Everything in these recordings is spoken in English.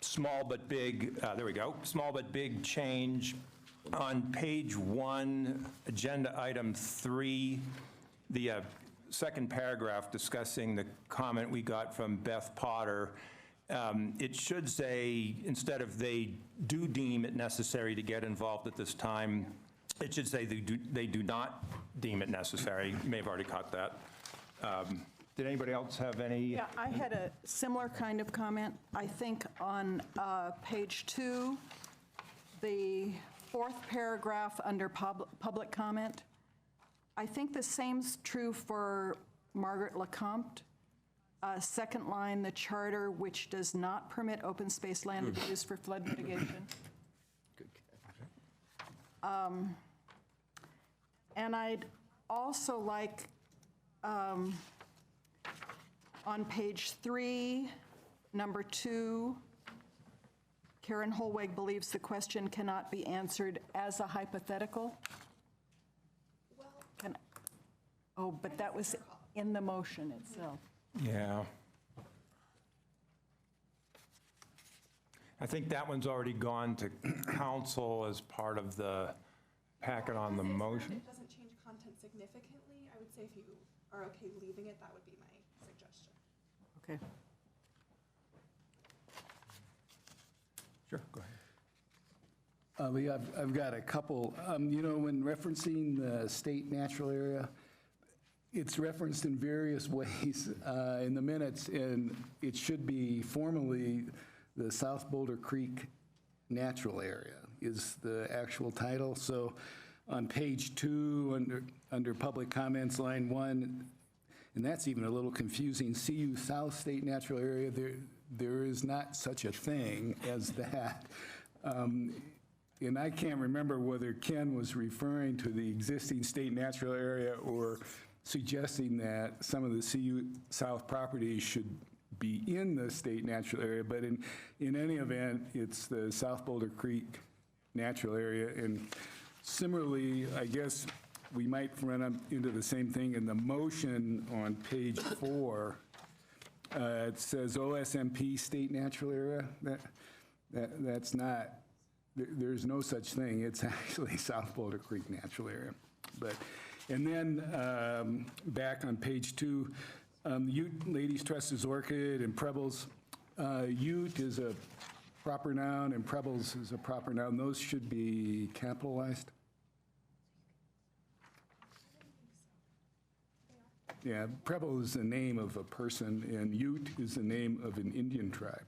small but big, there we go, small but big change. On page 1, agenda item 3, the second paragraph discussing the comment we got from Beth Potter, it should say, instead of they do deem it necessary to get involved at this time, it should say they do not deem it necessary. You may have already caught that. Did anybody else have any? Yeah, I had a similar kind of comment. I think on page 2, the 4th paragraph under public comment, I think the same's true for Margaret Lecomte. Second line, the charter, which does not permit open space land to be used for flood mitigation. Good catch. And I'd also like, on page 3, number 2, Karen Holweg believes the question cannot be answered as a hypothetical. Oh, but that was in the motion itself. Yeah. I think that one's already gone to council as part of the packet on the motion. It doesn't change content significantly. I would say if you are okay leaving it, that would be my suggestion. Okay. Sure, go ahead. I've got a couple. When referencing the state natural area, it's referenced in various ways in the minutes, and it should be formally the South Boulder Creek Natural Area is the actual title. So on page 2, under public comments, line 1, and that's even a little confusing, CU South State Natural Area, there is not such a thing as that. And I can't remember whether Ken was referring to the existing state natural area or suggesting that some of the CU South properties should be in the state natural area, but in any event, it's the South Boulder Creek natural area. And similarly, I guess we might run up into the same thing in the motion on page 4. It says OSMP state natural area. That's not, there's no such thing. It's actually South Boulder Creek natural area. And then back on page 2, Ute Ladies Trust's Orchid and Prebbles. Ute is a proper noun and Prebbles is a proper noun. Those should be capitalized. Yeah, Preble is the name of a person and Ute is the name of an Indian tribe.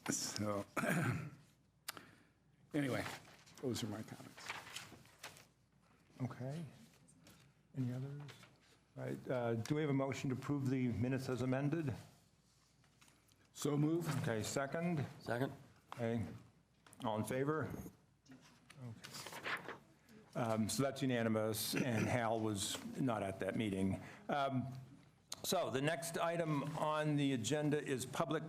So anyway, those are my comments. Okay. Any others? All right, do we have a motion to approve the minutes as amended? So moved. Okay, second? Second. Okay, all in favor? Okay. So that's unanimous, and Hal was not at that meeting. So the next item on the agenda is public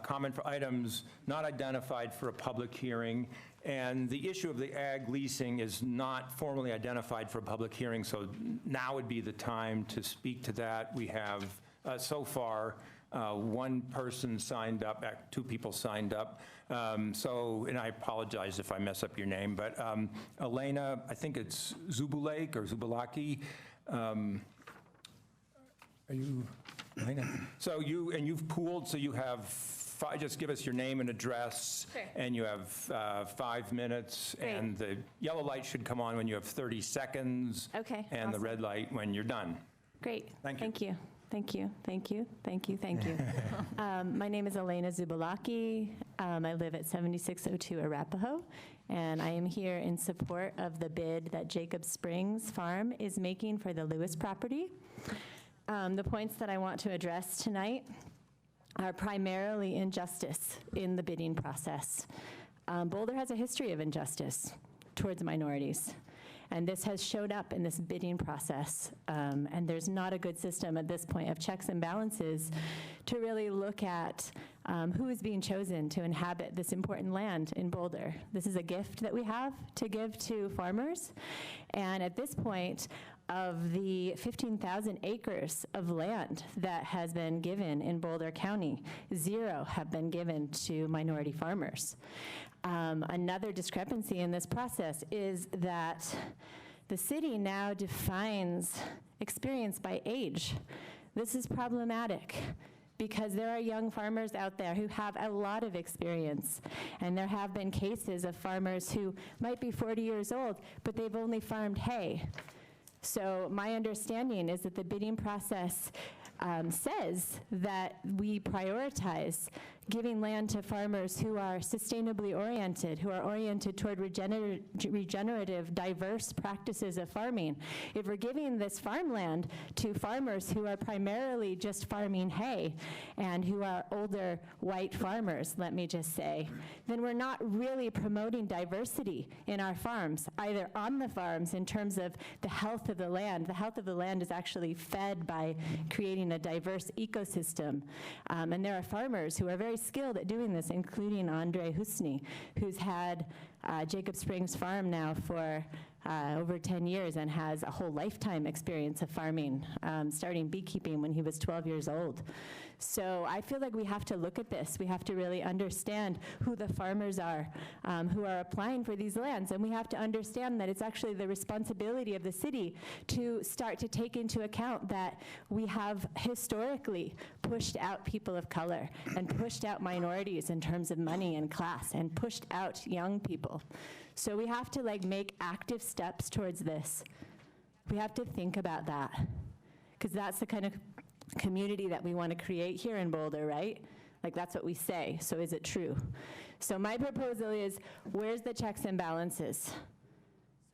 comment for items not identified for a public hearing. And the issue of the ag leasing is not formally identified for a public hearing, so now would be the time to speak to that. We have, so far, one person signed up, 2 people signed up. And I apologize if I mess up your name, but Elena, I think it's Zubulake or Zubulaki. Are you, Elena? So you've pooled, so you have just give us your name and address. Sure. And you have 5 minutes. Great. And the yellow light should come on when you have 30 seconds. Okay, And the red light when you're done. Great. Thank you. Thank you. Thank you. Thank you. Thank you. Thank you. My name is Elena Zubulaki. I live at 7602 Arapahoe, and I am here in support of the bid that Jacob Springs Farm is making for the Lewis property. The points that I want to address tonight are primarily injustice in the bidding process. Boulder has a history of injustice towards minorities, and this has showed up in this bidding process. And there's not a good system at this point of checks and balances to really look at who is being chosen to inhabit this important land in Boulder. This is a gift that we have to give to farmers. And at this point, of the 15,000 acres of land that has been given in Boulder County, 0 have been given to minority farmers. Another discrepancy in this process is that the city now defines experience by age. This is problematic because there are young farmers out there who have a lot of experience, and there have been cases of farmers who might be 40 years old, but they've only farmed hay. So my understanding is that the bidding process says that we prioritize giving land to farmers who are sustainably oriented, who are oriented toward regenerative, diverse practices of farming. If we're giving this farmland to farmers who are primarily just farming hay and who are older white farmers, let me just say, then we're not really promoting diversity in our farms, either on the farms in terms of the health of the land. The health of the land is actually fed by creating a diverse ecosystem. And there are farmers who are very skilled at doing this, including Andre Husny, who's had Jacob Springs Farm now for over 10 years and has a whole lifetime experience of farming, starting beekeeping when he was 12 years old. So I feel like we have to look at this. We have to really understand who the farmers are who are applying for these lands, and we have to understand that it's actually the responsibility of the city to start to take into account that we have historically pushed out people of color and pushed out minorities in terms of money and class and pushed out young people. So we have to make active steps towards this. We have to think about that, because that's the kind of community that we want to create here in Boulder, right? That's what we say. So is it true? So my proposal is, where's the checks and balances?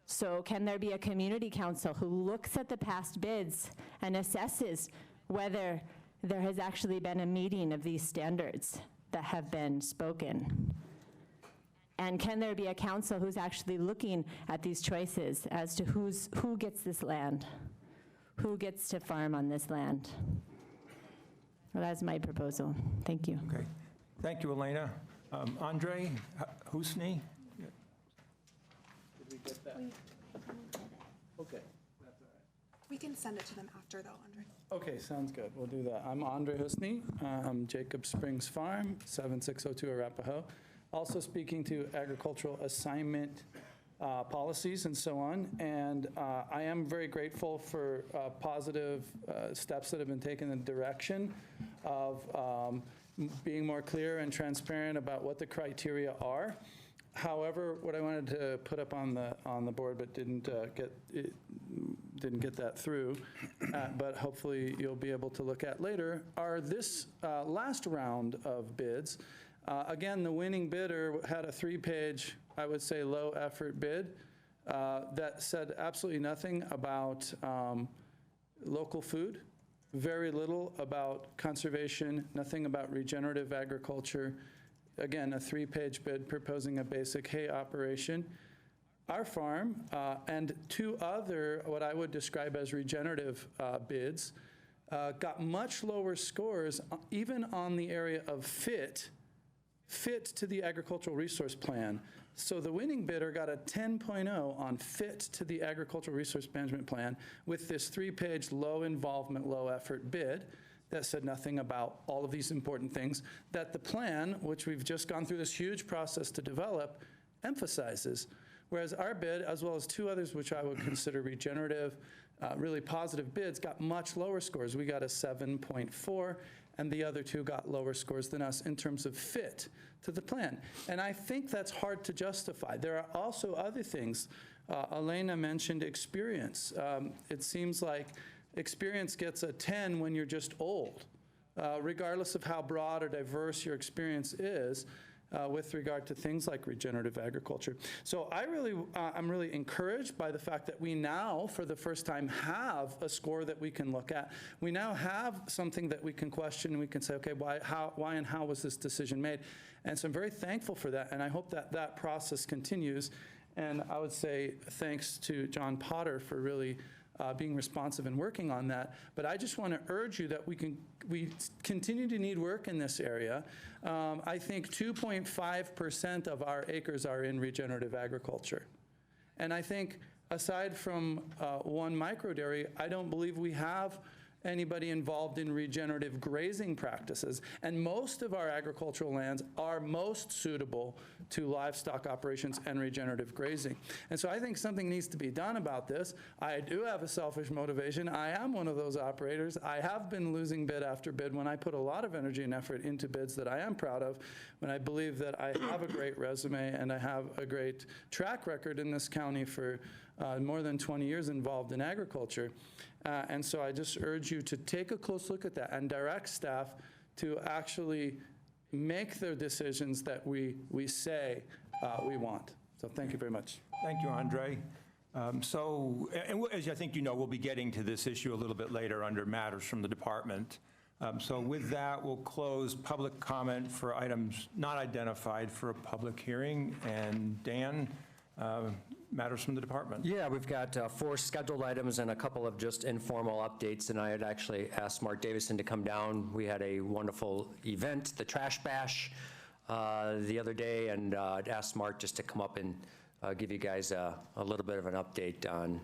So can there be a community council who looks at the past bids and assesses whether there has actually been a meeting of these standards that have been spoken? And can there be a council who's actually looking at these choices as to who gets this land? Who gets to farm on this land? Well, that's my proposal. Thank you. Okay. Thank you, Elena. Andre Husny? Did we get that? Okay. We can send it to them after, though, Andre. Okay, sounds good. We'll do that. I'm Andre Husny. I'm Jacob Springs Farm, 7602 Arapahoe. Also speaking to agricultural assignment policies and so on. And I am very grateful for positive steps that have been taken in the direction of being more clear and transparent about what the criteria are. However, what I wanted to put up on the board but didn't get that through, but hopefully you'll be able to look at later, are this last round of bids. Again, the winning bidder had a 3-page, I would say, low-effort bid that said absolutely nothing about local food, very little about conservation, nothing about regenerative agriculture. Again, a 3-page bid proposing a basic hay operation. Our farm and 2 other, what I would describe as regenerative bids, got much lower scores, even on the area of fit to the agricultural resource plan. So the winning bidder got a 10.0 on fit to the agricultural resource management plan with this 3-page low involvement, low effort bid that said nothing about all of these important things that the plan, which we've just gone through this huge process to develop, emphasizes. Whereas our bid, as well as 2 others, which I would consider regenerative, really positive bids, got much lower scores. We got a 7.4, and the other 2 got lower scores than us in terms of fit to the plan. And I think that's hard to justify. There are also other things. Elena mentioned experience. It seems like experience gets a 10 when you're just old, regardless of how broad or diverse your experience is. With regard to things like regenerative agriculture. So I'm really encouraged by the fact that we now, for the first time, have a score that we can look at. We now have something that we can question, and we can say, okay, why and how was this decision made? And so I'm very thankful for that, and I hope that that process continues. And I would say thanks to John Potter for really being responsive and working on that. But I just want to urge you that we continue to need work in this area. I think 2.5% of our acres are in regenerative agriculture. And I think aside from one micro dairy, I don't believe we have anybody involved in regenerative grazing practices. And most of our agricultural lands are most suitable to livestock operations and regenerative grazing. And so I think something needs to be done about this. I do have a selfish motivation. I am one of those operators. I have been losing bid after bid when I put a lot of energy and effort into bids that I am proud of, when I believe that I have a great resume and I have a great track record in this county for more than 20 years involved in agriculture. And so I just urge you to take a close look at that and direct staff to actually make the decisions that we say we want. So thank you very much. Thank you, Andre. As I think you know, we'll be getting to this issue a little bit later under matters from the department. So with that, we'll close public comment for items not identified for a public hearing. And Dan, matters from the department. Yeah, we've got 4 scheduled items and a couple of just informal updates, and I had actually asked Mark Davison to come down. We had a wonderful event, the Trash Bash, the other day, and I'd asked Mark just to come up and give you guys a little bit of an update on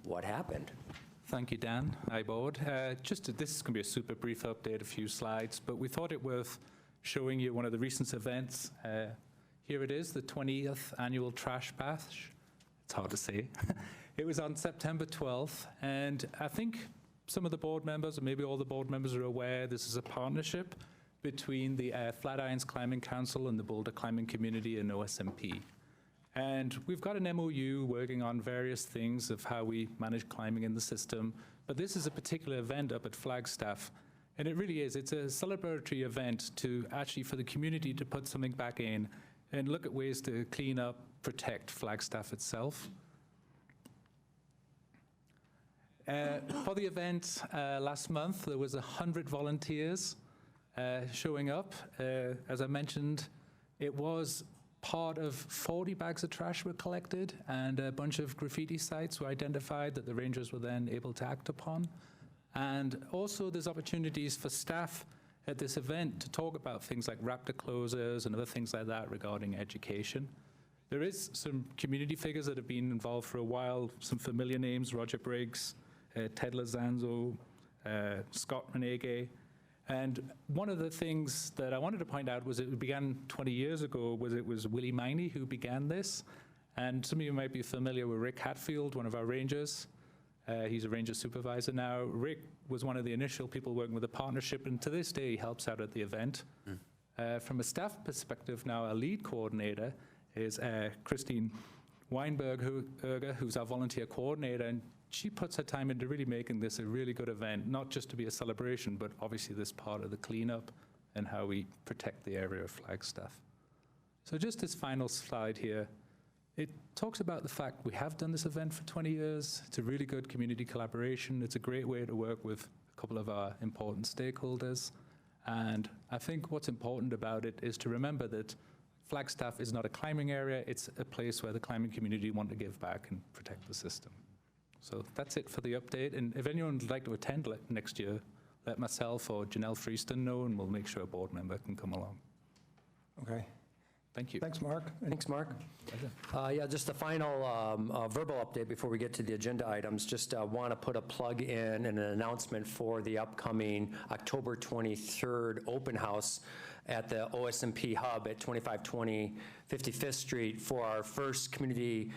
what happened. Thank you, Dan. Hi, board. This is going to be a super brief update, a few slides, but we thought it worth showing you one of the recent events. Here it is, the 20th annual Trash Bash. It's hard to say. It was on September 12th, and I think some of the board members, or maybe all the board members, are aware this is a partnership between the Flatirons Climbing Council and the Boulder Climbing Community and OSMP. And we've got an MOU working on various things of how we manage climbing in the system, but this is a particular event up at Flagstaff, and it really is. It's a celebratory event to actually for the community to put something back in and look at ways to clean up, protect Flagstaff itself. For the event last month, there was 100 volunteers showing up. As I mentioned, it was part of 40 bags of trash were collected, and a bunch of graffiti sites were identified that the rangers were then able to act upon. And also there's opportunities for staff at this event to talk about things like raptor closers and other things like that regarding education. There is some community figures that have been involved for a while, some familiar names, Roger Briggs, Ted Lozanzo, Scott Renege. And one of the things that I wanted to point out was it began 20 years ago, it was Willie Miney who began this. And some of you might be familiar with Rick Hatfield, one of our rangers. He's a ranger supervisor now. Rick was one of the initial people working with the partnership, and to this day he helps out at the event. From a staff perspective now, our lead coordinator is Christine Weinberg, who's our volunteer coordinator, and she puts her time into really making this a really good event, not just to be a celebration, but obviously this part of the cleanup and how we protect the area of Flagstaff. So just this final slide here, it talks about the fact we have done this event for 20 years. It's a really good community collaboration. It's a great way to work with a couple of our important stakeholders. And I think what's important about it is to remember that Flagstaff is not a climbing area. It's a place where the climbing community want to give back and protect the system. So that's it for the update. And if anyone would like to attend next year, let myself or Janelle Freeston know, and we'll make sure a board member can come along. Okay. Thank you. Thanks, Mark. Thanks, Mark. Yeah, just a final verbal update before we get to the agenda items. Just want to put a plug in and an announcement for the upcoming October 23rd open house at the OSMP Hub at 2520 55th Street for our first community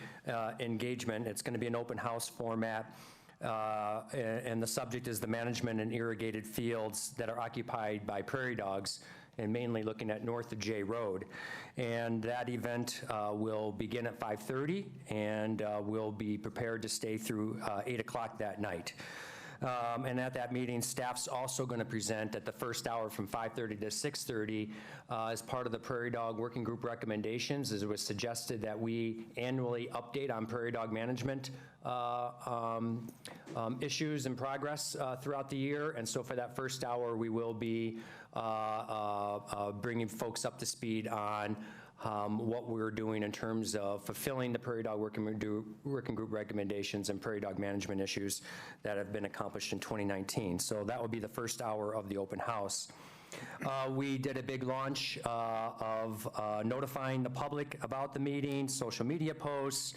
engagement. It's going to be an open house format. And the subject is the management and irrigated fields that are occupied by prairie dogs, and mainly looking at north of J Road. And that event will begin at 5:30, and we'll be prepared to stay through 8 o'clock that night. And at that meeting, staff's also going to present at the first hour from 5:30 to 6:30 as part of the Prairie Dog Working Group recommendations. As it was suggested that we annually update on prairie dog management issues and progress throughout the year. And so for that first hour, we will be bringing folks up to speed on what we're doing in terms of fulfilling the Prairie Dog Working Group recommendations and prairie dog management issues that have been accomplished in 2019. So that will be the first hour of the open house. We did a big launch of notifying the public about the meeting, social media posts,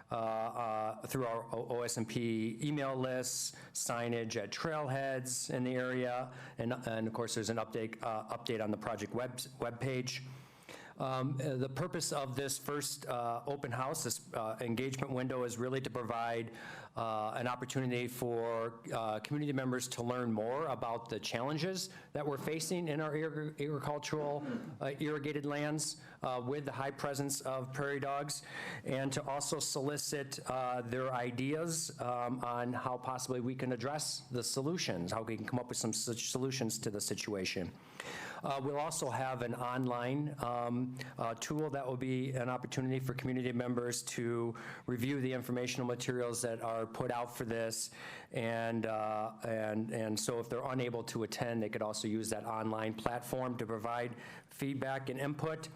through our OSMP email lists, signage at trailheads in the area, and of course, there's an update on the project webpage. The purpose of this first open house, this engagement window, is really to provide an opportunity for community members to learn more about the challenges that we're facing in our agricultural irrigated lands with the high presence of prairie dogs, and to also solicit their ideas on how possibly we can address the solutions, how we can come up with some such solutions to the situation. We'll also have an online tool that will be an opportunity for community members to review the informational materials that are put out for this, and so if they're unable to attend, they could also use that online platform to provide feedback and input.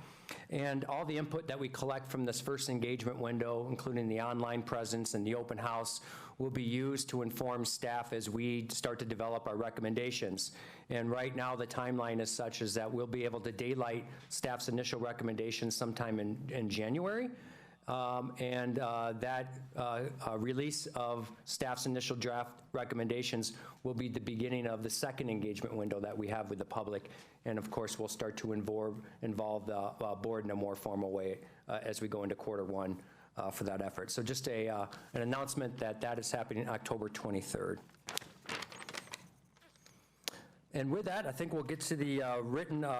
And all the input that we collect from this first engagement window, including the online presence and the open house, will be used to inform staff as we start to develop our recommendations. And right now, the timeline is such as that we'll be able to daylight staff's initial recommendations sometime in January. That release of staff's initial draft recommendations will be the beginning of the second engagement window that we have with the public. And of course, we'll start to involve the board in a more formal way as we go into Q1 for that effort. So just an announcement that is happening October 23rd. And with that, I think we'll get to the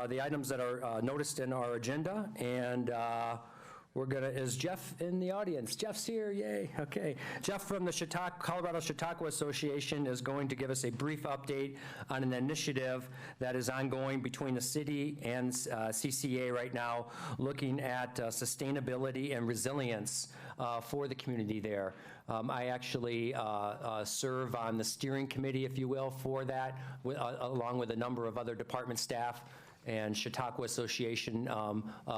the items that are noticed in our agenda. And is Jeff in the audience? Jeff's here, yay, okay. Jeff from the Colorado Chautauqua Association is going to give us a brief update on an initiative that is ongoing between the city and CCA right now, looking at sustainability and resilience for the community there. I actually serve on the steering committee, if you will, for that, along with a number of other department staff and Chautauqua Association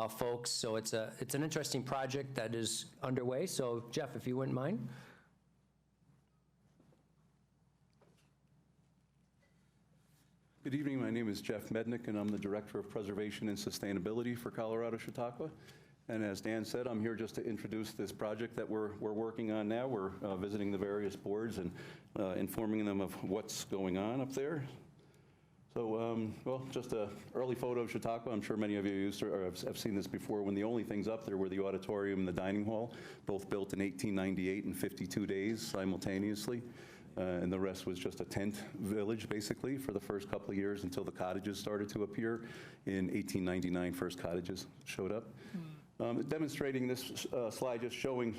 folks. So it's an interesting project that is underway. So Jeff, if you wouldn't mind. Good evening. My name is Jeff Mednick, and I'm the Director of Preservation and Sustainability for Colorado Chautauqua. And as Dan said, I'm here just to introduce this project that we're working on now. We're visiting the various boards and informing them of what's going on up there. So, well, just an early photo of Chautauqua. I'm sure many of you used to, or have seen this before, when the only things up there were the auditorium and the dining hall, both built in 1898 in 52 days simultaneously. And the rest was just a tent village, basically, for the first couple of years until the cottages started to appear. In 1899, first cottages showed up. Demonstrating this slide, just showing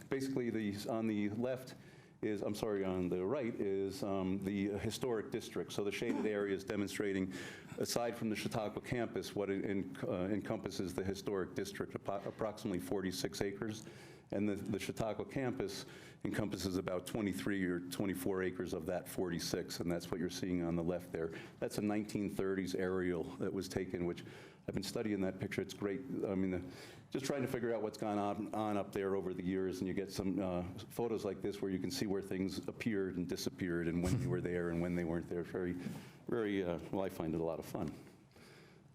basically on the left is, on the right is the historic district. So the shaded area is demonstrating, aside from the Chautauqua campus, what it encompasses the historic district, approximately 46 acres. And the Chautauqua campus encompasses about 23 or 24 acres of that 46, and that's what you're seeing on the left there. That's a 1930s aerial that was taken, which I've been studying that picture. It's great. I mean, just trying to figure out what's gone on up there over the years, and you get some photos like this where you can see where things appeared and disappeared and when they were there and when they weren't there. Very, very, well, I find it a lot of fun.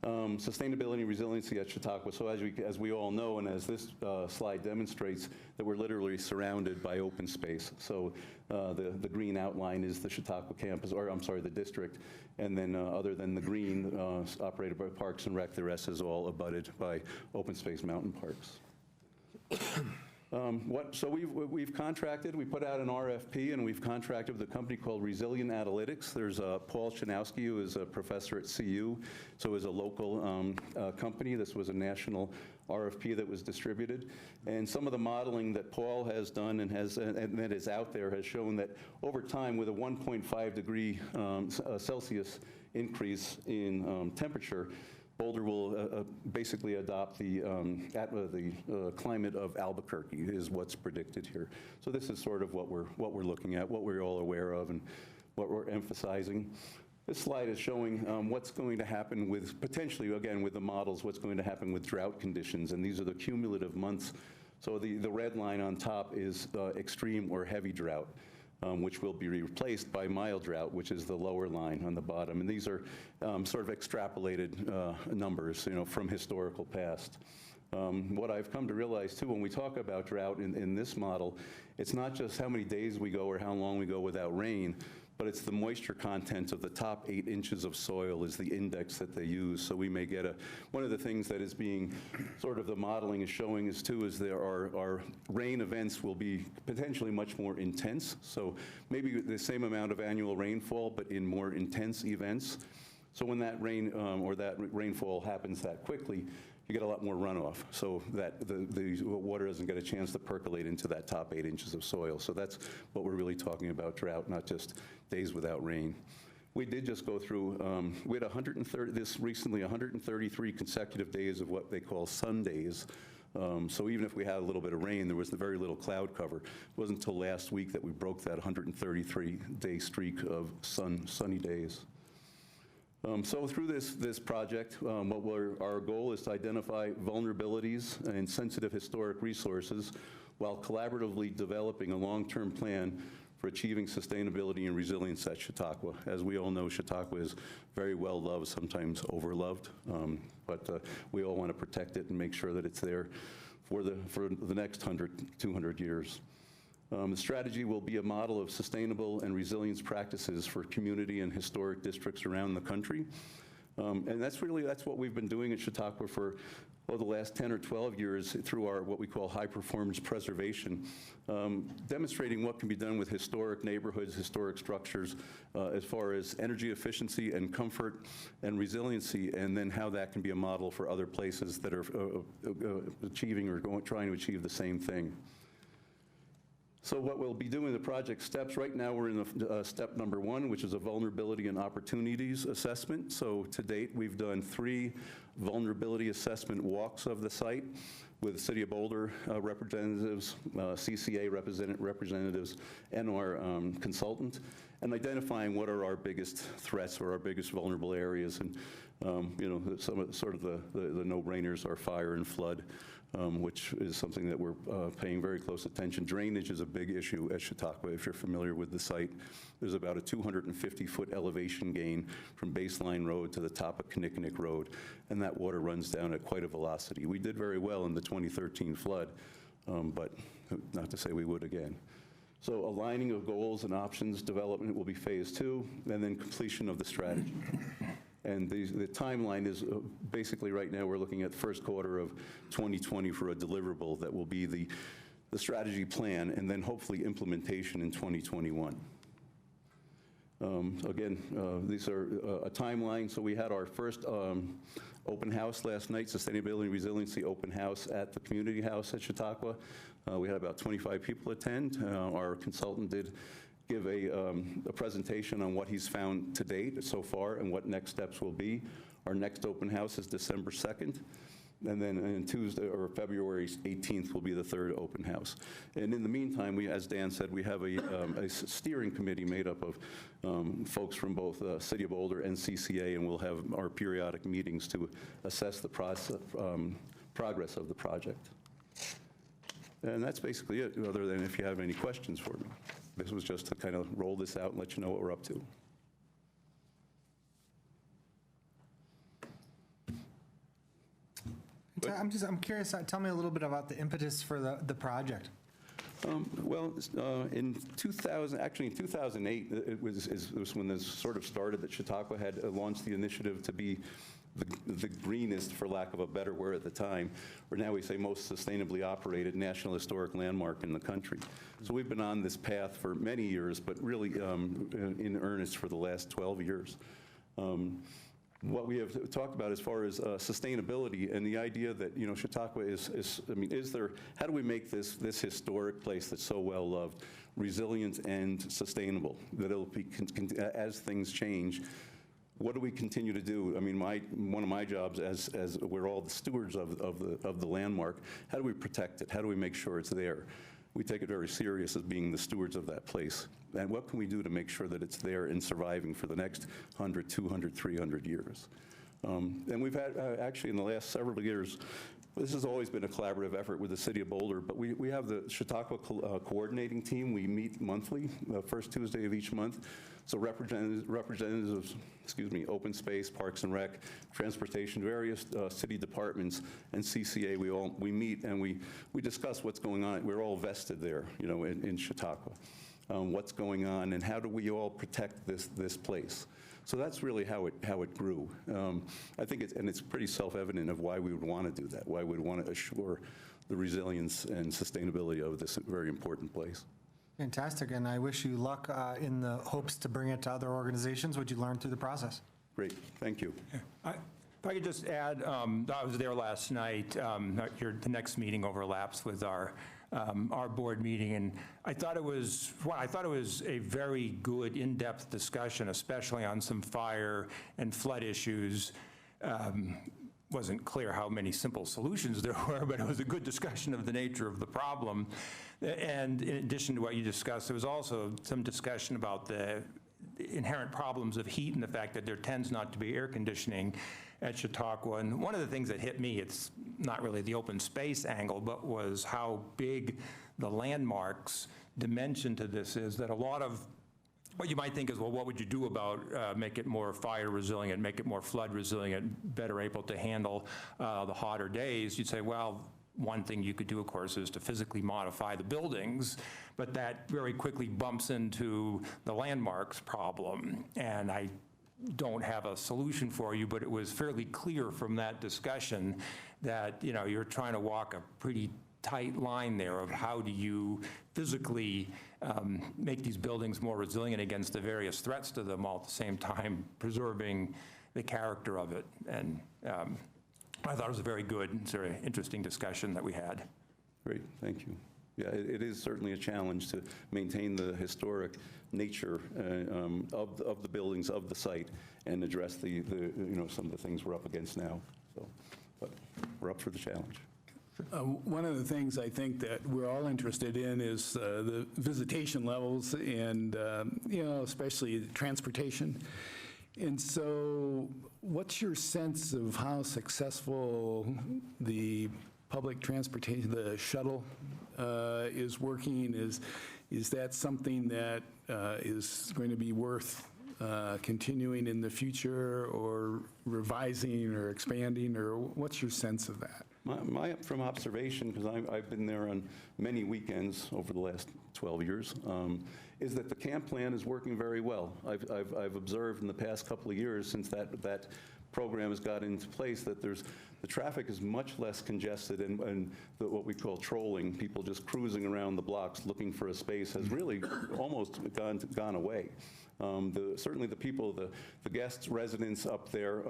Sustainability and resiliency at Chautauqua. So as we all know, and as this slide demonstrates, that we're literally surrounded by open space. So the green outline is the Chautauqua campus, or I'm sorry, the district. And then other than the green operated by Parks and Rec, the rest is all abutted by open space mountain parks. So we've contracted, we put out an RFP, and we've contracted with a company called Resilient Analytics. There's Paul Chanowski, who is a professor at CU, so is a local company. This was a national RFP that was distributed. And some of the modeling that Paul has done and that is out there has shown that over time, with a 1.5 degree Celsius increase in temperature, Boulder will basically adopt the climate of Albuquerque, is what's predicted here. So this is sort of what we're looking at, what we're all aware of, and what we're emphasizing. This slide is showing what's going to happen with, potentially, again, with the models, what's going to happen with drought conditions, and these are the cumulative months. So the red line on top is extreme or heavy drought, which will be replaced by mild drought, which is the lower line on the bottom. And these are sort of extrapolated numbers, from historical past. What I've come to realize, too, when we talk about drought in this model, it's not just how many days we go or how long we go without rain, but it's the moisture content of the top 8 inches of soil is the index that they use. So we may get one of the things that is being, sort of the modeling is showing us too, is there are rain events will be potentially much more intense. So maybe the same amount of annual rainfall, but in more intense events. So when that rain or that rainfall happens that quickly, you get a lot more runoff, so that the water doesn't get a chance to percolate into that top 8 inches of soil. So that's what we're really talking about, drought, not just days without rain. We did just go through, we had 133 consecutive days of what they call sun days. So even if we had a little bit of rain, there was very little cloud cover. It wasn't until last week that we broke that 133-day streak of sunny days. So through this project, our goal is to identify vulnerabilities and sensitive historic resources while collaboratively developing a long-term plan for achieving sustainability and resilience at Chautauqua. As we all know, Chautauqua is very well loved, sometimes overloved, but we all want to protect it and make sure that it's there for the next 100, 200 years. The strategy will be a model of sustainable and resilience practices for community and historic districts around the country. And that's what we've been doing at Chautauqua for the last 10 or 12 years through our what we call high performance preservation, demonstrating what can be done with historic neighborhoods, historic structures, as far as energy efficiency and comfort and resiliency, and then how that can be a model for other places that are achieving or trying to achieve the same thing. So what we'll be doing, the project steps, right now we're in step number 1, which is a vulnerability and opportunities assessment. So to date, we've done 3 vulnerability assessment walks of the site with City of Boulder representatives, CCA representatives, and our consultant, and identifying what are our biggest threats or our biggest vulnerable areas. And some of the no-brainers are fire and flood, which is something that we're paying very close attention. Drainage is a big issue at Chautauqua. If you're familiar with the site, there's about a 250-foot elevation gain from Baseline Road to the top of Kinnickinnick Road, and that water runs down at quite a velocity. We did very well in the 2013 flood, but not to say we would again. So aligning of goals and options development will be phase 2, and then completion of the strategy. And the timeline is basically right now we're looking at the first quarter of 2020 for a deliverable that will be the strategy plan, and then hopefully implementation in 2021. Again, these are a timeline. So we had our first open house last night, Sustainability and Resiliency open house at the community house at Chautauqua. We had about 25 people attend. Our consultant did give a presentation on what he's found to date so far and what next steps will be. Our next open house is December 2nd. And then on Tuesday or February 18th will be the 3rd open house. And in the meantime, as Dan said, we have a steering committee made up of folks from both City of Boulder and CCA, and we'll have our periodic meetings to assess the progress of the project. And that's basically it, other than if you have any questions for me. This was just to kind of roll this out and let you know what we're up to. I'm curious, tell me a little bit about the impetus for the project. In 2008, it was when this sort of started that Chautauqua had launched the initiative to be the greenest, for lack of a better word at the time, or now we say most sustainably operated National Historic Landmark in the country. So we've been on this path for many years, but really in earnest for the last 12 years. What we have talked about as far as sustainability and the idea that, Chautauqua how do we make this historic place that's so well loved resilient and sustainable, that it'll be, as things change, what do we continue to do? I mean, one of my jobs as we're all the stewards of the landmark, how do we protect it? How do we make sure it's there? We take it very serious as being the stewards of that place. And what can we do to make sure that it's there and surviving for the next 100, 200, 300 years? And we've had, actually in the last several years, this has always been a collaborative effort with the city of Boulder, but we have the Chautauqua coordinating team. We meet monthly, the first Tuesday of each month. So representatives of, open space, parks and rec, transportation, various city departments, and CCA, we meet and we discuss what's going on. We're all vested there, in Chautauqua. What's going on and how do we all protect this place? So that's really how it grew. I think it's pretty self-evident of why we would want to do that, why we'd want to assure the resilience and sustainability of this very important place. Fantastic, and I wish you luck in the hopes to bring it to other organizations, what you learned through the process. Great, thank you. If I could just add, I was there last night. The next meeting overlaps with our board meeting, and I thought it was a very good in-depth discussion, especially on some fire and flood issues. Wasn't clear how many simple solutions there were, but it was a good discussion of the nature of the problem. And in addition to what you discussed, there was also some discussion about the inherent problems of heat and the fact that there tends not to be air conditioning at Chautauqua. And one of the things that hit me, it's not really the open space angle, but was how big the landmarks dimension to this is, that a lot of what you might think is, well, what would you do about make it more fire resilient, make it more flood resilient, better able to handle the hotter days? You'd say, well, one thing you could do, of course, is to physically modify the buildings, but that very quickly bumps into the landmarks problem. And I don't have a solution for you, but it was fairly clear from that discussion that, you're trying to walk a pretty tight line there of how do you physically make these buildings more resilient against the various threats to them, while at the same time preserving the character of it. And I thought it was a very good, very interesting discussion that we had. Great, thank you. Yeah, it is certainly a challenge to maintain the historic nature of the buildings, of the site, and address the some of the things we're up against now. So, but we're up for the challenge. One of the things I think that we're all interested in is the visitation levels and, especially transportation. And so what's your sense of how successful the public transportation, the shuttle, is working? Is that something that is going to be worth continuing in the future, or revising or expanding, or what's your sense of that? From observation, because I've been there on many weekends over the last 12 years, is that the camp plan is working very well. I've observed in the past couple of years since that program has got into place that the traffic is much less congested, and what we call trolling, people just cruising around the blocks looking for a space, has really almost gone away. Certainly the people, the guests, residents up there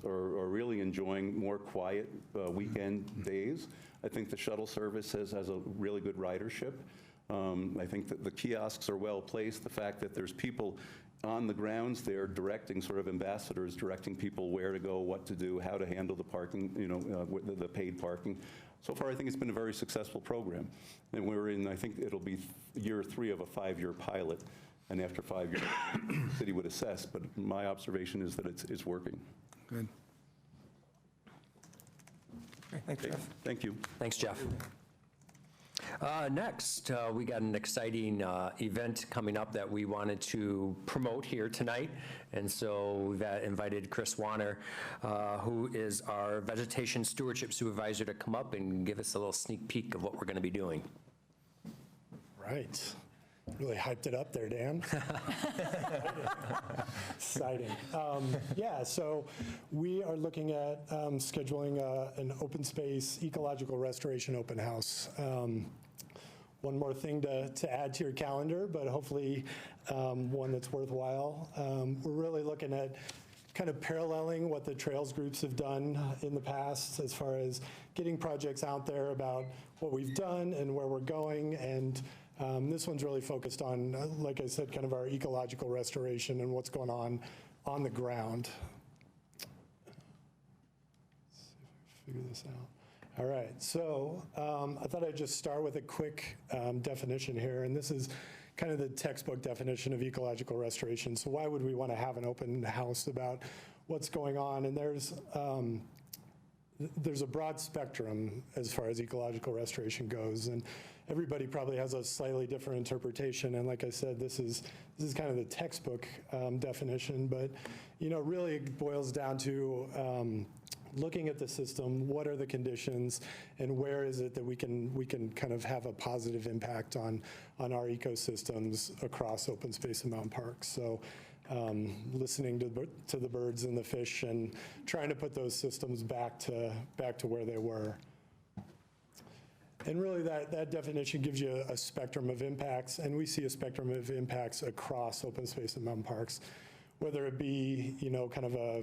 are really enjoying more quiet weekend days. I think the shuttle service has a really good ridership. I think that the kiosks are well placed. The fact that there's people on the grounds there directing, sort of ambassadors, directing people where to go, what to do, how to handle the parking, the paid parking. So far, I think it's been a very successful program. And we're in, I think it'll be year 3 of a 5-year pilot. And after 5 years, the city would assess. But my observation is that it's working. Good. Thanks, Jeff. Thank you. Thanks, Jeff. Next, we got an exciting event coming up that we wanted to promote here tonight. And so we've invited Chris Warner, who is our Vegetation Stewardship Supervisor, to come up and give us a little sneak peek of what we're going to be doing. Right. Really hyped it up there, Dan. Exciting. So we are looking at scheduling an open space ecological restoration open house. One more thing to add to your calendar, but hopefully one that's worthwhile. We're really looking at kind of paralleling what the trails groups have done in the past, as far as getting projects out there about what we've done and where we're going. And this one's really focused on, like I said, kind of our ecological restoration and what's going on the ground. Let's see if I can figure this out. All right, so I thought I'd just start with a quick definition here, and this is kind of the textbook definition of ecological restoration. So why would we want to have an open house about what's going on? And there's there's a broad spectrum as far as ecological restoration goes, and everybody probably has a slightly different interpretation. And like I said, this is kind of the textbook definition, but really it boils down to looking at the system, what are the conditions, and where is it that we can kind of have a positive impact on our ecosystems across open space and mountain parks. So listening to the birds and the fish and trying to put those systems back to where they were. And really that definition gives you a spectrum of impacts, and we see a spectrum of impacts across open space and mountain parks, whether it be, kind of a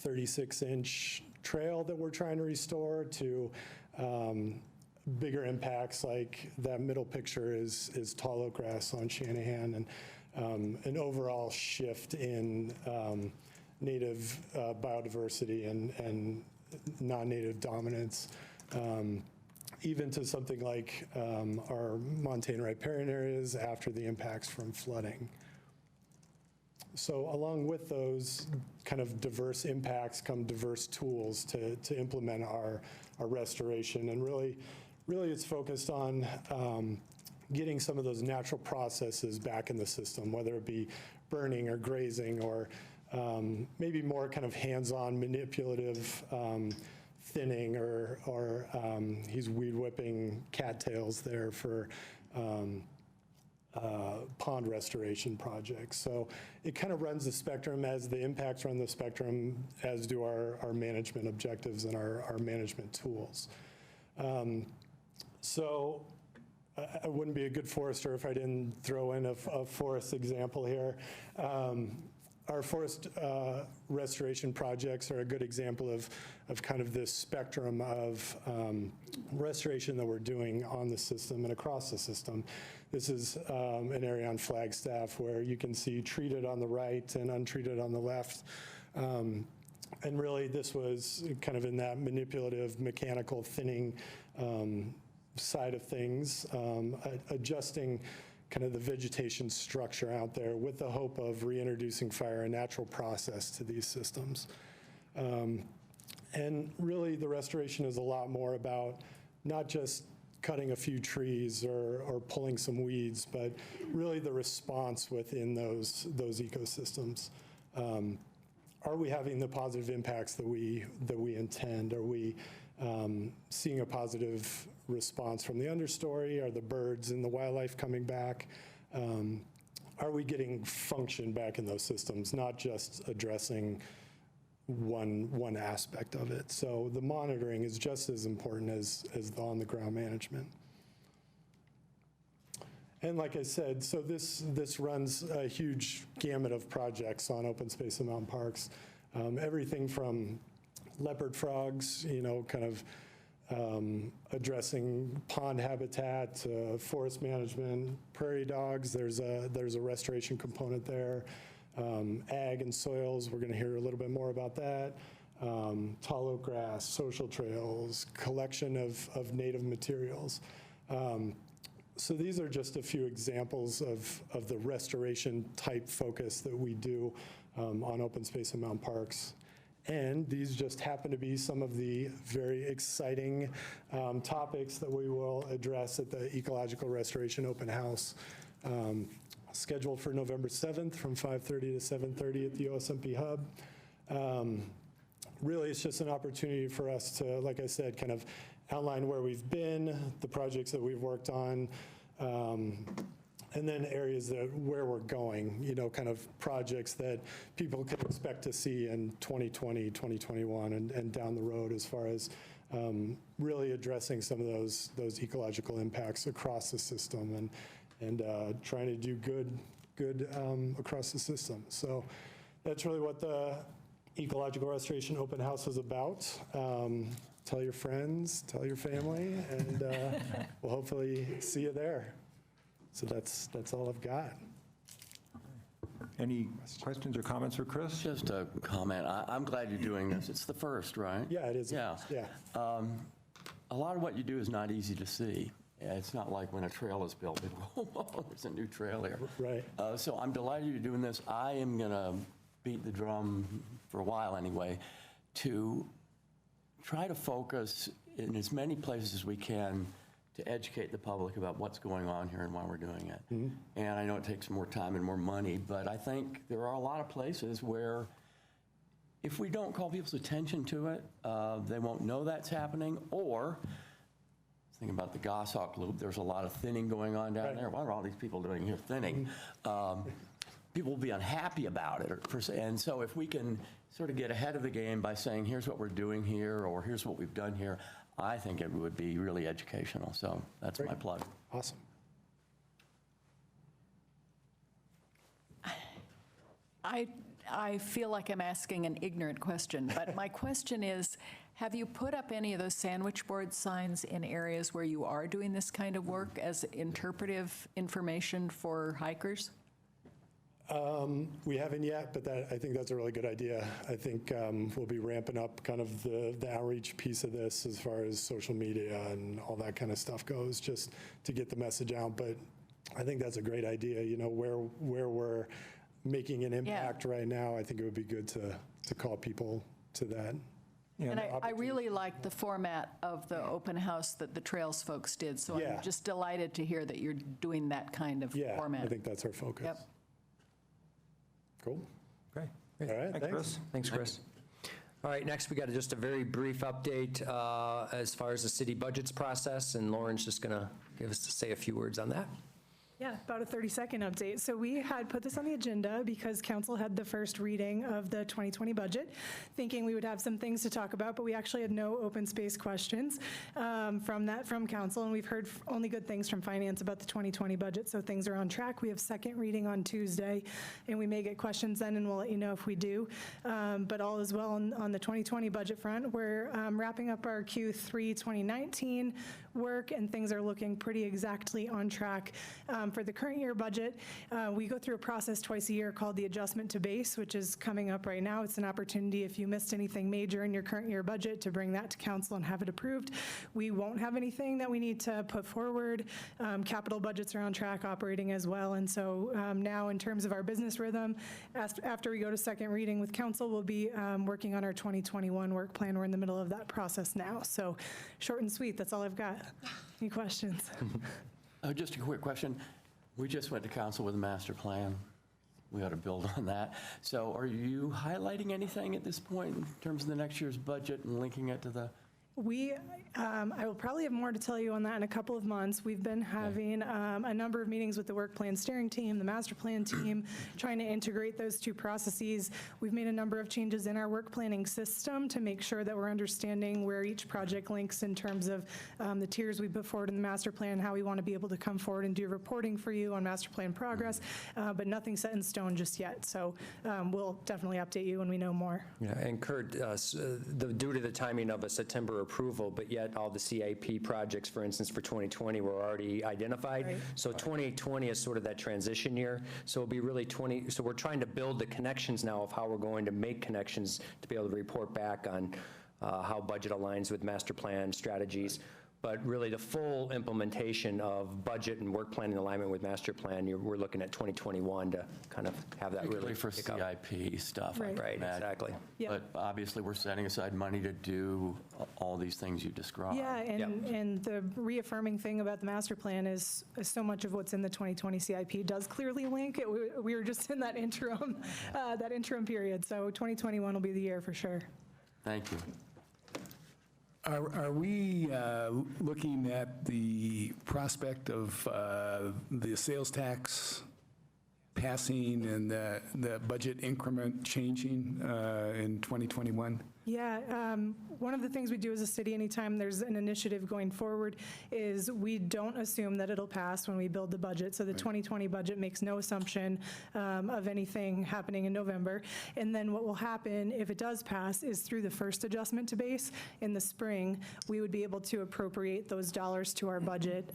36-inch trail that we're trying to restore to bigger impacts like that middle picture is tall oak grass on Shanahan, and an overall shift in native biodiversity and non-native dominance, even to something like our montane riparian areas after the impacts from flooding. So along with those kind of diverse impacts come diverse tools to implement our restoration. And really it's focused on getting some of those natural processes back in the system, whether it be burning or grazing or maybe more kind of hands-on manipulative thinning or he's weed whipping cattails there for pond restoration projects. So it kind of runs the spectrum as the impacts run the spectrum, as do our management objectives and our management tools. So I wouldn't be a good forester if I didn't throw in a forest example here. Our forest restoration projects are a good example of kind of this spectrum of restoration that we're doing on the system and across the system. This is an area on Flagstaff where you can see treated on the right and untreated on the left. And really this was kind of in that manipulative mechanical thinning side of things, adjusting kind of the vegetation structure out there with the hope of reintroducing fire, a natural process to these systems. And really the restoration is a lot more about not just cutting a few trees or pulling some weeds, but really the response within those ecosystems. Are we having the positive impacts that we intend? Are we seeing a positive response from the understory? Are the birds and the wildlife coming back? Are we getting function back in those systems, not just addressing one aspect of it? So the monitoring is just as important as the on-the-ground management. And like I said, so this runs a huge gamut of projects on open space and mountain parks. Everything from leopard frogs, kind of addressing pond habitat, forest management, prairie dogs. There's a restoration component there. Ag and soils, we're going to hear a little bit more about that. Tall oak grass, social trails, collection of native materials. So these are just a few examples of the restoration type focus that we do on open space and mountain parks. And these just happen to be some of the very exciting topics that we will address at the Ecological Restoration Open House, scheduled for November 7th from 5:30 to 7:30 at the OSMP Hub. Really, it's just an opportunity for us to, like I said, kind of outline where we've been, the projects that we've worked on, and then areas where we're going, kind of projects that people can expect to see in 2020, 2021, and down the road as far as really addressing some of those ecological impacts across the system and trying to do good across the system. So that's really what the Ecological Restoration Open House is about. Tell your friends, tell your family, and we'll hopefully see you there. So that's all I've got. Any questions or comments for Chris? Just a comment. I'm glad you're doing this. It's the first, right? Yeah, it is. Yeah. Yeah. A lot of what you do is not easy to see. It's not like when a trail is built, there's a new trail here. Right. So I'm delighted you're doing this. I am going to beat the drum for a while anyway to try to focus in as many places as we can to educate the public about what's going on here and why we're doing it. And I know it takes more time and more money, but I think there are a lot of places where if we don't call people's attention to it, they won't know that's happening. Or, think about the Goshawk Loop, there's a lot of thinning going on down there. What are all these people doing here thinning? People will be unhappy about it. And so if we can sort of get ahead of the game by saying, here's what we're doing here, or here's what we've done here, I think it would be really educational. So that's my plug. Awesome. I feel like I'm asking an ignorant question, but my question is, have you put up any of those sandwich board signs in areas where you are doing this kind of work as interpretive information for hikers? We haven't yet, but I think that's a really good idea. I think we'll be ramping up kind of the outreach piece of this as far as social media and all that kind of stuff goes, just to get the message out. But I think that's a great idea. You know, where we're making an impact right now, I think it would be good to call people to that. And I really like the format of the open house that the Trails folks did, so I'm just delighted to hear that you're doing that kind of format. I think that's our focus. Yep. Cool. Great. All right, thanks. Chris. Thanks, Chris. All right, next we got just a very brief update as far as the city budgets process, and Lauren's just going to say a few words on that. Yeah, about a 30-second update. So we had put this on the agenda because council had the first reading of the 2020 budget, thinking we would have some things to talk about, but we actually had no open space questions from council, and we've heard only good things from finance about the 2020 budget, so things are on track. We have second reading on Tuesday, and we may get questions then, and we'll let you know if we do. But all is well on the 2020 budget front. We're wrapping up our Q3 2019 work, and things are looking pretty exactly on track. For the current year budget, we go through a process twice a year called the adjustment to base, which is coming up right now. It's an opportunity, if you missed anything major in your current year budget, to bring that to council and have it approved. We won't have anything that we need to put forward. Capital budgets are on track, operating as well. And so now, in terms of our business rhythm, after we go to second reading with council, we'll be working on our 2021 work plan. We're in the middle of that process now. So short and sweet, that's all I've got. Any questions? Just a quick question. We just went to council with a master plan. We ought to build on that. So are you highlighting anything at this point in terms of the next year's budget and linking it to the? I will probably have more to tell you on that in a couple of months. We've been having a number of meetings with the work plan steering team, the master plan team, trying to integrate those two processes. We've made a number of changes in our work planning system to make sure that we're understanding where each project links in terms of the tiers we put forward in the master plan, how we want to be able to come forward and do reporting for you on master plan progress, but nothing set in stone just yet. So we'll definitely update you when we know more. Yeah, and Kurt, due to the timing of a September approval, but yet all the CIP projects, for instance, for 2020 were already identified. Right. So 2020 is sort of that transition year. So it'll be really so we're trying to build the connections now of how we're going to make connections to be able to report back on how budget aligns with master plan strategies. But really the full implementation of budget and work planning alignment with master plan, we're looking at 2021 to kind of have that really for CIP stuff. Right. Right, exactly. Yeah. But obviously we're setting aside money to do all these things you described. Yeah, and the reaffirming thing about the master plan is so much of what's in the 2020 CIP does clearly link. We were just in that interim period, so 2021 will be the year for sure. Thank you. Are we looking at the prospect of the sales tax passing and the budget increment changing in 2021? Yeah, one of the things we do as a city anytime there's an initiative going forward is we don't assume that it'll pass when we build the budget. So the 2020 budget makes no assumption of anything happening in November. And then what will happen if it does pass is through the first adjustment to base in the spring, we would be able to appropriate those dollars to our budget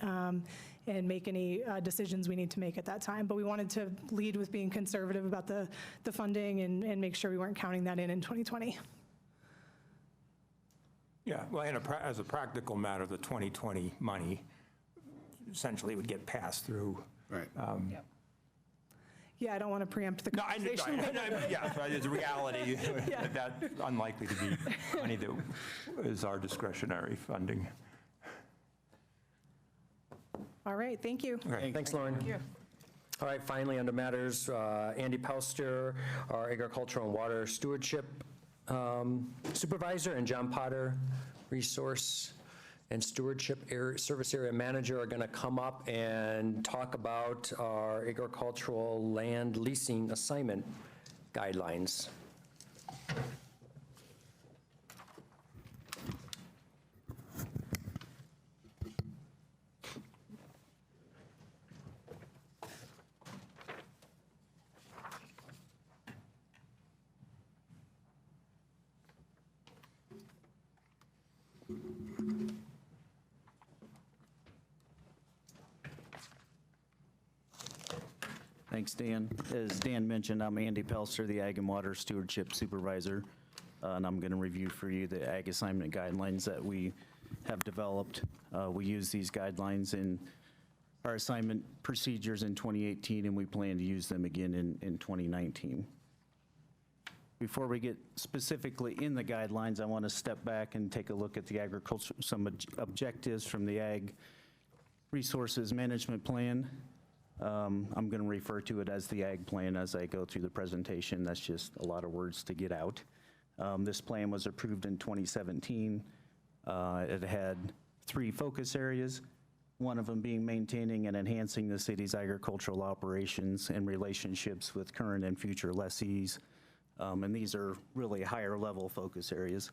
and make any decisions we need to make at that time. But we wanted to lead with being conservative about the funding and make sure we weren't counting that in 2020. Yeah, well, as a practical matter, the 2020 money essentially would get passed through. Right. Yeah, I don't want to preempt the No, I know, conversation. yeah, so it's a reality. Yeah. That's unlikely to be money that is our discretionary funding. All right, thank you. Thanks, Lauren. All right, finally, under matters, Andy Pauster, our Agricultural and Water Stewardship Supervisor, and John Potter, Resource and Stewardship Service Area Manager, are going to come up and talk about our agricultural land leasing assignment guidelines. Thanks, Dan. As Dan mentioned, I'm Andy Pelster, the Ag and Water Stewardship Supervisor, and I'm going to review for you the ag assignment guidelines that we have developed. We use these guidelines in our assignment procedures in 2018, and we plan to use them again in 2019. Before we get specifically in the guidelines, I want to step back and take a look at the agriculture, some objectives from the Ag Resources Management Plan. I'm going to refer to it as the Ag Plan as I go through the presentation. That's just a lot of words to get out. This plan was approved in 2017. It had 3 focus areas, one of them being maintaining and enhancing the city's agricultural operations and relationships with current and future lessees. And these are really higher level focus areas.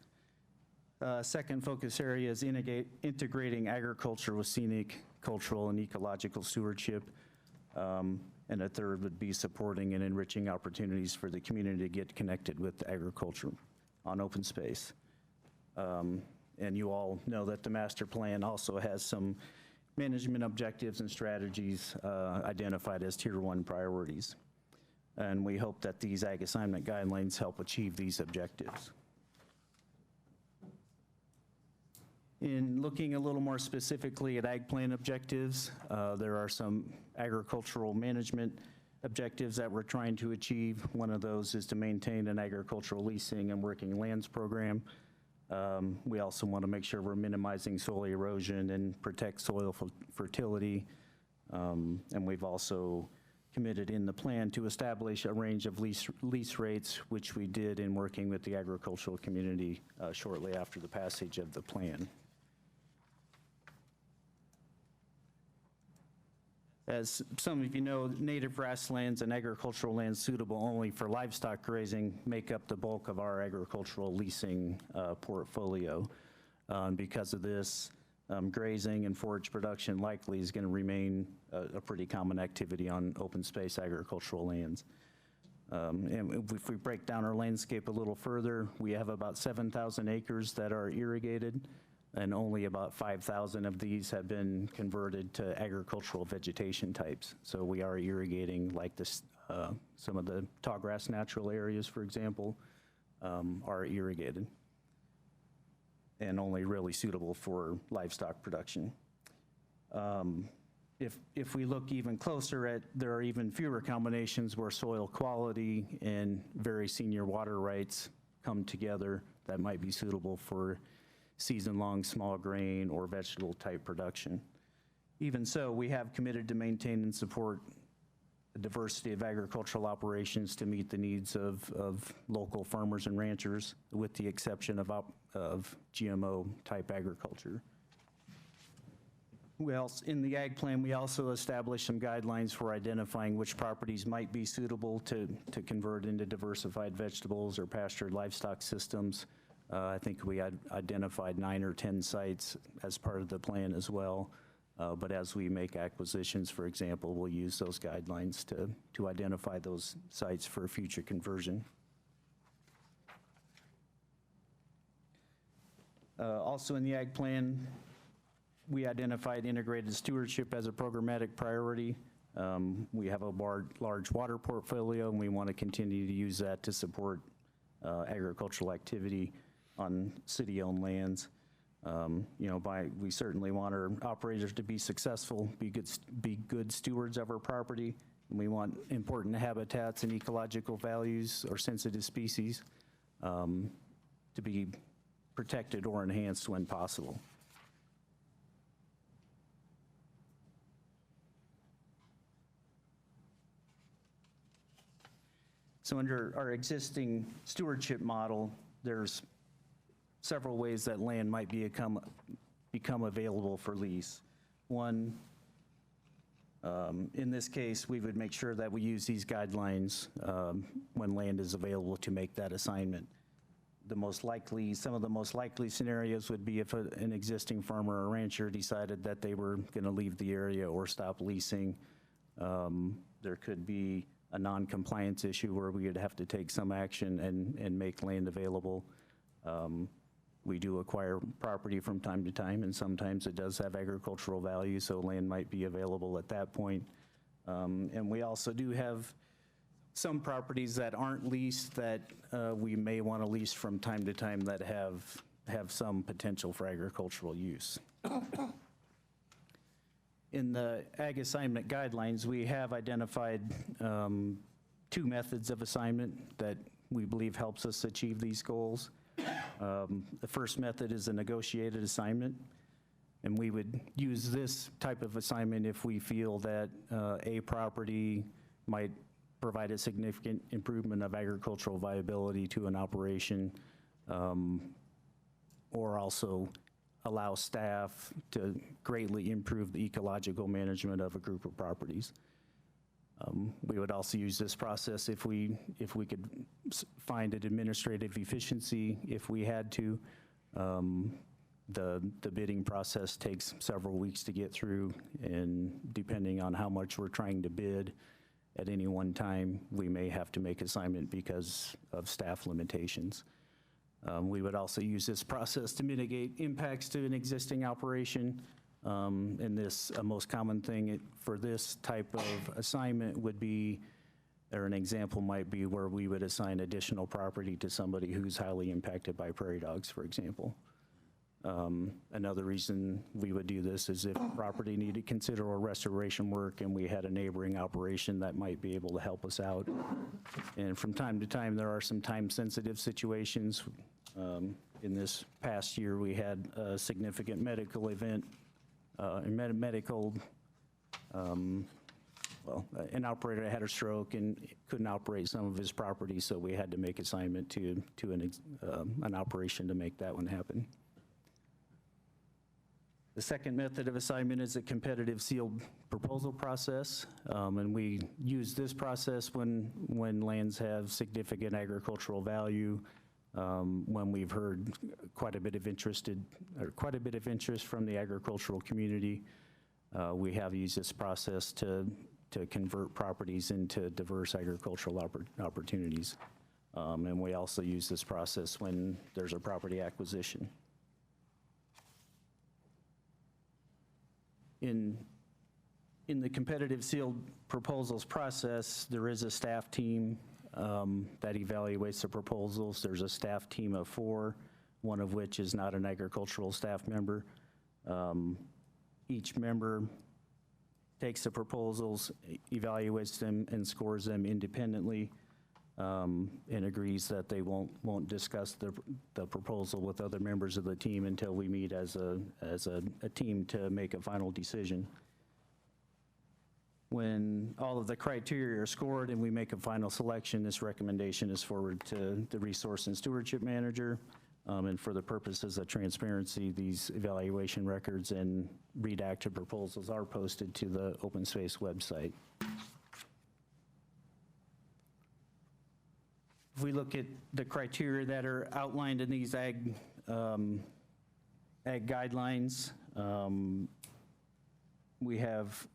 Second focus area is integrating agriculture with scenic, cultural, and ecological stewardship. And a third would be supporting and enriching opportunities for the community to get connected with agriculture on open space. And you all know that the master plan also has some management objectives and strategies identified as Tier 1 priorities. And we hope that these ag assignment guidelines help achieve these objectives. In looking a little more specifically at ag plan objectives, there are some agricultural management objectives that we're trying to achieve. One of those is to maintain an agricultural leasing and working lands program. We also want to make sure we're minimizing soil erosion and protect soil fertility. And we've also committed in the plan to establish a range of lease rates, which we did in working with the agricultural community shortly after the passage of the plan. As some of you know, native grasslands and agricultural lands suitable only for livestock grazing make up the bulk of our agricultural leasing portfolio. Because of this, grazing and forage production likely is going to remain a pretty common activity on open space agricultural lands. And if we break down our landscape a little further, we have about 7,000 acres that are irrigated, and only about 5,000 of these have been converted to agricultural vegetation types. So we are irrigating, like this, some of the tallgrass natural areas, for example, are irrigated and only really suitable for livestock production. If we look even closer at, there are even fewer combinations where soil quality and very senior water rights come together that might be suitable for season-long small grain or vegetable type production. Even so, we have committed to maintain and support a diversity of agricultural operations to meet the needs of local farmers and ranchers, with the exception of GMO type agriculture. In the ag plan, we also established some guidelines for identifying which properties might be suitable to convert into diversified vegetables or pastured livestock systems. I think we had identified 9 or 10 sites as part of the plan as well. But as we make acquisitions, for example, we'll use those guidelines to identify those sites for future conversion. Also in the ag plan, we identified integrated stewardship as a programmatic priority. We have a large water portfolio, and we want to continue to use that to support agricultural activity on city-owned lands. We certainly want our operators to be successful, be good stewards of our property, We want important habitats and ecological values or sensitive species to be protected or enhanced when possible. So under our existing stewardship model, there's several ways that land might become available for lease. One, in this case, we would make sure that we use these guidelines when land is available to make that assignment. Some of the most likely scenarios would be if an existing farmer or rancher decided that they were going to leave the area or stop leasing. There could be a non-compliance issue where we would have to take some action and make land available. We do acquire property from time to time, and sometimes it does have agricultural value, so land might be available at that point. And we also do have some properties that aren't leased that we may want to lease from time to time that have some potential for agricultural use. In the ag assignment guidelines, we have identified 2 methods of assignment that we believe helps us achieve these goals. The first method is a negotiated assignment, and we would use this type of assignment if we feel that a property might provide a significant improvement of agricultural viability to an operation, or also allow staff to greatly improve the ecological management of a group of properties. We would also use this process if we could find an administrative efficiency if we had to. The bidding process takes several weeks to get through, and depending on how much we're trying to bid at any one time, we may have to make assignment because of staff limitations. We would also use this process to mitigate impacts to an existing operation. And a most common thing for this type of assignment would be, or an example might be where we would assign additional property to somebody who's highly impacted by prairie dogs, for example. Another reason we would do this is if property needed considerable restoration work and we had a neighboring operation that might be able to help us out. And from time to time, there are some time-sensitive situations. In this past year, we had a significant medical event, an operator had a stroke and couldn't operate some of his property, so we had to make assignment to an operation to make that one happen. The second method of assignment is a competitive sealed proposal process, and we use this process when lands have significant agricultural value, when we've heard quite a bit of interest from the agricultural community. We have used this process to convert properties into diverse agricultural opportunities. And we also use this process when there's a property acquisition. In the competitive sealed proposals process, there is a staff team that evaluates the proposals. There's a staff team of 4, one of which is not an agricultural staff member. Each member takes the proposals, evaluates them, and scores them independently, and agrees that they won't discuss the proposal with other members of the team until we meet as a team to make a final decision. When all of the criteria are scored and we make a final selection, this recommendation is forwarded to the resource and stewardship manager. And for the purposes of transparency, these evaluation records and redacted proposals are posted to the open space website. If we look at the criteria that are outlined in these ag guidelines, we have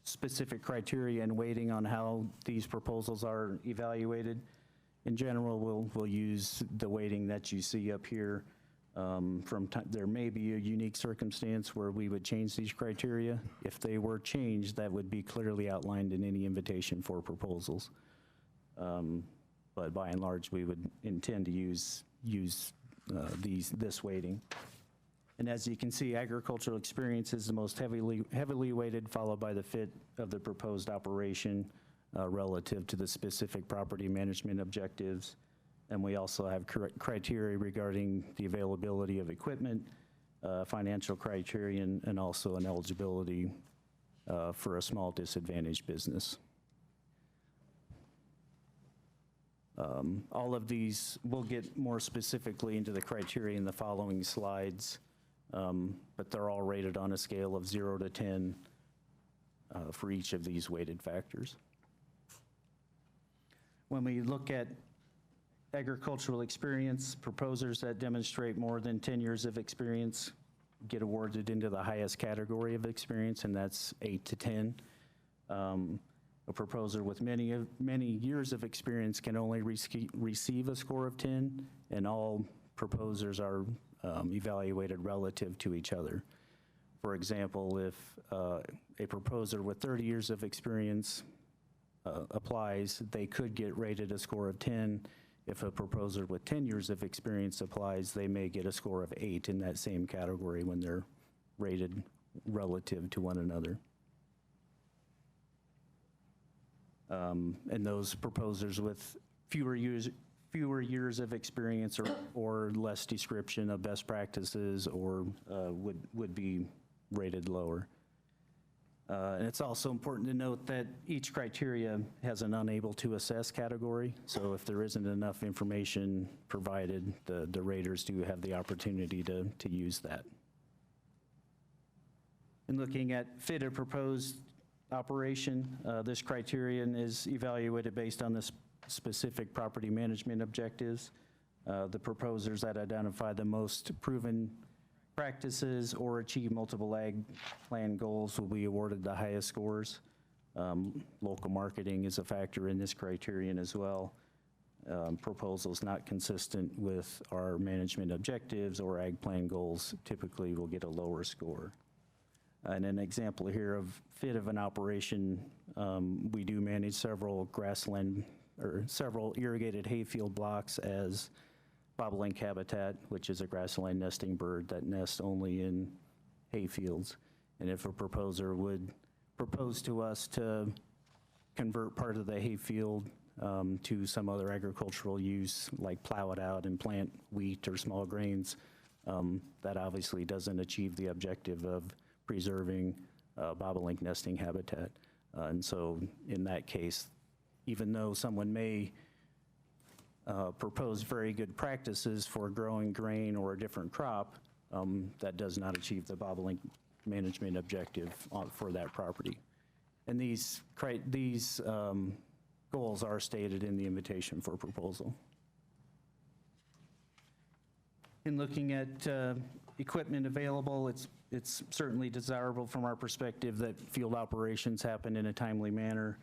specific criteria and weighting on how these proposals are evaluated. In general, we'll use the weighting that you see up here. There may be a unique circumstance where we would change these criteria. If they were changed, that would be clearly outlined in any invitation for proposals. But by and large, we would intend to use this weighting. And as you can see, agricultural experience is the most heavily weighted, followed by the fit of the proposed operation relative to the specific property management objectives. And we also have criteria regarding the availability of equipment, financial criterion, and also an eligibility for a small disadvantaged business. All of these, we'll get more specifically into the criteria in the following slides, but they're all rated on a scale of 0 to 10 for each of these weighted factors. When we look at agricultural experience, proposers that demonstrate more than 10 years of experience get awarded into the highest category of experience, and that's 8 to 10. A proposer with many years of experience can only receive a score of 10, and all proposers are evaluated relative to each other. For example, if a proposer with 30 years of experience applies, they could get rated a score of 10. If a proposer with 10 years of experience applies, they may get a score of 8 in that same category when they're rated relative to one another. And those proposers with fewer years of experience or less description of best practices or would be rated lower. And it's also important to note that each criteria has an unable to assess category. So if there isn't enough information provided, the raters do have the opportunity to use that. In looking at fit of proposed operation, this criterion is evaluated based on the specific property management objectives. The proposers that identify the most proven practices or achieve multiple ag plan goals will be awarded the highest scores. Local marketing is a factor in this criterion as well. Proposals not consistent with our management objectives or ag plan goals typically will get a lower score. And an example here of fit of an operation, we do manage several grassland or several irrigated hayfield blocks as bobolink habitat, which is a grassland nesting bird that nests only in hayfields. And if a proposer would propose to us to convert part of the hayfield to some other agricultural use, like plow it out and plant wheat or small grains, that obviously doesn't achieve the objective of preserving bobolink nesting habitat. And so in that case, even though someone may propose very good practices for growing grain or a different crop, that does not achieve the bobolink management objective for that property. And these goals are stated in the invitation for proposal. In looking at equipment available, it's certainly desirable from our perspective that field operations happen in a timely manner.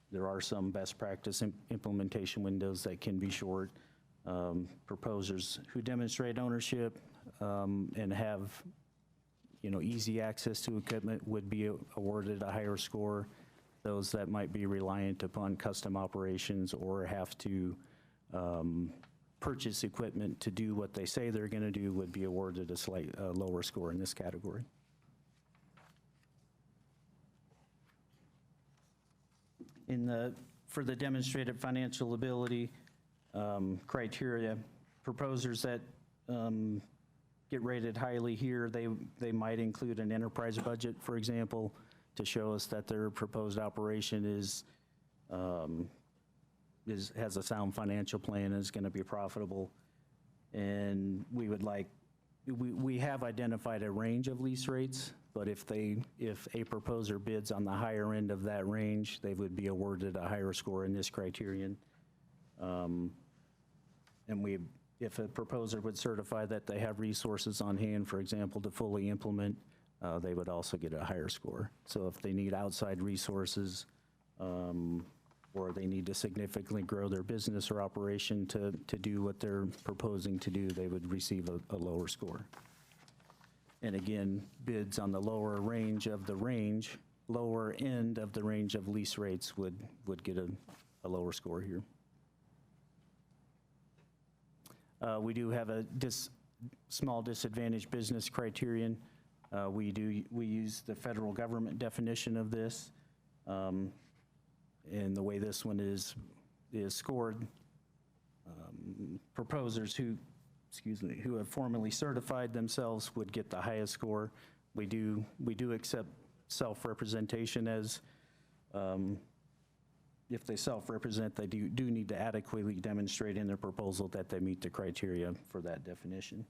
There are some best practice implementation windows that can be short. Proposers who demonstrate ownership and have easy access to equipment would be awarded a higher score. Those that might be reliant upon custom operations or have to purchase equipment to do what they say they're going to do would be awarded a slight lower score in this category. For the demonstrated financial ability criteria, proposers that get rated highly here, they might include an enterprise budget, for example, to show us that their proposed operation has a sound financial plan and is going to be profitable. And we have identified a range of lease rates, but if a proposer bids on the higher end of that range, they would be awarded a higher score in this criterion. And if a proposer would certify that they have resources on hand, for example, to fully implement, they would also get a higher score. So if they need outside resources or they need to significantly grow their business or operation to do what they're proposing to do, they would receive a lower score. And again, bids on the lower end of the range of lease rates would get a lower score here. We do have small disadvantaged business criterion. We use the federal government definition of this. And the way this one is scored, proposers who have formally certified themselves would get the highest score. We do accept self-representation as, if they self-represent, they do need to adequately demonstrate in their proposal that they meet the criteria for that definition.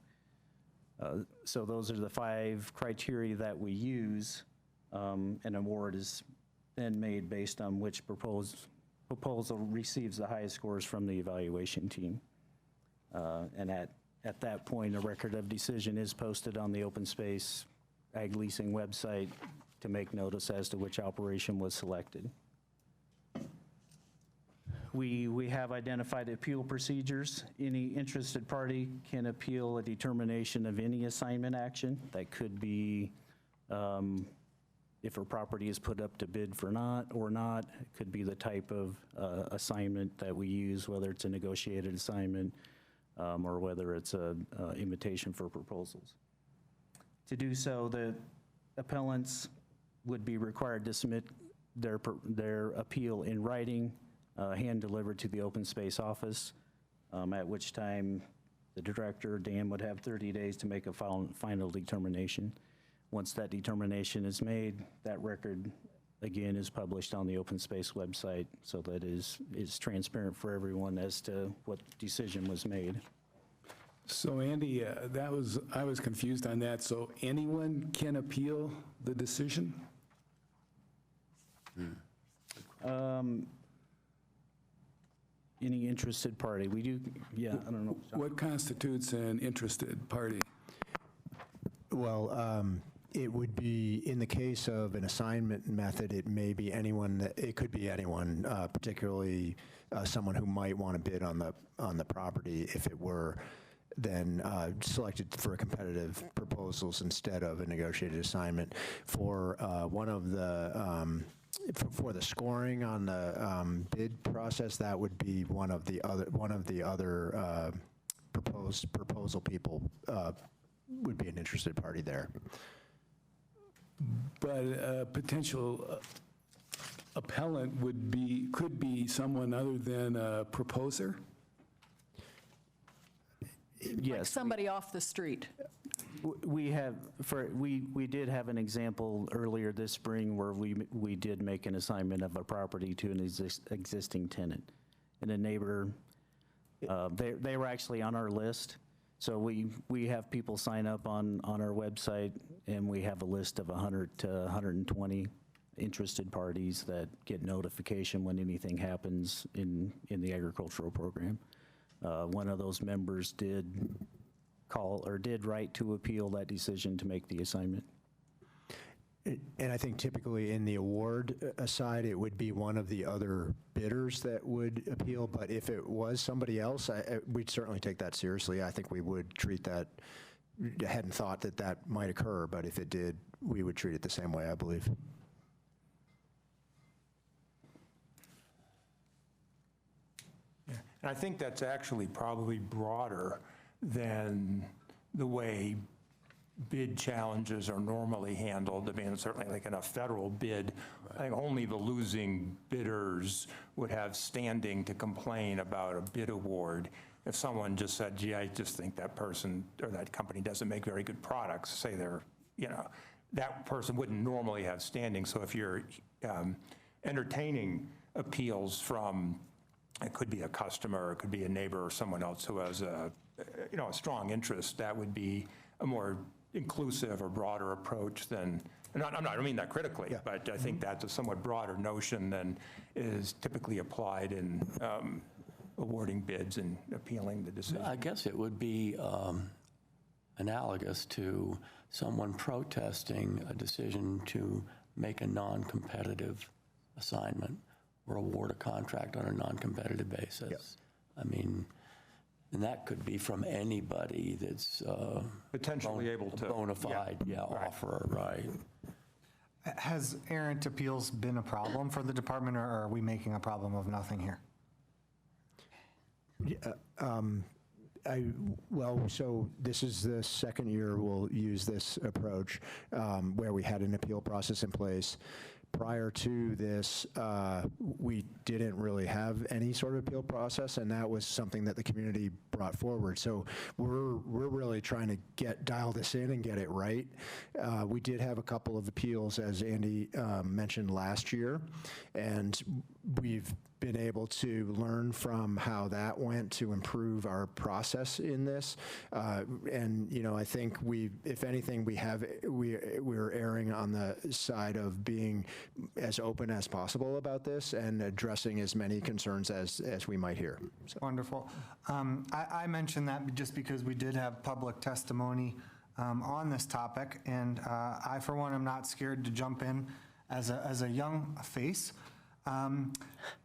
So those are the 5 criteria that we use. An award is then made based on which proposal receives the highest scores from the evaluation team. And at that point, a record of decision is posted on the Open Space Ag Leasing website to make notice as to which operation was selected. We have identified appeal procedures. Any interested party can appeal a determination of any assignment action. That could be if a property is put up to bid for or not. It could be the type of assignment that we use, whether it's a negotiated assignment or whether it's an invitation for proposals. To do so, the appellants would be required to submit their appeal in writing, hand-delivered to the open space office, at which time the director, Dan, would have 30 days to make a final determination. Once that determination is made, that record, again, is published on the open space website so that is transparent for everyone as to what decision was made. So Andy, I was confused on that. So anyone can appeal the decision? Any interested party. We do, yeah, I don't know. What constitutes an interested party? Well, it would be, in the case of an assignment method, it may be anyone, it could be anyone, particularly someone who might want to bid on the property if it were then selected for competitive proposals instead of a negotiated assignment. For one of the for the scoring on the bid process, that would be one of the other proposal people would be an interested party there. But a potential appellant could be someone other than a proposer? Like somebody off the street. We did have an example earlier this spring where we did make an assignment of a property to an existing tenant. And a neighbor, they were actually on our list. So we have people sign up on our website, and we have a list of 100 to 120 interested parties that get notification when anything happens in the agricultural program. One of those members did write to appeal that decision to make the assignment. And I think typically in the award side, it would be one of the other bidders that would appeal. But if it was somebody else, we'd certainly take that seriously. I think we would treat that. I hadn't thought that might occur, but if it did, we would treat it the same way, I believe. Yeah. And I think that's actually probably broader than the way bid challenges are normally handled. I mean, certainly like in a federal bid, I think only the losing bidders would have standing to complain about a bid award. If someone just said, gee, I just think that person or that company doesn't make very good products, say they're, that person wouldn't normally have standing. So if you're entertaining appeals from, it could be a customer, it could be a neighbor or someone else who has a strong interest, that would be a more inclusive or broader approach than, I don't mean that critically, but I think that's a somewhat broader notion than is typically applied in awarding bids and appealing the decision. I guess it would be analogous to someone protesting a decision to make a non-competitive assignment or award a contract on a non-competitive basis. Yep. I mean, and that could be from anybody that's potentially able to bona fide, offer, right? Has errant appeals been a problem for the department, or are we making a problem of nothing here? Well, so this is the second year we'll use this approach, where we had an appeal process in place. Prior to this, we didn't really have any sort of appeal process, and that was something that the community brought forward. So we're really trying to dial this in and get it right. We did have a couple of appeals, as Andy mentioned, last year, and we've been able to learn from how that went to improve our process in this. And, you know, I think if anything, we're erring on the side of being as open as possible about this and addressing as many concerns as we might hear. So. Wonderful. I mentioned that just because we did have public testimony on this topic, and I, for one, am not scared to jump in as a young face.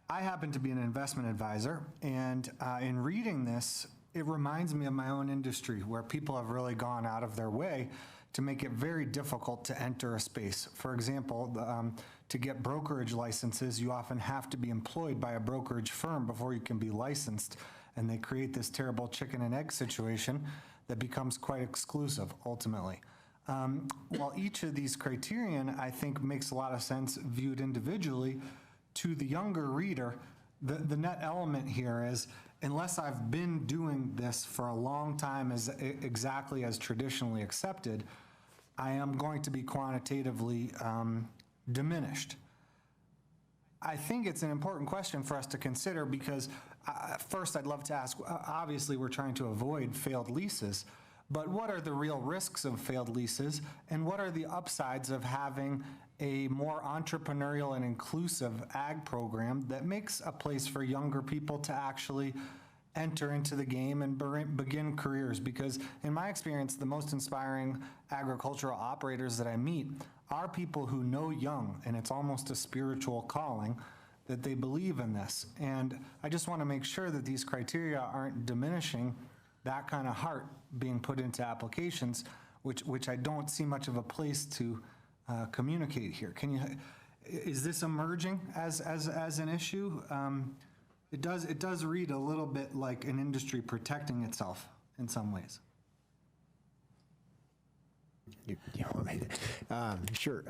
I happen to be an investment advisor, and in reading this, it reminds me of my own industry, where people have really gone out of their way to make it very difficult to enter a space. For example, to get brokerage licenses, you often have to be employed by a brokerage firm before you can be licensed, and they create this terrible chicken and egg situation that becomes quite exclusive, ultimately. While each of these criterion, I think, makes a lot of sense viewed individually, to the younger reader, the net element here is, unless I've been doing this for a long time exactly as traditionally accepted, I am going to be quantitatively diminished. I think it's an important question for us to consider because first I'd love to ask, obviously we're trying to avoid failed leases, but what are the real risks of failed leases, and what are the upsides of having a more entrepreneurial and inclusive ag program that makes a place for younger people to actually enter into the game and begin careers? Because in my experience, the most inspiring agricultural operators that I meet are people who know young, and it's almost a spiritual calling that they believe in this. And I just want to make sure that these criteria aren't diminishing that kind of heart being put into applications, which I don't see much of a place to communicate here. Is this emerging as an issue? It does read a little bit like an industry protecting itself in some ways. You want me to? Sure.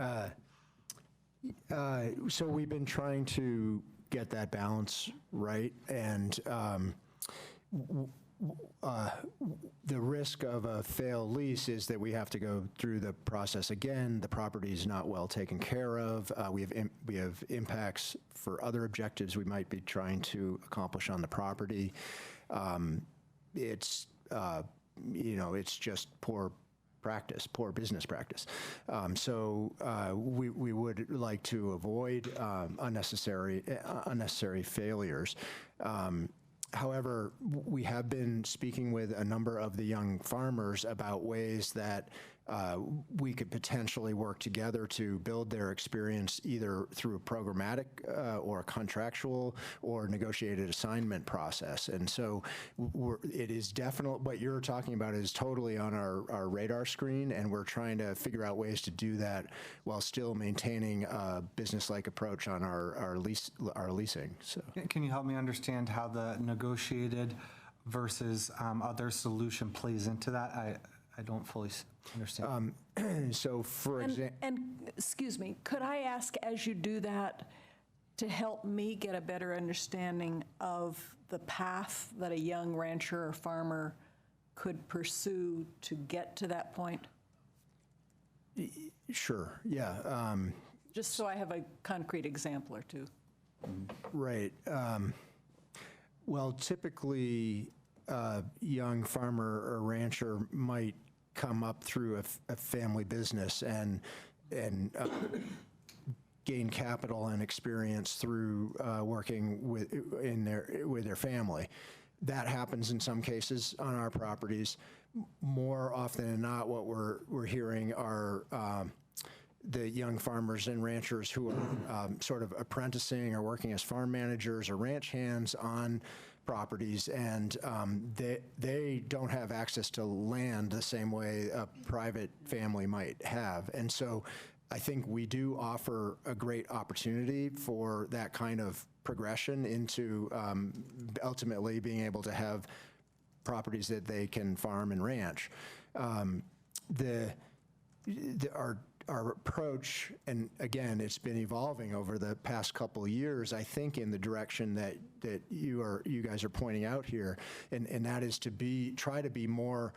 So we've been trying to get that balance right, and the risk of a failed lease is that we have to go through the process again. The property is not well taken care of. We have impacts for other objectives we might be trying to accomplish on the property. It's just poor business practice. So we would like to avoid unnecessary failures. However, we have been speaking with a number of the young farmers about ways that we could potentially work together to build their experience either through a programmatic or a contractual or negotiated assignment process. And so it is definitely, what you're talking about is totally on our radar screen, and we're trying to figure out ways to do that while still maintaining a business-like approach on our leasing. So, can you help me understand how the negotiated versus other solution plays into that? I don't fully understand. So, for example... And excuse me, could I ask, as you do that, to help me get a better understanding of the path that a young rancher or farmer could pursue to get to that point? Sure, yeah. Just so I have a concrete example or two. Right. Well, typically, a young farmer or rancher might come up through a family business and gain capital and experience through working with their family. That happens in some cases on our properties. More often than not, what we're hearing are the young farmers and ranchers who are sort of apprenticing or working as farm managers or ranch hands on properties, and they don't have access to land the same way a private family might have. And so I think we do offer a great opportunity for that kind of progression into ultimately being able to have properties that they can farm and ranch. Our approach, and again, it's been evolving over the past couple of years, I think, in the direction that you guys are pointing out here, and that is to try to be more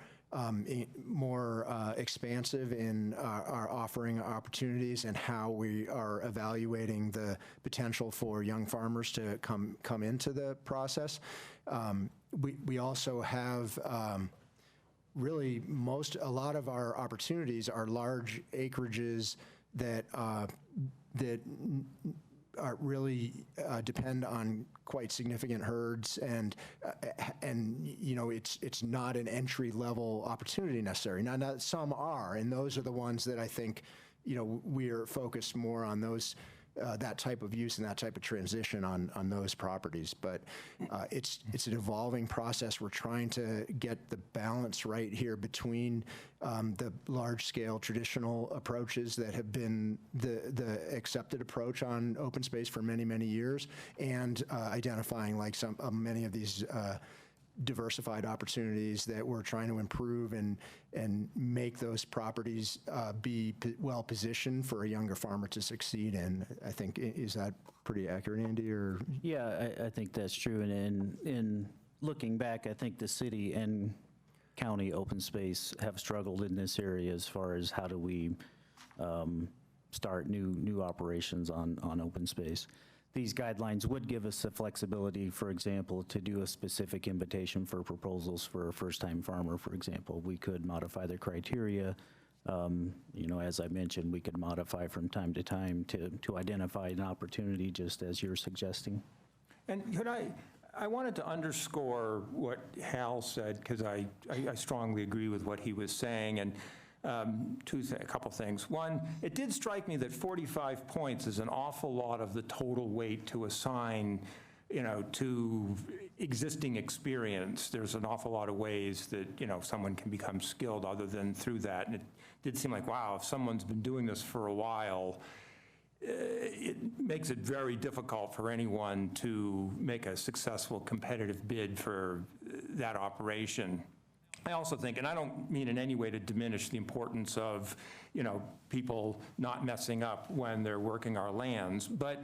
expansive in our offering opportunities and how we are evaluating the potential for young farmers to come into the process. We also have really a lot of our opportunities are large acreages that really depend on quite significant herds, and it's not an entry level opportunity necessarily. Now some are, and those are the ones that I think we are focused more on those. That type of use and that type of transition on those properties. But it's an evolving process. We're trying to get the balance right here between the large-scale traditional approaches that have been the accepted approach on open space for many, many years, and identifying like many of these diversified opportunities that we're trying to improve and make those properties be well positioned for a younger farmer to succeed in. I think, is that pretty accurate, Andy? Or Yeah, I think that's true. And in looking back, I think the city and county open space have struggled in this area as far as how do we start new operations on open space. These guidelines would give us the flexibility, for example, to do a specific invitation for proposals for a first-time farmer, for example. We could modify the criteria. As I mentioned, we could modify from time to time to identify an opportunity, just as you're suggesting. And I wanted to underscore what Hal said, because I strongly agree with what he was saying, and a couple things. One, it did strike me that 45 points is an awful lot of the total weight to assign, to existing experience. There's an awful lot of ways that, someone can become skilled other than through that. And it did seem like, wow, if someone's been doing this for a while, it makes it very difficult for anyone to make a successful competitive bid for that operation. I also think, and I don't mean in any way to diminish the importance of, people not messing up when they're working our lands, but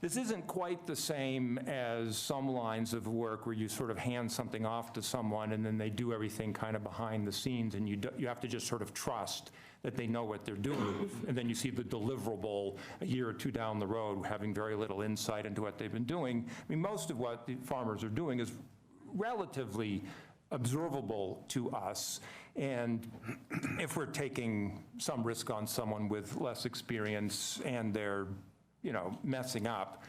this isn't quite the same as some lines of work where you sort of hand something off to someone and then they do everything kind of behind the scenes, and you have to just sort of trust that they know what they're doing. And then you see the deliverable a year or two down the road having very little insight into what they've been doing. I mean, most of what the farmers are doing is relatively observable to us, and if we're taking some risk on someone with less experience and they're, messing up,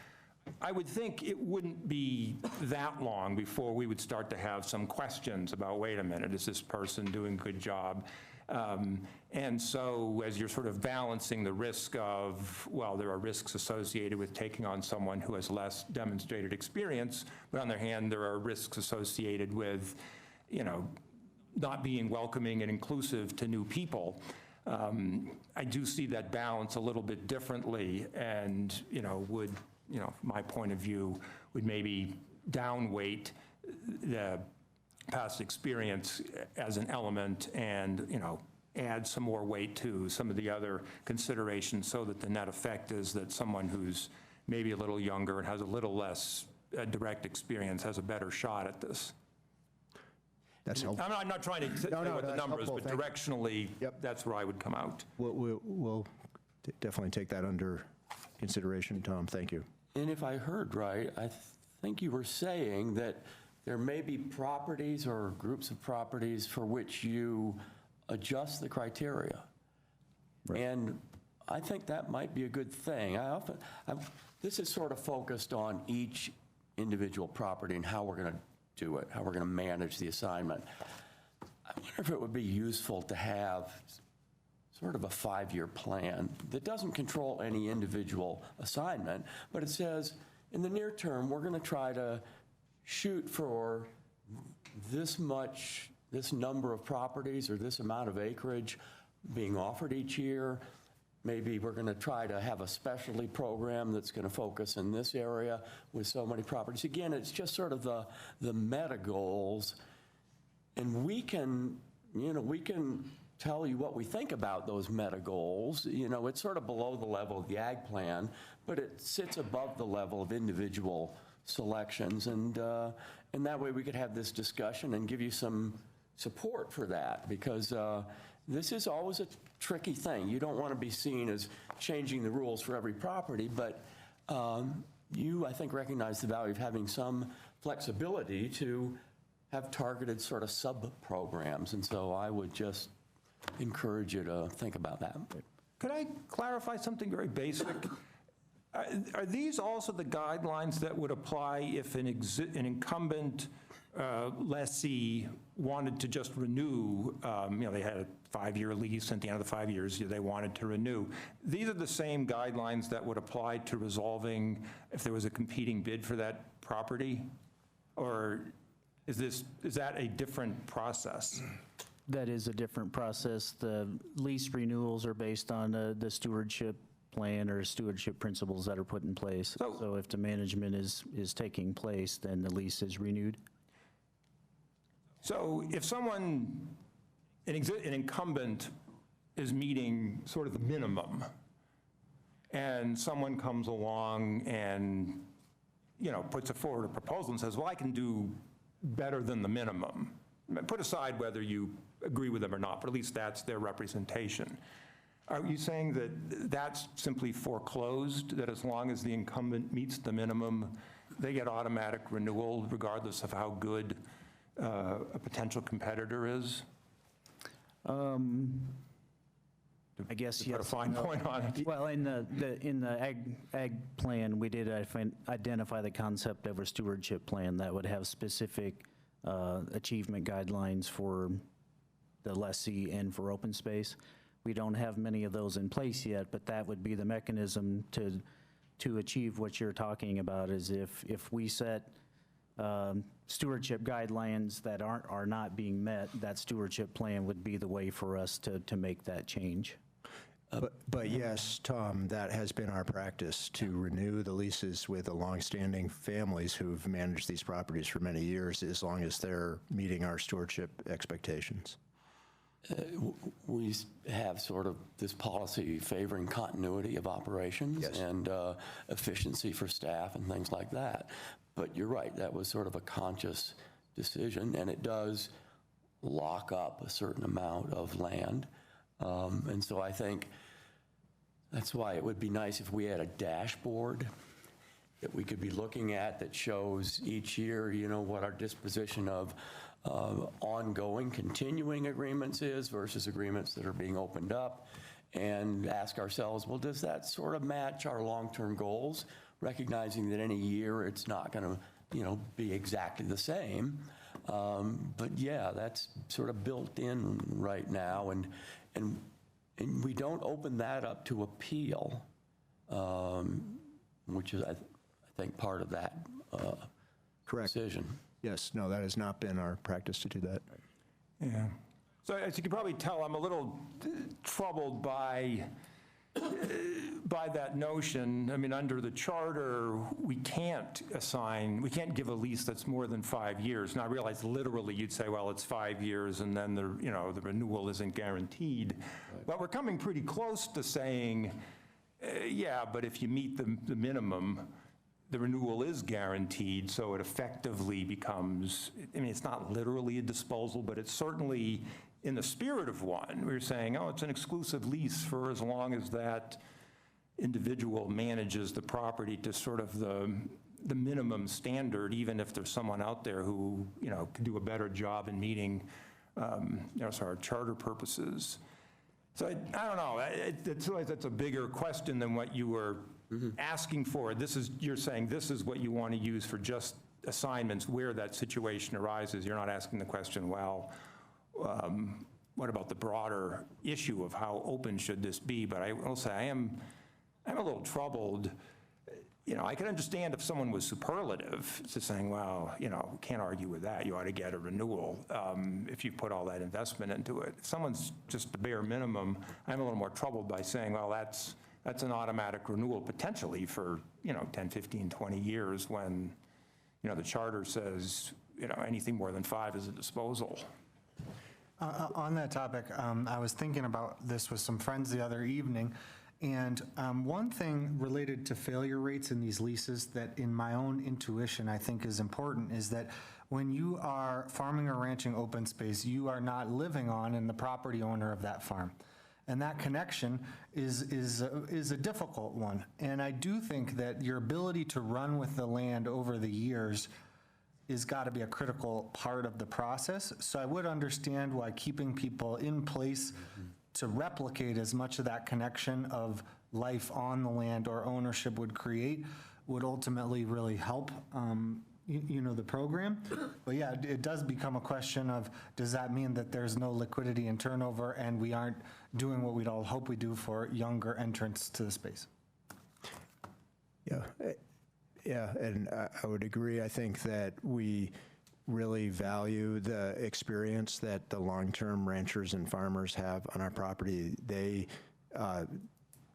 I would think it wouldn't be that long before we would start to have some questions about, wait a minute, is this person doing a good job? And so as you're sort of balancing the risk of, well, there are risks associated with taking on someone who has less demonstrated experience, but on the other hand, there are risks associated with not being welcoming and inclusive to new people. I do see that balance a little bit differently, and, my point of view would maybe downweight the past experience as an element and, add some more weight to some of the other considerations, so that the net effect is that someone who's maybe a little younger and has a little less direct experience has a better shot at this. That's helpful. I'm not trying to say what the number is, but directionally, that's where I would come out. We'll definitely take that under consideration, Tom. Thank you. And if I heard right, I think you were saying that there may be properties or groups of properties for which you adjust the criteria. Right. And I think that might be a good thing. This is sort of focused on each individual property and how we're going to do it, how we're going to manage the assignment. I wonder if it would be useful to have sort of a 5-year plan that doesn't control any individual assignment, but it says, in the near term, we're going to try to shoot for this number of properties or this amount of acreage being offered each year. Maybe we're going to try to have a specialty program that's going to focus in this area with so many properties. Again, it's just sort of the meta goals. we can, we can tell you what we think about those meta goals. It's sort of below the level of the ag plan, but it sits above the level of individual selections. And that way we could have this discussion and give you some support for that, because this is always a tricky thing. You don't want to be seen as changing the rules for every property, but you, I think, recognize the value of having some flexibility to have targeted sort of sub-programs. And so I would just encourage you to think about that. Could I clarify something very basic? Are these also the guidelines that would apply if an incumbent lessee wanted to just renew, they had a 5-year lease, and at the end of the 5 years, they wanted to renew? These are the same guidelines that would apply to resolving if there was a competing bid for that property? Or is that a different process? That is a different process. The lease renewals are based on the stewardship plan or stewardship principles that are put in place. So if the management is taking place, then the lease is renewed. So if someone, an incumbent, is meeting sort of the minimum, and someone comes along and, puts forward a proposal and says, well, I can do better than the minimum. Put aside whether you agree with them or not, but at least that's their representation. Are you saying that that's simply foreclosed, that as long as the incumbent meets the minimum, they get automatic renewal regardless of how good a potential competitor is? I guess you put a fine point on it. Well, in the ag plan, we did identify the concept of a stewardship plan that would have specific achievement guidelines for the lessee and for open space. We don't have many of those in place yet, but that would be the mechanism to achieve what you're talking about, is if we set stewardship guidelines that are not being met, that stewardship plan would be the way for us to make that change. But yes, Tom, that has been our practice, to renew the leases with the longstanding families who've managed these properties for many years, as long as they're meeting our stewardship expectations. We have sort of this policy favoring continuity of operations and efficiency for staff and things like that. But you're right, that was sort of a conscious decision, and it does lock up a certain amount of land. And so I think that's why it would be nice if we had a dashboard that we could be looking at that shows each year, what our disposition of ongoing, continuing agreements is versus agreements that are being opened up, and ask ourselves, well, does that sort of match our long-term goals, recognizing that any year it's not going to, be exactly the same. But yeah, that's sort of built in right now, and we don't open that up to appeal, which is, I think, part of that decision. Yes, no, that has not been our practice to do that. Yeah. So as you can probably tell, I'm a little troubled by that notion. I mean, under the charter, we can't give a lease that's more than 5 years. Now, I realize literally you'd say, well, it's 5 years and then the renewal isn't guaranteed. Right. But we're coming pretty close to saying, yeah, but if you meet the minimum, the renewal is guaranteed, so it effectively becomes, it's not literally a disposal, but it's certainly in the spirit of one. We're saying, oh, it's an exclusive lease for as long as that individual manages the property to sort of the minimum standard, even if there's someone out there who, could do a better job in meeting, our charter purposes. So I don't know. That's a bigger question than what you were asking for. You're saying this is what you want to use for just assignments where that situation arises. You're not asking the question, well, what about the broader issue of how open should this be? But I will say I'm a little troubled. I can understand if someone was superlative to saying, well, can't argue with that. You ought to get a renewal if you put all that investment into it. If someone's just the bare minimum, I'm a little more troubled by saying, well, that's an automatic renewal potentially for, 10, 15, 20 years when, the charter says, anything more than 5 is a disposal. On that topic, I was thinking about this with some friends the other evening, and one thing related to failure rates in these leases that in my own intuition I think is important is that when you are farming or ranching open space, you are not living on and the property owner of that farm. And that connection is a difficult one. And I do think that your ability to run with the land over the years is got to be a critical part of the process. So I would understand why keeping people in place to replicate as much of that connection of life on the land or ownership would create would ultimately really help the program. But yeah, it does become a question of, does that mean that there's no liquidity and turnover and we aren't doing what we'd all hope we do for younger entrants to the space? Yeah, and I would agree. I think that we really value the experience that the long-term ranchers and farmers have on our property. They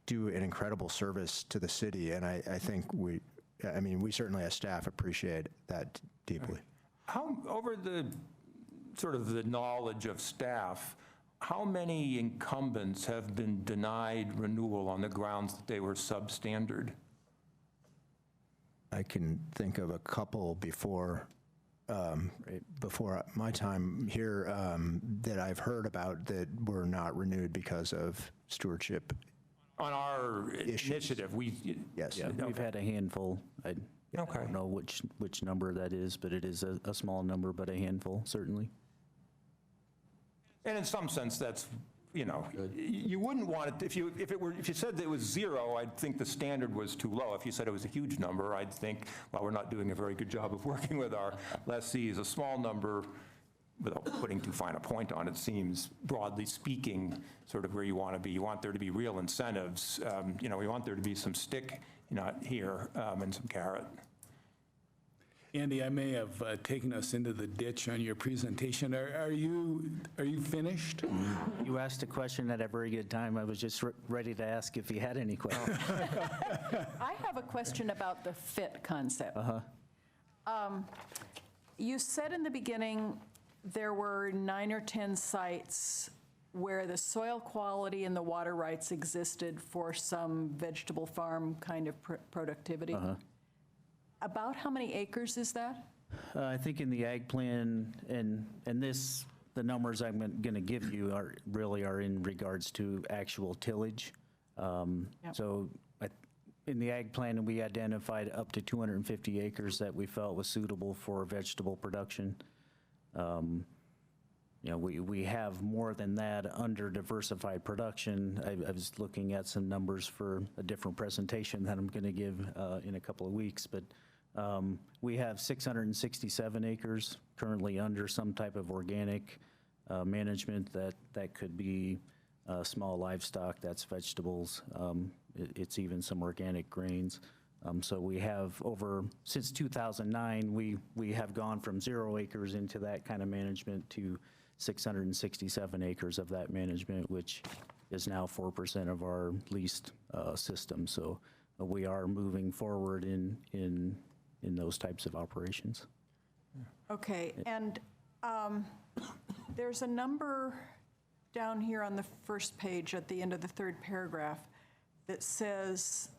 do an incredible service to the city, and I think we certainly as staff appreciate that deeply. How, over the sort of the knowledge of staff, how many incumbents have been denied renewal on the grounds that they were substandard? I can think of a couple before my time here that I've heard about that were not renewed because of stewardship. On our initiative, yes, Yeah, we've had a handful. I don't know which number that is, but it is a small number, but a handful, certainly. And in some sense, that's, you wouldn't want it, if you said that it was 0, I'd think the standard was too low. If you said it was a huge number, I'd think, well, we're not doing a very good job of working with our lessees. A small number, without putting too fine a point on it, seems, broadly speaking, sort of where you want to be. You want there to be real incentives. We want there to be some stick, here, and some carrot. Andy, I may have taken us into the ditch on your presentation. Are you finished? You asked a question at a very good time. I was just ready to ask if you had any questions. I have a question about the fit concept. You said in the beginning there were 9 or 10 sites where the soil quality and the water rights existed for some vegetable farm kind of productivity. About how many acres is that? I think in the ag plan, and the numbers I'm going to give you are in regards to actual tillage. So in the ag plan, we identified up to 250 acres that we felt was suitable for vegetable production. We have more than that under diversified production. I was looking at some numbers for a different presentation that I'm going to give in a couple of weeks, but we have 667 acres currently under some type of organic management that could be small livestock, that's vegetables, it's even some organic grains. So we have since 2009, we have gone from 0 acres into that kind of management to 667 acres of that management, which is now 4% of our leased system. So we are moving forward in those types of operations. Okay, and there's a number down here on the first page at the end of the 3rd paragraph that says,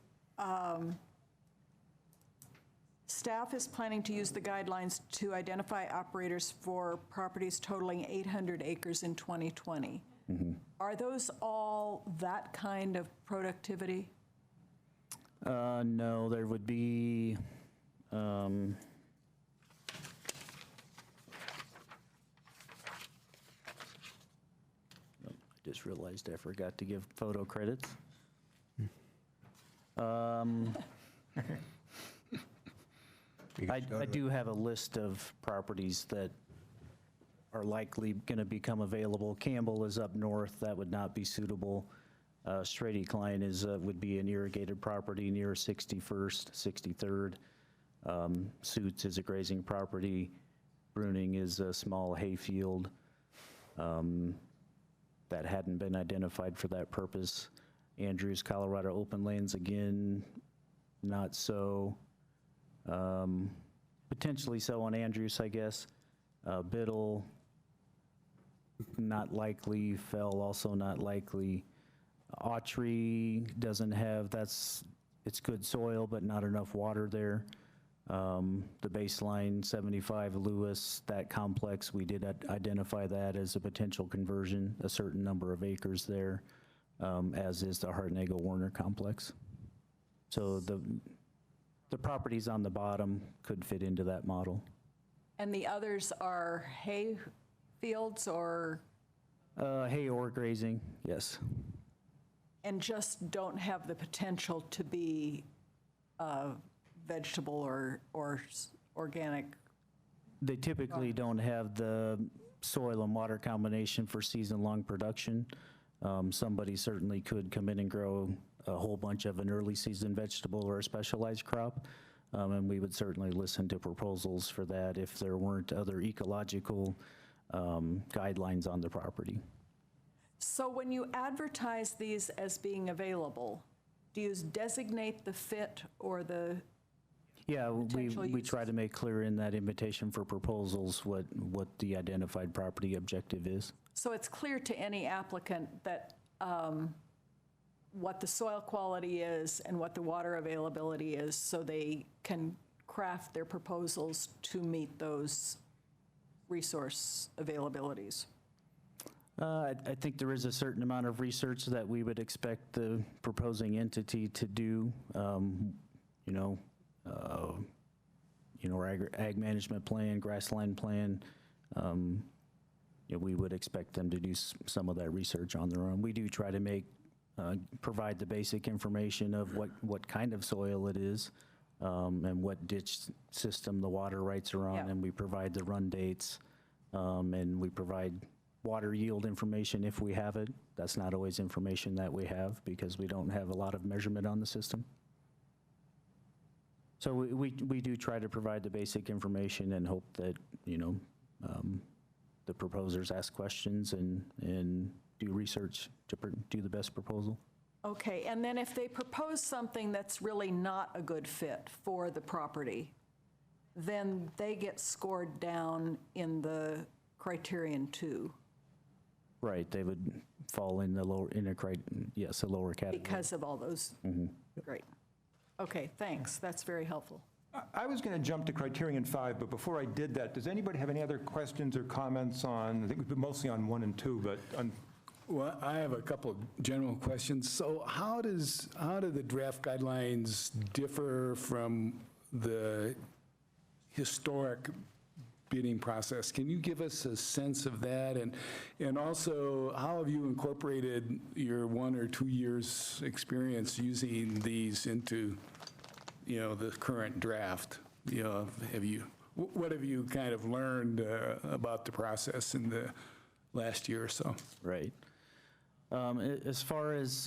staff is planning to use the guidelines to identify operators for properties totaling 800 acres in 2020. Are those all that kind of productivity? No, there would be, I just realized I forgot to give photo credits. I do have a list of properties that are likely going to become available. Campbell is up north. That would not be suitable. Strady Klein would be an irrigated property near 61st, 63rd. Suits is a grazing property. Bruning is a small hayfield that hadn't been identified for that purpose. Andrews, Colorado open lands, again, not so. Potentially so on Andrews, I guess. Biddle, not likely. Fell, also not likely. Autry doesn't have, it's good soil, but not enough water there. The baseline 75 Lewis, that complex, we did identify that as a potential conversion, a certain number of acres there, as is the Hartnagel-Warner complex. So the properties on the bottom could fit into that model. And the others are hay fields or? Hay or grazing, yes. And just don't have the potential to be vegetable or organic? They typically don't have the soil and water combination for season-long production. Somebody certainly could come in and grow a whole bunch of an early season vegetable or a specialized crop, and we would certainly listen to proposals for that if there weren't other ecological guidelines on the property. So when you advertise these as being available, do you designate the fit or the? Yeah, we try to make clear in that invitation for proposals what the identified property objective is. So it's clear to any applicant that what the soil quality is and what the water availability is, so they can craft their proposals to meet those resource availabilities. I think there is a certain amount of research that we would expect the proposing entity to do. Our ag management plan, grassland plan, we would expect them to do some of that research on their own. We do try to provide the basic information of what kind of soil it is, and what ditch system the water rights are on, Yeah. and we provide the run dates, and we provide water yield information if we have it. That's not always information that we have because we don't have a lot of measurement on the system. So we do try to provide the basic information and hope that, the proposers ask questions and do research to do the best proposal. Okay, and then if they propose something that's really not a good fit for the property, then they get scored down in the criterion 2. Right, they would fall in the lower, a lower category. Because of all those. Great. Okay, thanks. That's very helpful. I was going to jump to criterion 5, but before I did that, does anybody have any other questions or comments on, I think we've been mostly on 1 and 2, but on. Well, I have a couple of general questions. So how do the draft guidelines differ from the historic bidding process? Can you give us a sense of that? And also, how have you incorporated your 1 or 2 years experience using these into, the current draft? What have you kind of learned about the process in the last year or so? Right. As far as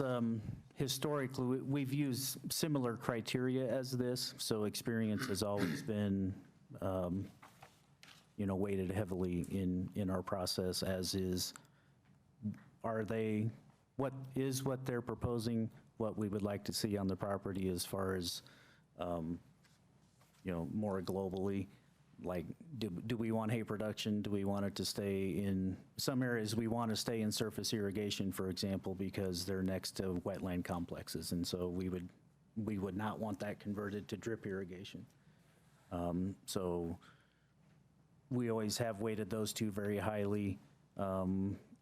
historically, we've used similar criteria as this, so experience has always been weighted heavily in our process, as is, what they're proposing, what we would like to see on the property as far as, more globally, like, do we want hay production? Do we want it to stay in, some areas we want to stay in surface irrigation, for example, because they're next to wetland complexes, and so we would not want that converted to drip irrigation. So we always have weighted those two very highly.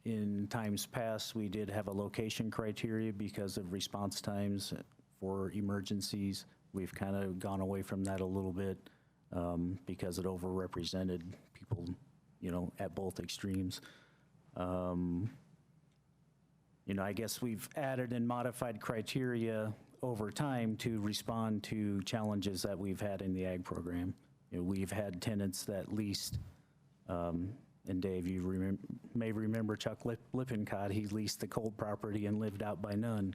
In times past, we did have a location criteria because of response times for emergencies. We've kind of gone away from that a little bit because it overrepresented people, at both extremes. I guess we've added and modified criteria over time to respond to challenges that we've had in the ag program. We've had tenants that leased, and Dave, you may remember Chuck Lippincott. He leased the cold property and lived out by Nunn,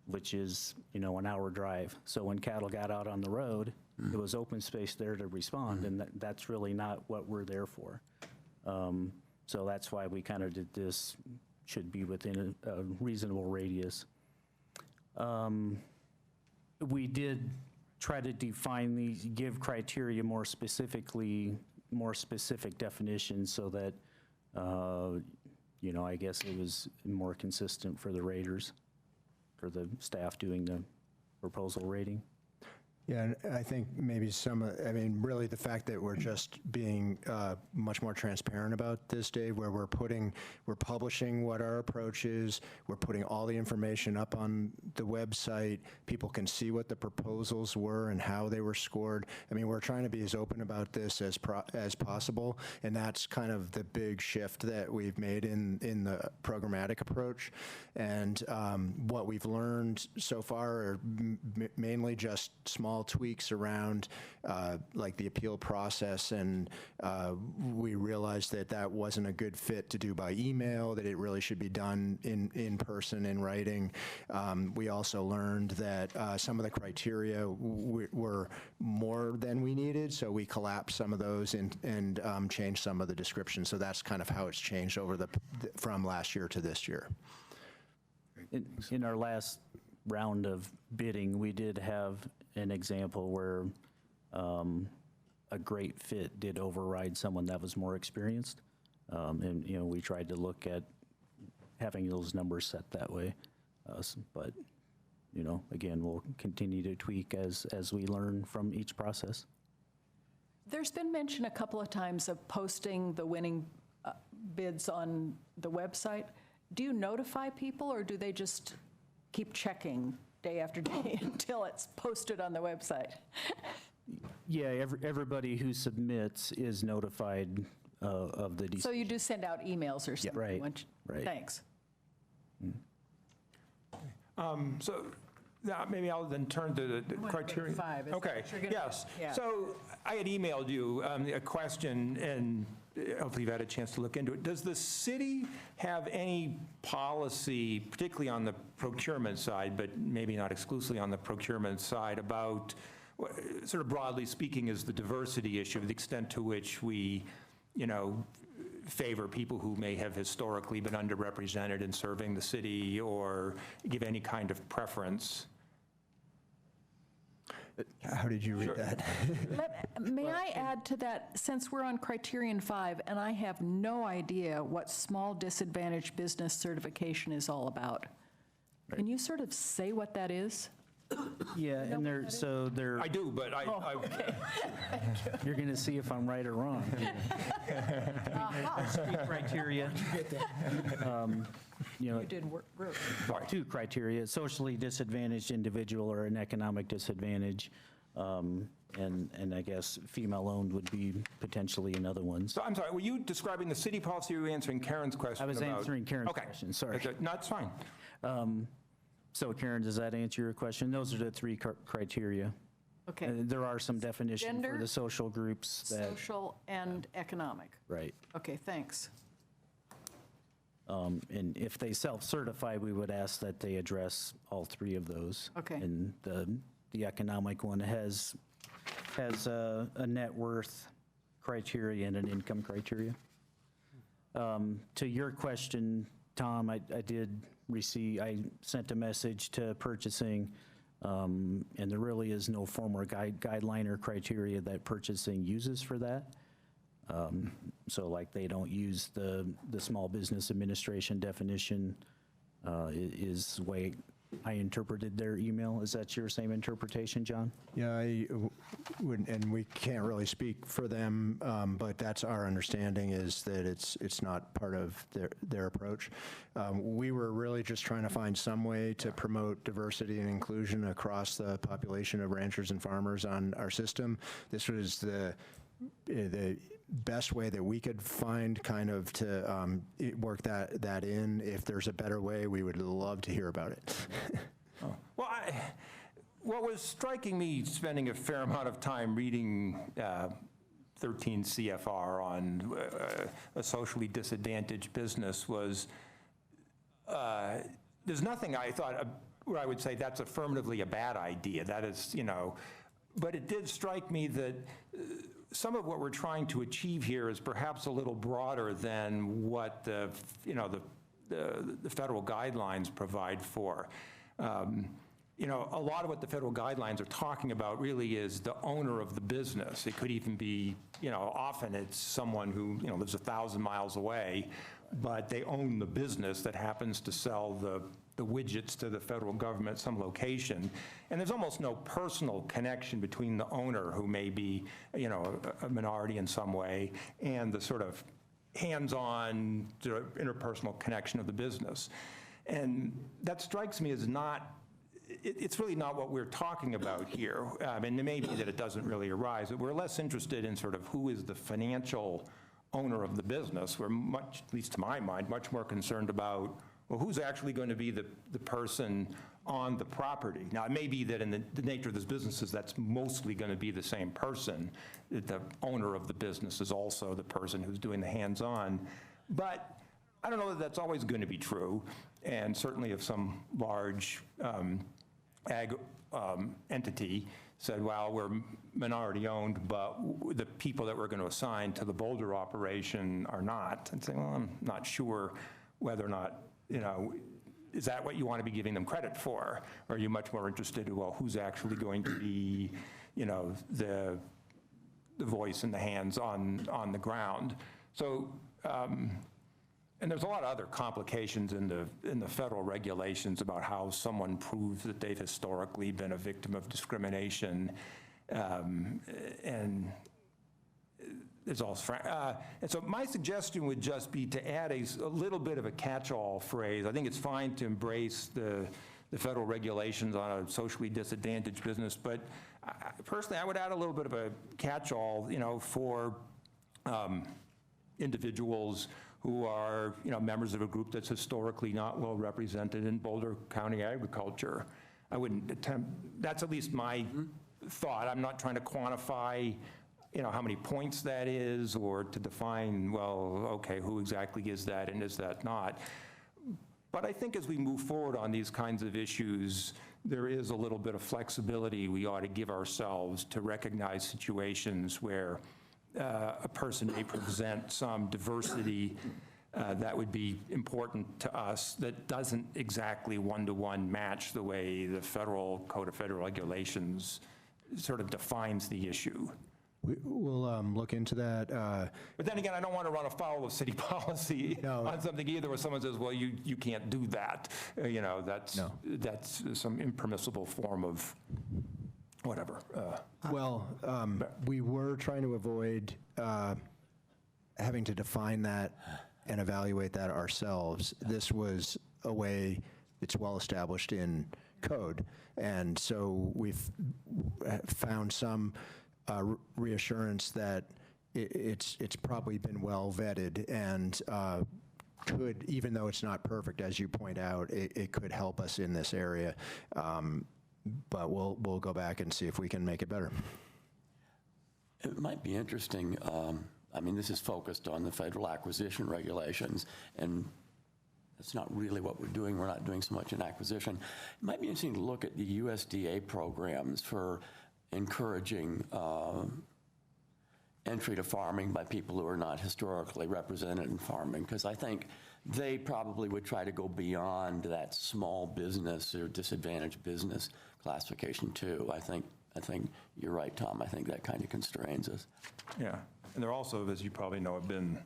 which is, an hour drive. So when cattle got out on the road, there was open space there to respond, and that's really not what we're there for. So that's why we kind of did this, should be within a reasonable radius. We did try to define these, give criteria more specific definitions so that I guess it was more consistent for the raters, for the staff doing the proposal rating. Yeah, and I think maybe really the fact that we're just being much more transparent about this, Dave, where we're publishing what our approach is, we're putting all the information up on the website, people can see what the proposals were and how they were scored. I mean, we're trying to be as open about this as possible, and that's kind of the big shift that we've made in the programmatic approach. And what we've learned so far are mainly just small tweaks around like the appeal process, and we realized that wasn't a good fit to do by email, that it really should be done in person, in writing. We also learned that some of the criteria were more than we needed, so we collapsed some of those and changed some of the descriptions. So that's kind of how it's changed from last year to this year. In our last round of bidding, we did have an example where a great fit did override someone that was more experienced. And, we tried to look at having those numbers set that way. But, again, we'll continue to tweak as we learn from each process. There's been mention a couple of times of posting the winning bids on the website. Do you notify people, or do they just keep checking day after day until it's posted on the website? Yeah, everybody who submits is notified of the decision. So you do send out emails or something? Yeah, right. Thanks. So now maybe I'll then turn to the criteria. Okay, yes. Yeah. So I had emailed you a question, and hopefully you've had a chance to look into it. Does the city have any policy, particularly on the procurement side, but maybe not exclusively on the procurement side, about, sort of broadly speaking, is the diversity issue, the extent to which we, favor people who may have historically been underrepresented in serving the city, or give any kind of preference? How did you read that? May I add to that, since we're on criterion 5, and I have no idea what small disadvantaged business certification is all about. Right. Can you sort of say what that is? Yeah, and they're. I do, but okay. You're going to see if I'm right or wrong. Three criteria. You did work. Two criteria: socially disadvantaged individual or an economic disadvantage, and I guess female-owned would be potentially another one. So I'm sorry, were you describing the city policy, or were you answering Karen's question? I was answering Karen's question. Sorry. No, it's fine. So Karen, does that answer your question? Those are the three criteria. Okay. There are some definitions for the social groups. Social and economic. Right. Okay, thanks. And if they self-certify, we would ask that they address all three of those. Okay. And the economic one has a net worth criteria and an income criteria. To your question, Tom, I sent a message to purchasing, and there really is no formal guideline or criteria that purchasing uses for that. So like they don't use the Small Business Administration definition is the way I interpreted their email. Is that your same interpretation, John? Yeah, and we can't really speak for them, but that's our understanding, is that it's not part of their approach. We were really just trying to find some way to promote diversity and inclusion across the population of ranchers and farmers on our system. This was the best way that we could find kind of to work that in. If there's a better way, we would love to hear about it. Well, what was striking me, spending a fair amount of time reading 13 CFR on a socially disadvantaged business, was there's nothing I thought where I would say that's affirmatively a bad idea. That is, but it did strike me that some of what we're trying to achieve here is perhaps a little broader than what the federal guidelines provide for. A lot of what the federal guidelines are talking about really is the owner of the business. It could even be, often it's someone who, lives 1,000 miles away, but they own the business that happens to sell the widgets to the federal government at some location. And there's almost no personal connection between the owner, who may be, you know, a minority in some way, and the sort of hands-on sort of interpersonal connection of the business. And that strikes me as not, it's really not what we're talking about here. And it may be that it doesn't really arise, but we're less interested in sort of who is the financial owner of the business. We're much, at least to my mind, much more concerned about, well, who's actually going to be the person on the property? Now, it may be that in the nature of this business is that's mostly going to be the same person. The owner of the business is also the person who's doing the hands-on. But I don't know that that's always going to be true. And certainly if some large ag entity said, well, we're minority owned, but the people that we're going to assign to the Boulder operation are not. And say, well, I'm not sure whether or not, you know, is that what you want to be giving them credit for? Or are you much more interested in, well, who's actually going to be, you know, the voice and the hands on the ground? So, and there's a lot of other complications in the federal regulations about how someone proves that they've historically been a victim of discrimination, and there's also, and so my suggestion would just be to add a little bit of a catch-all phrase. I think it's fine to embrace the federal regulations on a socially disadvantaged business, but personally, I would add a little bit of a catch-all, you know, for individuals who are, you know, members of a group that's historically not well represented in Boulder County agriculture. I wouldn't attempt, that's at least my thought. I'm not trying to quantify, you know, how many points that is, or to define, well, okay, who exactly is that and is that not? But I think as we move forward on these kinds of issues, there is a little bit of flexibility we ought to give ourselves to recognize situations where a person may present some diversity that would be important to us that doesn't exactly one-to-one match the way the federal Code of Federal Regulations sort of defines the issue. We'll look into that. But then again, I don't want to run afoul of city policy on something either, where someone says, well, you can't do that. You know, that's some impermissible form of whatever. We were trying to avoid having to define that and evaluate that ourselves. This was a way it's well established in code. And so we've found some reassurance that it's probably been well vetted and could, even though it's not perfect, as you point out, it could help us in this area. But we'll go back and see if we can make it better. It might be interesting. I mean, this is focused on the federal acquisition regulations, and that's not really what we're doing. We're not doing so much in acquisition. It might be interesting to look at the USDA programs for encouraging entry to farming by people who are not historically represented in farming, because I think they probably would try to go beyond that small business or disadvantaged business classification too. I think you're right, Tom. I think that kind of constrains us. Yeah, and there also, as you probably know, have been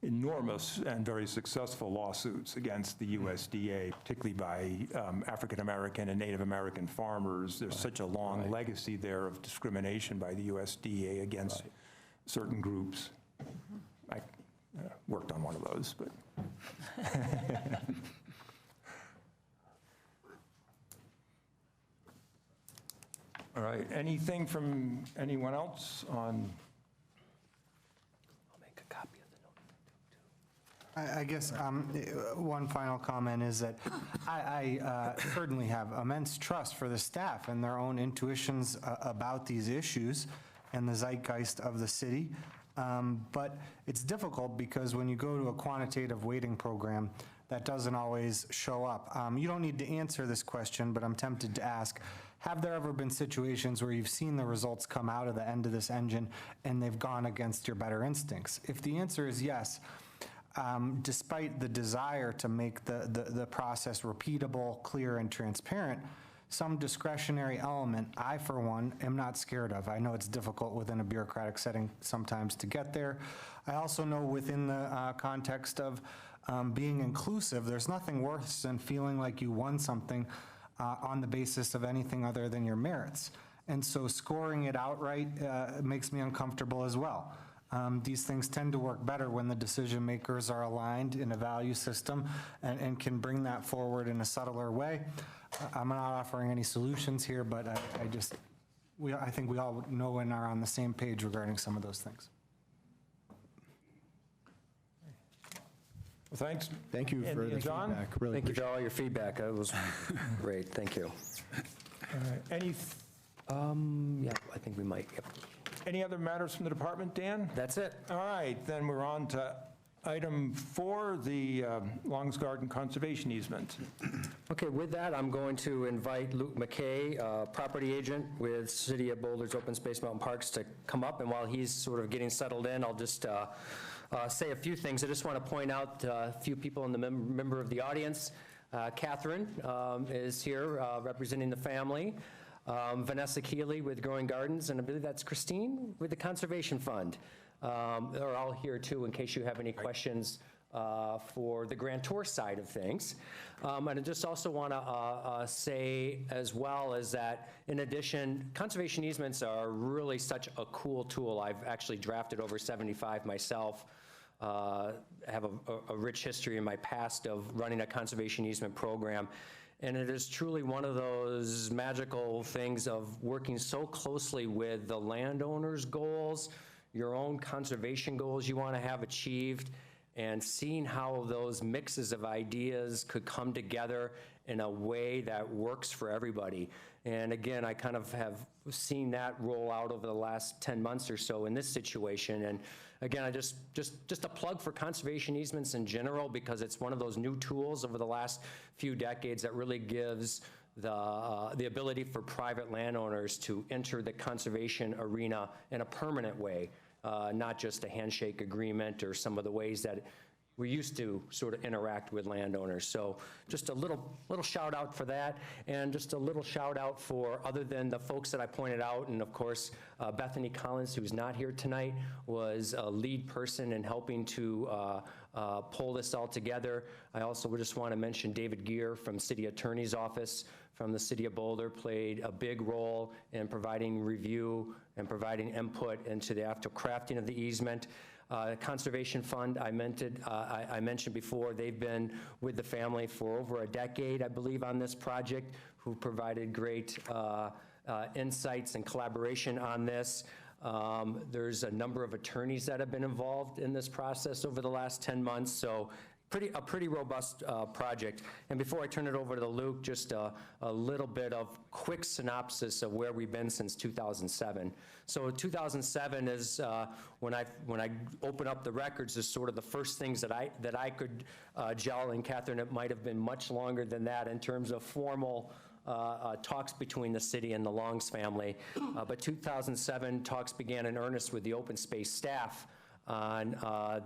enormous and very successful lawsuits against the USDA, particularly by African American and Native American farmers. There's such a long legacy there of discrimination by the USDA against certain groups. I worked on one of those, but. All right, anything from anyone else on? I'll make a copy of the note. I guess one final comment is that I certainly have immense trust for the staff and their own intuitions about these issues and the zeitgeist of the city. But it's difficult because when you go to a quantitative weighting program, that doesn't always show up. You don't need to answer this question, but I'm tempted to ask, have there ever been situations where you've seen the results come out of the end of this engine and they've gone against your better instincts? If the answer is yes, despite the desire to make the process repeatable, clear, and transparent, some discretionary element, I, for one, am not scared of. I know it's difficult within a bureaucratic setting sometimes to get there. I also know within the context of being inclusive. There's nothing worse than feeling like you won something on the basis of anything other than your merits. And so scoring it outright makes me uncomfortable as well. These things tend to work better when the decision makers are aligned in a value system and can bring that forward in a subtler way. I'm not offering any solutions here, but I think we all know and are on the same page regarding some of those things. Well, thanks. Thank you for the John? feedback. Really Thank you for all your feedback. It was great. Thank you. Any I think we might. Yep. Any other matters from the department, Dan? That's it. All right, then we're on to item 4, the Longs Garden Conservation Easement. Okay, with that, I'm going to invite Luke McKay, property agent with City of Boulder's Open Space Mountain Parks, to come up. And while he's sort of getting settled in, I'll just say a few things. I just want to point out a few people in the member of the audience. Catherine is here representing the family. Vanessa Keeley with Growing Gardens, and I believe that's Christine with the Conservation Fund. They're all here too in case you have any questions for the grantor side of things. And I just also want to say as well is that in addition, conservation easements are really such a cool tool. I've actually drafted over 75 myself. I have a rich history in my past of running a conservation easement program. And it is truly one of those magical things of working so closely with the landowner's goals, your own conservation goals you want to have achieved, and seeing how those mixes of ideas could come together in a way that works for everybody. And again, I kind of have seen that roll out over the last 10 months or so in this situation. And again, I just a plug for conservation easements in general, because it's one of those new tools over the last few decades that really gives the ability for private landowners to enter the conservation arena in a permanent way, not just a handshake agreement or some of the ways that we used to sort of interact with landowners. So just a little shout out for that, and just a little shout out for, other than the folks that I pointed out, and of course, Bethany Collins, who's not here tonight, was a lead person in helping to pull this all together. I also just want to mention David Gear from City Attorney's Office from the City of Boulder played a big role in providing review and providing input into the actual crafting of the easement. Conservation Fund, I mentioned before, they've been with the family for over a decade, I believe, on this project, who provided great insights and collaboration on this. There's a number of attorneys that have been involved in this process over the last 10 months, so a pretty robust project. And before I turn it over to Luke, just a little bit of quick synopsis of where we've been since 2007. So 2007 is when I open up the records, is sort of the first things that I could gel. And Catherine, it might have been much longer than that in terms of formal talks between the city and the Longs family. But 2007 talks began in earnest with the open space staff on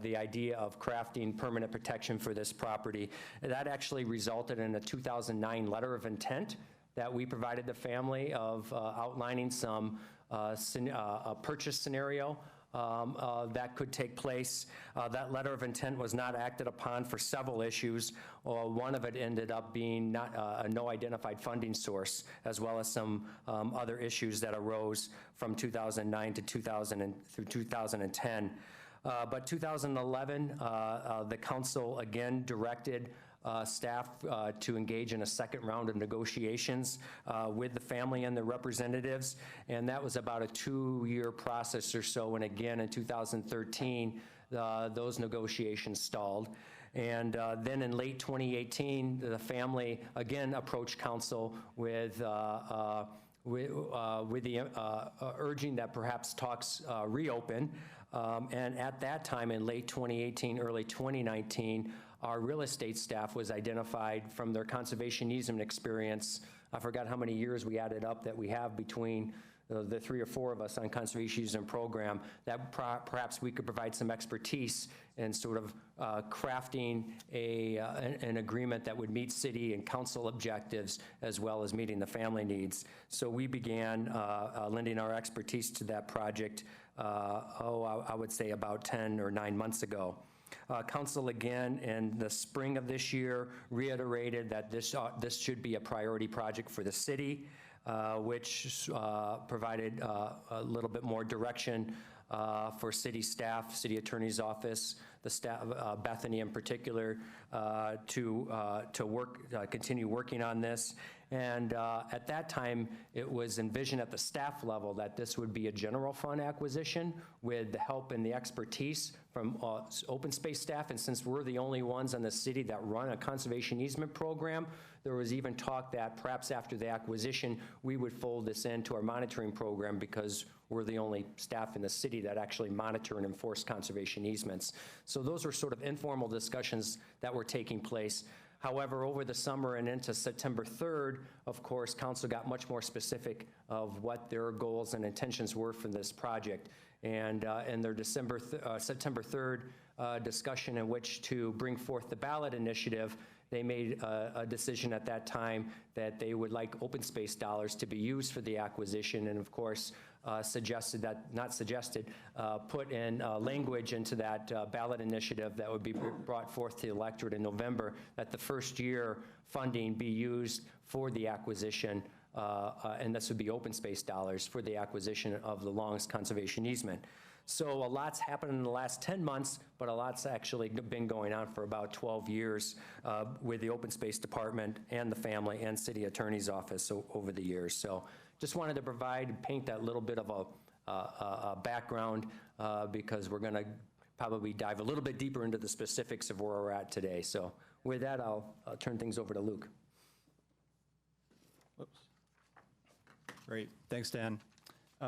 the idea of crafting permanent protection for this property. That actually resulted in a 2009 letter of intent that we provided the family of outlining some a purchase scenario that could take place. That letter of intent was not acted upon for several issues. One of it ended up being not a no identified funding source, as well as some other issues that arose from 2009 to 2010. But 2011, the council again directed staff to engage in a second round of negotiations with the family and their representatives, and that was about a 2-year process or so. And again, in 2013, those negotiations stalled. And then in late 2018, the family again approached council with the urging that perhaps talks reopen. And at that time, in late 2018, early 2019, our real estate staff was identified from their conservation easement experience. I forgot how many years we added up that we have between the 3 or 4 of us on conservation easement program, that perhaps we could provide some expertise in sort of crafting an agreement that would meet city and council objectives, as well as meeting the family needs. So we began lending our expertise to that project, I would say about 10 or 9 months ago. Council again in the spring of this year reiterated that this should be a priority project for the city, which provided a little bit more direction for city staff, city attorney's office, the staff, Bethany in particular, to continue working on this. And at that time, it was envisioned at the staff level that this would be a general fund acquisition with the help and the expertise from open space staff. And since we're the only ones in the city that run a conservation easement program, there was even talk that perhaps after the acquisition, we would fold this into our monitoring program because we're the only staff in the city that actually monitor and enforce conservation easements. So those are sort of informal discussions that were taking place. However, over the summer and into September 3rd, of course, council got much more specific of what their goals and intentions were for this project. And in their September 3rd discussion in which to bring forth the ballot initiative, they made a decision at that time that they would like open space dollars to be used for the acquisition, and of course, put in language into that ballot initiative that would be brought forth to the electorate in November, that the first year funding be used for the acquisition, and this would be open space dollars for the acquisition of the Long's conservation easement. So a lot's happened in the last 10 months, but a lot's actually been going on for about 12 years with the Open Space Department and the family and City Attorney's Office over the years. So just wanted to paint that little bit of a background because we're going to probably dive a little bit deeper into the specifics of where we're at today. So with that, I'll turn things over to Luke. Whoops. Great. Thanks, Dan.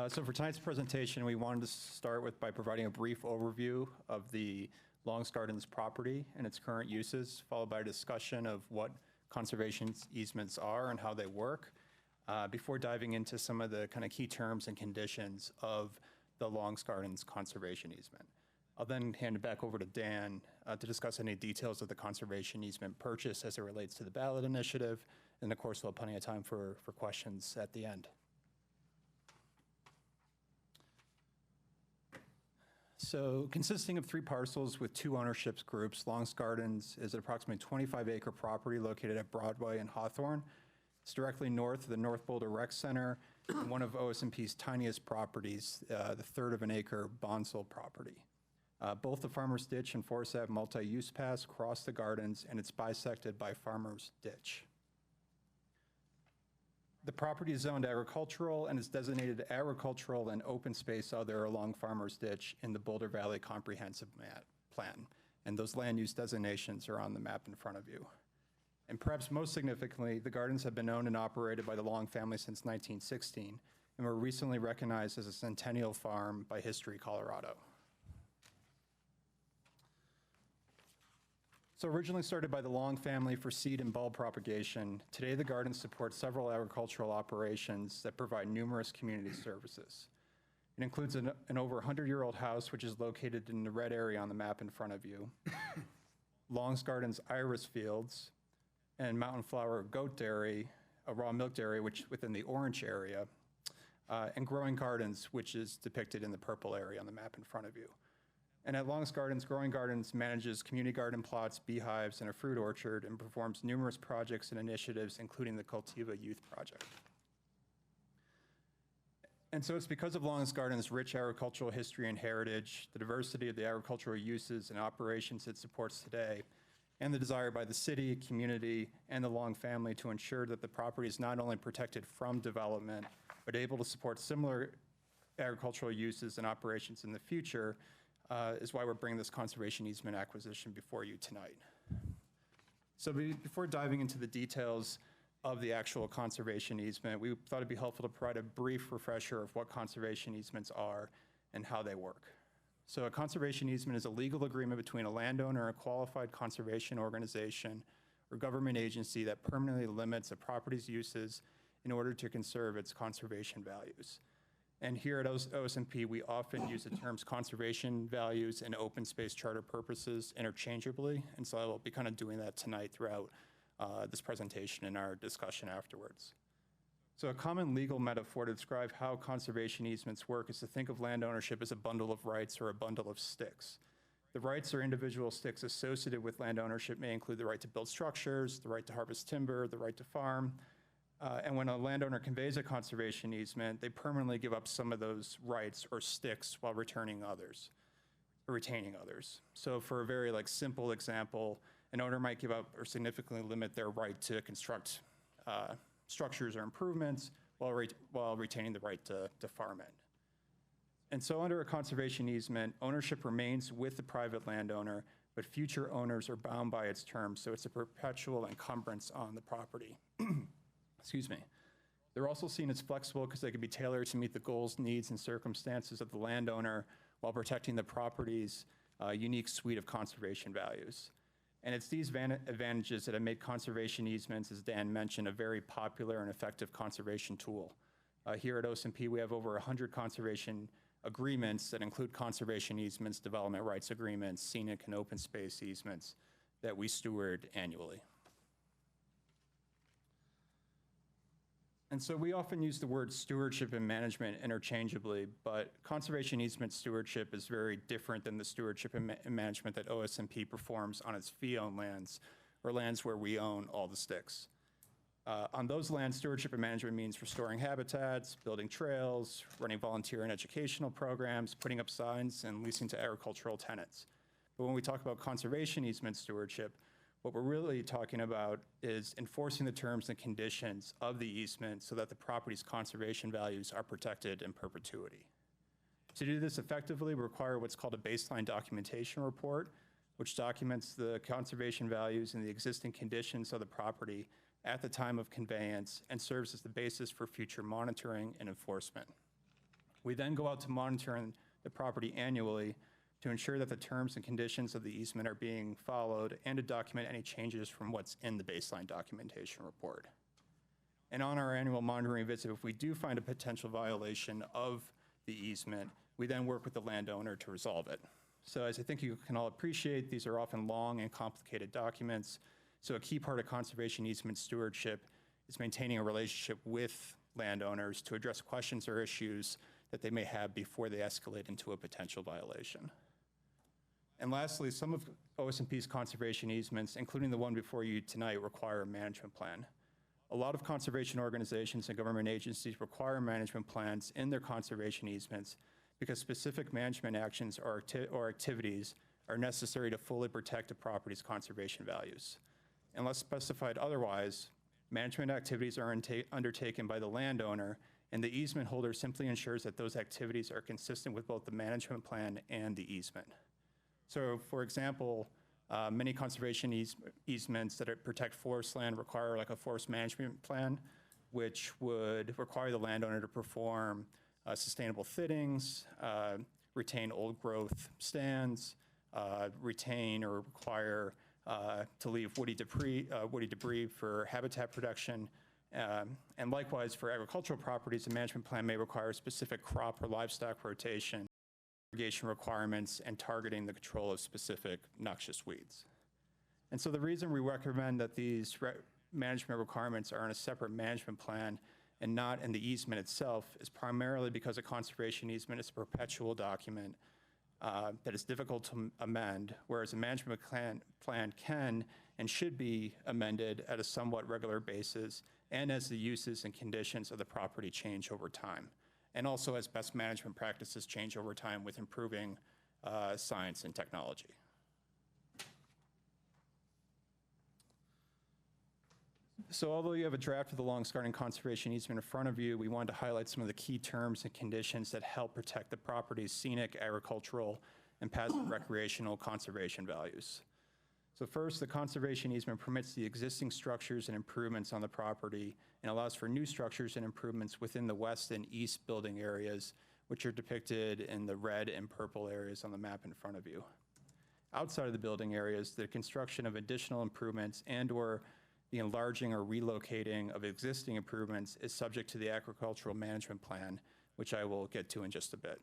So for tonight's presentation, we wanted to start by providing a brief overview of the Long's Gardens property and its current uses, followed by a discussion of what conservation easements are and how they work, before diving into some of the kind of key terms and conditions of the Long's Gardens conservation easement. I'll then hand it back over to Dan to discuss any details of the conservation easement purchase as it relates to the ballot initiative, and of course, we'll have plenty of time for questions at the end. So consisting of 3 parcels with 2 ownership groups, Long's Gardens is an approximately 25-acre property located at Broadway and Hawthorne. It's directly north of the North Boulder Rec Center and one of OSMP's tiniest properties, the third of an acre Bonsall property. Both the Farmer's Ditch and Forest Ave multi-use paths cross the gardens, and it's bisected by Farmer's Ditch. The property is zoned agricultural and is designated agricultural and open space other along Farmer's Ditch in the Boulder Valley Comprehensive Plan. And those land use designations are on the map in front of you. And perhaps most significantly, the gardens have been owned and operated by the Long family since 1916 and were recently recognized as a centennial farm by History Colorado. So originally started by the Long family for seed and bulb propagation, today the gardens support several agricultural operations that provide numerous community services. It includes an over 100-year-old house, which is located in the red area on the map in front of you, Long's Gardens iris fields, and Mountain Flower goat dairy, a raw milk dairy, which within the orange area, and Growing Gardens, which is depicted in the purple area on the map in front of you. And at Long's Gardens, Growing Gardens manages community garden plots, beehives, and a fruit orchard, and performs numerous projects and initiatives, including the Cultiva Youth Project. And so it's because of Long's Gardens' rich agricultural history and heritage, the diversity of the agricultural uses and operations it supports today, and the desire by the city, community, and the Long family to ensure that the property is not only protected from development, but able to support similar agricultural uses and operations in the future, is why we're bringing this conservation easement acquisition before you tonight. So before diving into the details of the actual conservation easement, we thought it'd be helpful to provide a brief refresher of what conservation easements are and how they work. So a conservation easement is a legal agreement between a landowner and a qualified conservation organization or government agency that permanently limits a property's uses in order to conserve its conservation values. And here at OSMP, we often use the terms conservation values and open space charter purposes interchangeably, and so I will be kind of doing that tonight throughout this presentation and our discussion afterwards. So a common legal metaphor to describe how conservation easements work is to think of land ownership as a bundle of rights or a bundle of sticks. The rights or individual sticks associated with land ownership may include the right to build structures, the right to harvest timber, the right to farm. And when a landowner conveys a conservation easement, they permanently give up some of those rights or sticks while retaining others. So for a very simple example, an owner might give up or significantly limit their right to construct structures or improvements while retaining the right to farm it. And so under a conservation easement, ownership remains with the private landowner, but future owners are bound by its terms, so it's a perpetual encumbrance on the property. Excuse me. They're also seen as flexible because they can be tailored to meet the goals, needs, and circumstances of the landowner while protecting the property's unique suite of conservation values. And it's these advantages that have made conservation easements, as Dan mentioned, a very popular and effective conservation tool. Here at OSMP, we have over 100 conservation agreements that include conservation easements, development rights agreements, scenic and open space easements that we steward annually. And so we often use the word stewardship and management interchangeably, but conservation easement stewardship is very different than the stewardship and management that OSMP performs on its fee-owned lands, or lands where we own all the sticks. On those lands, stewardship and management means restoring habitats, building trails, running volunteer and educational programs, putting up signs, and leasing to agricultural tenants. But when we talk about conservation easement stewardship, what we're really talking about is enforcing the terms and conditions of the easement so that the property's conservation values are protected in perpetuity. To do this effectively, we require what's called a baseline documentation report, which documents the conservation values and the existing conditions of the property at the time of conveyance and serves as the basis for future monitoring and enforcement. We then go out to monitoring the property annually to ensure that the terms and conditions of the easement are being followed and to document any changes from what's in the baseline documentation report. And on our annual monitoring visit, if we do find a potential violation of the easement, we then work with the landowner to resolve it. So as I think you can all appreciate, these are often long and complicated documents. So a key part of conservation easement stewardship is maintaining a relationship with landowners to address questions or issues that they may have before they escalate into a potential violation. And lastly, some of OSMP's conservation easements, including the one before you tonight, require a management plan. A lot of conservation organizations and government agencies require management plans in their conservation easements because specific management actions or activities are necessary to fully protect a property's conservation values. Unless specified otherwise, management activities are undertaken by the landowner, and the easement holder simply ensures that those activities are consistent with both the management plan and the easement. So, for example, many conservation easements that protect forest land require a forest management plan, which would require the landowner to perform sustainable thinnings, retain old growth stands, retain or require to leave woody debris for habitat protection. And likewise, for agricultural properties, a management plan may require specific crop or livestock rotation, irrigation requirements, and targeting the control of specific noxious weeds. And so the reason we recommend that these management requirements are in a separate management plan and not in the easement itself is primarily because a conservation easement is a perpetual document that is difficult to amend, whereas a management plan can and should be amended at a somewhat regular basis and as the uses and conditions of the property change over time, and also as best management practices change over time with improving science and technology. So although you have a draft of the Longs Garden Conservation Easement in front of you, we wanted to highlight some of the key terms and conditions that help protect the property's scenic, agricultural, and passive recreational conservation values. So first, the conservation easement permits the existing structures and improvements on the property and allows for new structures and improvements within the west and east building areas, which are depicted in the red and purple areas on the map in front of you. Outside of the building areas, the construction of additional improvements and/or the enlarging or relocating of existing improvements is subject to the agricultural management plan, which I will get to in just a bit.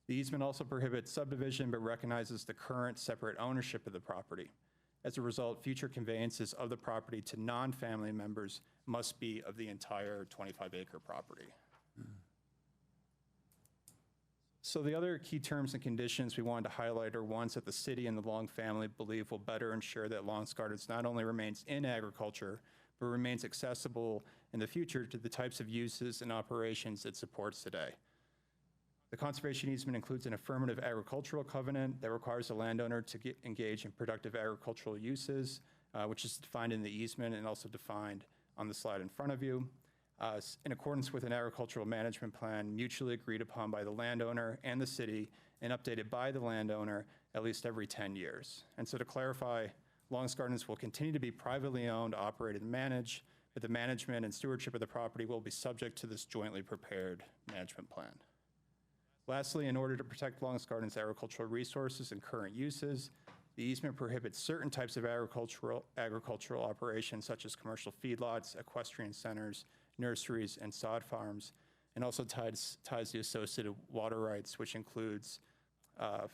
The easement also prohibits subdivision, but recognizes the current separate ownership of the property. As a result, future conveyances of the property to non-family members must be of the entire 25-acre property. So the other key terms and conditions we wanted to highlight are ones that the city and the Long family believe will better ensure that Long's Gardens not only remains in agriculture, but remains accessible in the future to the types of uses and operations it supports today. The conservation easement includes an affirmative agricultural covenant that requires the landowner to engage in productive agricultural uses, which is defined in the easement and also defined on the slide in front of you, in accordance with an agricultural management plan mutually agreed upon by the landowner and the city and updated by the landowner at least every 10 years. And so to clarify, Long's Gardens will continue to be privately owned, operated, and managed, but the management and stewardship of the property will be subject to this jointly prepared management plan. Lastly, in order to protect Long's Gardens' agricultural resources and current uses, the easement prohibits certain types of agricultural operations such as commercial feedlots, equestrian centers, nurseries, and sod farms, and also ties the associated water rights, which includes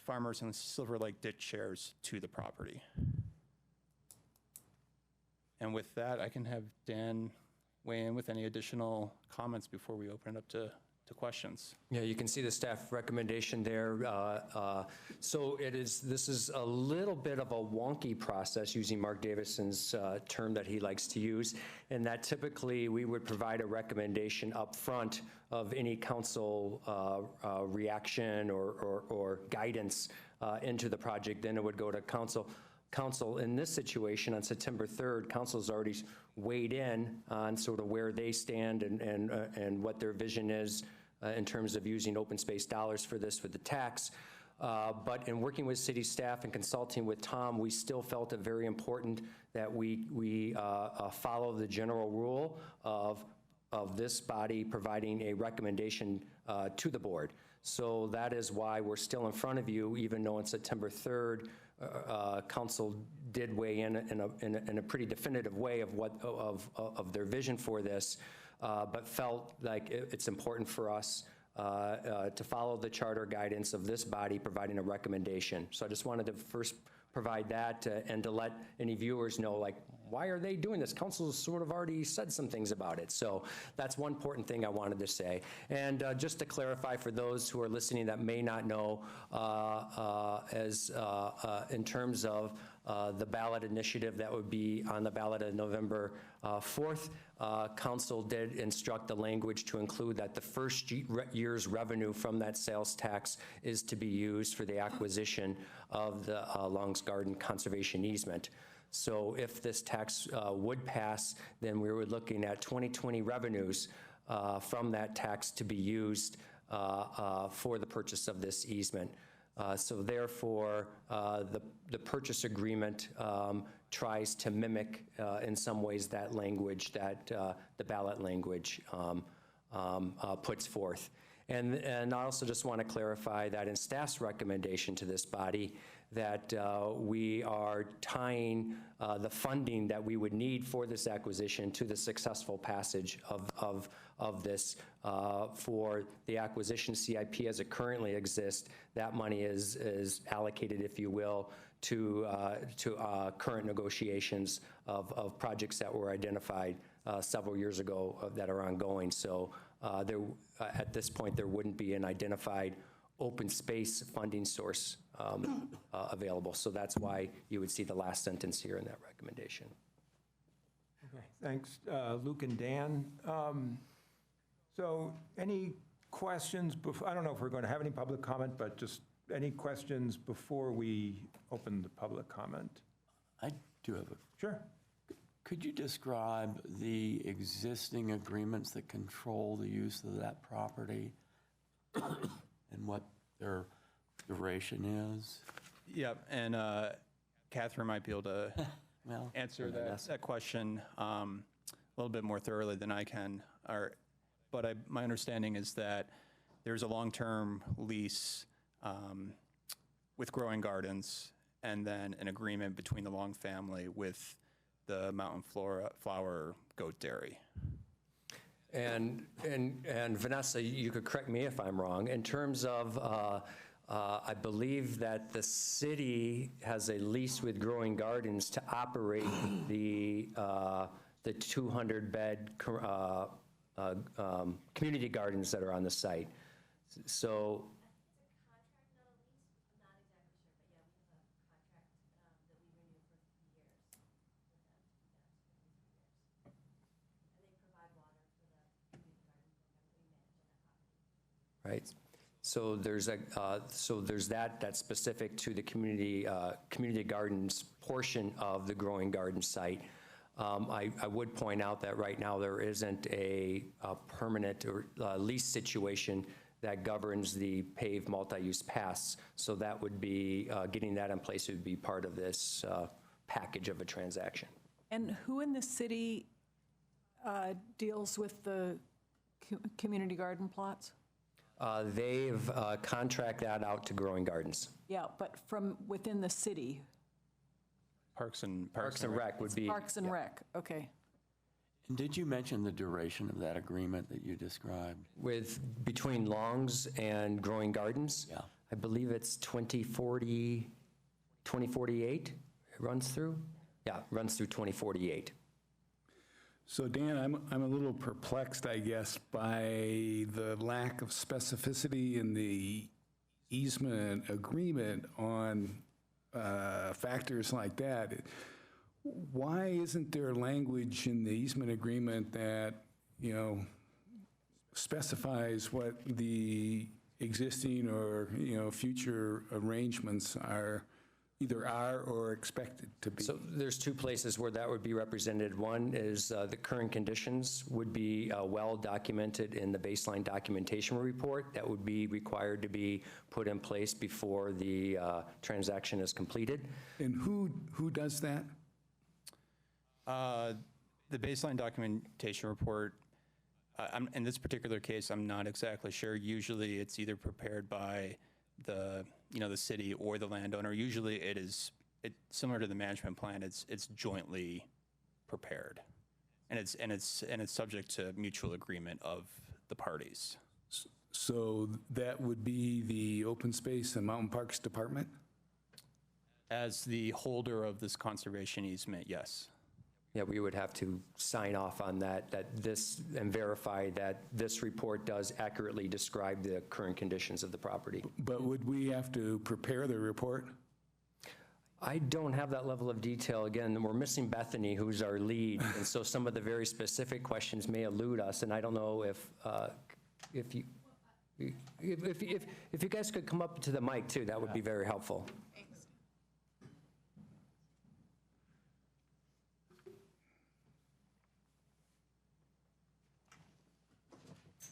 farmers and Silver Lake ditch shares to the property. And with that, I can have Dan weigh in with any additional comments before we open it up to questions. Yeah, you can see the staff recommendation there. So this is a little bit of a wonky process, using Mark Davison's term that he likes to use, in that typically we would provide a recommendation up front of any council reaction or guidance into the project. Then it would go to council. Council in this situation on September 3rd, council's already weighed in on sort of where they stand and what their vision is in terms of using open space dollars for this with the tax. But in working with city staff and consulting with Tom, we still felt it very important that we follow the general rule of this body providing a recommendation to the board. So that is why we're still in front of you, even though on September 3rd, council did weigh in a pretty definitive way of their vision for this, but felt like it's important for us to follow the charter guidance of this body providing a recommendation. So I just wanted to first provide that and to let any viewers know, like, why are they doing this? Council's sort of already said some things about it. So that's one important thing I wanted to say. And just to clarify for those who are listening that may not know, in terms of the ballot initiative that would be on the ballot on November 4th, council did instruct the language to include that the first year's revenue from that sales tax is to be used for the acquisition of the Long's Garden conservation easement. So if this tax would pass, then we were looking at 2020 revenues from that tax to be used for the purchase of this easement. So therefore, the purchase agreement tries to mimic in some ways that language that the ballot language puts forth. And I also just want to clarify that in staff's recommendation to this body, that we are tying the funding that we would need for this acquisition to the successful passage of this for the acquisition CIP as it currently exists. That money is allocated, if you will, to current negotiations of projects that were identified several years ago that are ongoing. So at this point, there wouldn't be an identified open space funding source available. So that's why you would see the last sentence here in that recommendation. Okay, thanks, Luke and Dan. So any questions before, I don't know if we're going to have any public comment, but just any questions before we open the public comment? I do have a. Sure. Could you describe the existing agreements that control the use of that property and what their duration is? Yep, and Catherine might be able to answer that question a little bit more thoroughly than I can. But my understanding is that there's a long-term lease with Growing Gardens, and then an agreement between the Long family with the Mountain Flower Goat Dairy. And Vanessa, you could correct me if I'm wrong. In terms of, I believe that the city has a lease with Growing Gardens to operate the 200-bed community gardens that are on the site. So right? So there's that's specific to the community gardens portion of the growing garden site. I would point out that right now there isn't a permanent or lease situation that governs the paved multi-use paths. So that would be, getting that in place would be part of this package of a transaction. And who in the city deals with the community garden plots? They've contract that out to Growing Gardens. Yeah, but from within the city? Parks and Rec would be. Parks and Rec, okay. And did you mention the duration of that agreement that you described? Between Longs and Growing Gardens? Yeah. I believe it's 2048 it runs through? Yeah, runs through 2048. So Dan, I'm a little perplexed, I guess, by the lack of specificity in the easement agreement on factors like that. Why isn't there language in the easement agreement that, specifies what the existing or, future arrangements either are or expected to be? So there's two places where that would be represented. One is the current conditions would be well documented in the baseline documentation report that would be required to be put in place before the transaction is completed. And who does that? The baseline documentation report, in this particular case, I'm not exactly sure. Usually it's either prepared by the city or the landowner. Usually it's similar to the management plan. It's jointly prepared, and it's subject to mutual agreement of the parties. So that would be the Open Space and Mountain Parks Department? As the holder of this conservation easement, yes. Yeah, we would have to sign off on that and verify that this report does accurately describe the current conditions of the property. But would we have to prepare the report? I don't have that level of detail. Again, we're missing Bethany, who's our lead, and so some of the very specific questions may elude us, and I don't know if you guys could come up to the mic too, that would be very helpful.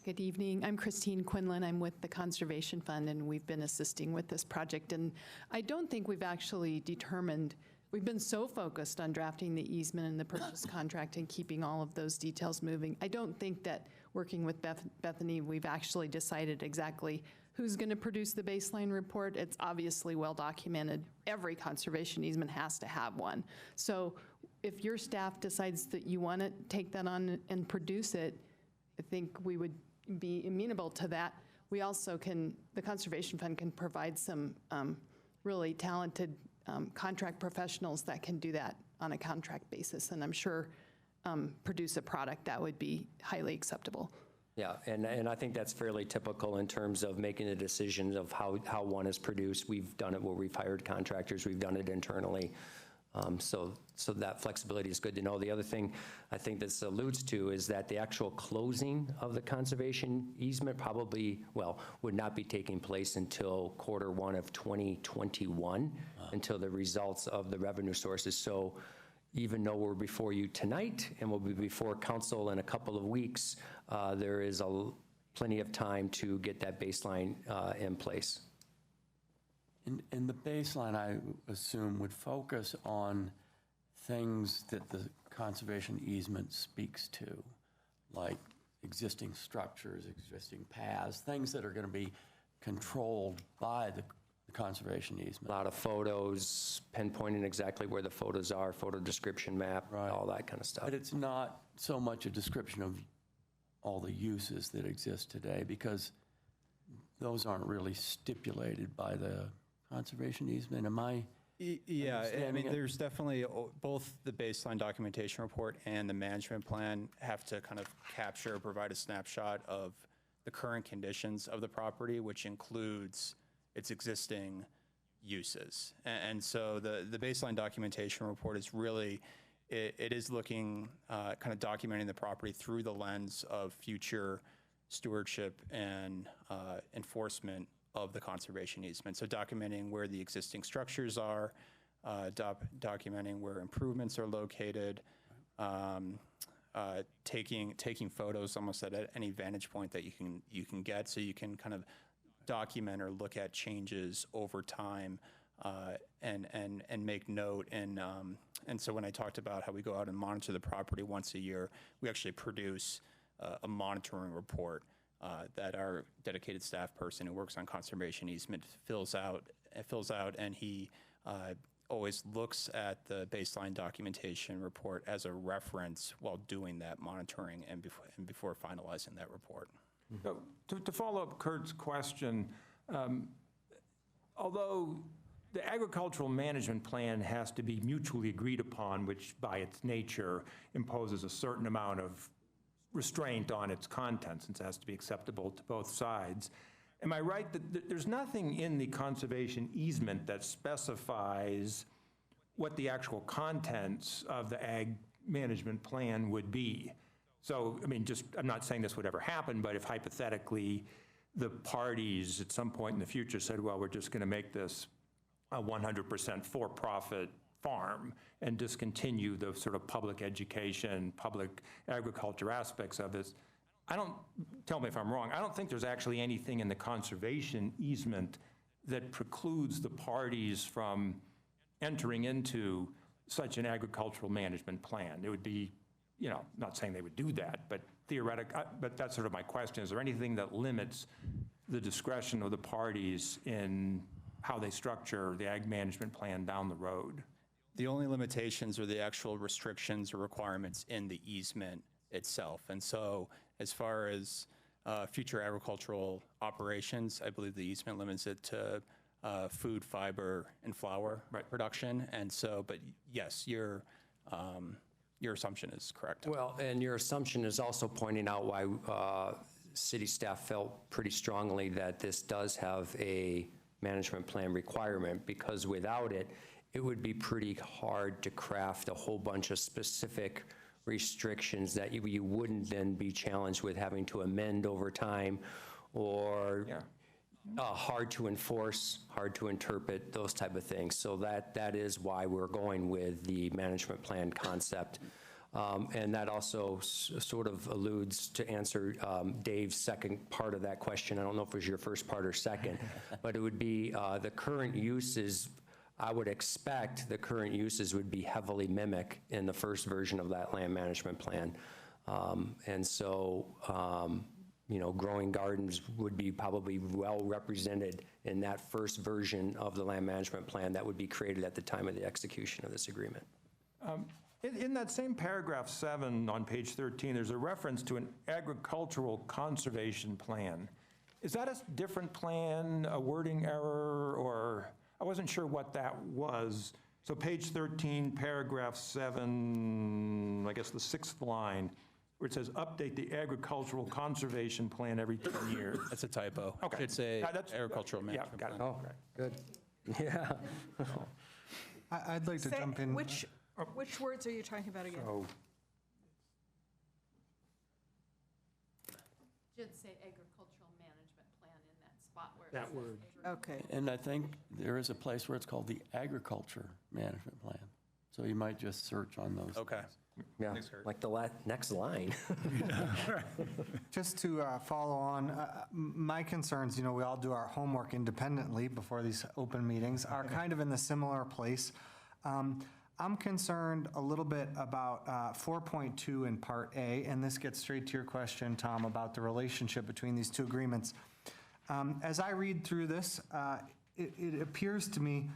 Good evening. I'm Christine Quinlan. I'm with the Conservation Fund, and we've been assisting with this project. And I don't think we've actually determined, we've been so focused on drafting the easement and the purchase contract and keeping all of those details moving. I don't think that working with Bethany, we've actually decided exactly who's going to produce the baseline report. It's obviously well documented. Every conservation easement has to have one. So if your staff decides that you want to take that on and produce it, I think we would be amenable to that. We also the Conservation Fund can provide some really talented contract professionals that can do that on a contract basis, and I'm sure produce a product that would be highly acceptable. Yeah, and I think that's fairly typical in terms of making the decisions of how one is produced. We've done it where we've hired contractors, we've done it internally. So that flexibility is good to know. The other thing I think this alludes to is that the actual closing of the conservation easement would not be taking place until Q1 of 2021, until the results of the revenue sources. So even though we're before you tonight and we'll be before council in a couple of weeks, there is plenty of time to get that baseline in place. And the baseline, I assume, would focus on things that the conservation easement speaks to, like existing structures, existing paths, things that are going to be controlled by the conservation easement. A lot of photos, pinpointing exactly where the photos are, photo description map, right, all that kind of stuff. But it's not so much a description of all the uses that exist today, because those aren't really stipulated by the conservation easement. Am I? Yeah, I mean, there's definitely both the baseline documentation report and the management plan have to kind of capture, provide a snapshot of the current conditions of the property, which includes its existing uses. And so the baseline documentation report is really, it is looking, kind of documenting the property through the lens of future stewardship and enforcement of the conservation easement. So documenting where the existing structures are, documenting where improvements are located, taking photos almost at any vantage point that you can get, so you can kind of document or look at changes over time, and make note. And so when I talked about how we go out and monitor the property once a year, we actually produce a monitoring report that our dedicated staff person who works on conservation easement fills out, and he always looks at the baseline documentation report as a reference while doing that monitoring and before finalizing that report. So to follow up Kurt's question, although the agricultural management plan has to be mutually agreed upon, which by its nature imposes a certain amount of restraint on its content, since it has to be acceptable to both sides. Am I right that there's nothing in the conservation easement that specifies what the actual contents of the ag management plan would be? So, I mean, I'm not saying this would ever happen, but if hypothetically the parties at some point in the future said, well, we're just going to make this a 100% for-profit farm and discontinue the sort of public education, public agriculture aspects of this, tell me if I'm wrong, I don't think there's actually anything in the conservation easement that precludes the parties from entering into such an agricultural management plan. It would be, not saying they would do that, but theoretically, but that's sort of my question. Is there anything that limits the discretion of the parties in how they structure the ag management plan down the road? The only limitations are the actual restrictions or requirements in the easement itself. And so as far as future agricultural operations, I believe the easement limits it to food, fiber, and flour production. And so, but yes, your assumption is correct. Well, and your assumption is also pointing out why city staff felt pretty strongly that this does have a management plan requirement, because without it, it would be pretty hard to craft a whole bunch of specific restrictions that you wouldn't then be challenged with having to amend over time, or hard to enforce, hard to interpret, those type of things. So that is why we're going with the management plan concept. And that also sort of alludes to answer Dave's second part of that question. I don't know if it was your first part or second, but it would be the current uses. I would expect the current uses would be heavily mimic in the first version of that land management plan. And so, growing gardens would be probably well represented in that first version of the land management plan that would be created at the time of the execution of this agreement. In that same paragraph 7 on page 13, there's a reference to an agricultural conservation plan. Is that a different plan, a wording error, or I wasn't sure what that was. So page 13, paragraph 7, I guess the 6th line, where it says update the agricultural conservation plan every 10 years. That's a typo. Okay. It's agricultural management plan. Oh, good. Yeah. I'd like to jump in. Which words are you talking about again? Should say agricultural management plan in that spot where that word. Okay. And I think there is a place where it's called the agriculture management plan. So you might just search on those. Okay. Yeah, like the next line. Just to follow on, my concerns, we all do our homework independently before these open meetings, are kind of in the similar place. I'm concerned a little bit about 4.2 in Part A, and this gets straight to your question, Tom, about the relationship between these two agreements. As I read through this, it appears to me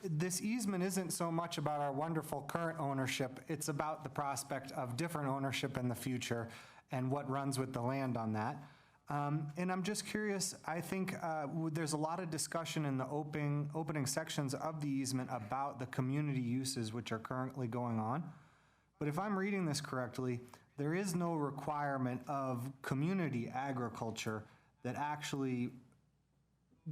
this easement isn't so much about our wonderful current ownership, it's about the prospect of different ownership in the future and what runs with the land on that. And I'm just curious, I think there's a lot of discussion in the opening sections of the easement about the community uses which are currently going on. But if I'm reading this correctly, there is no requirement of community agriculture that actually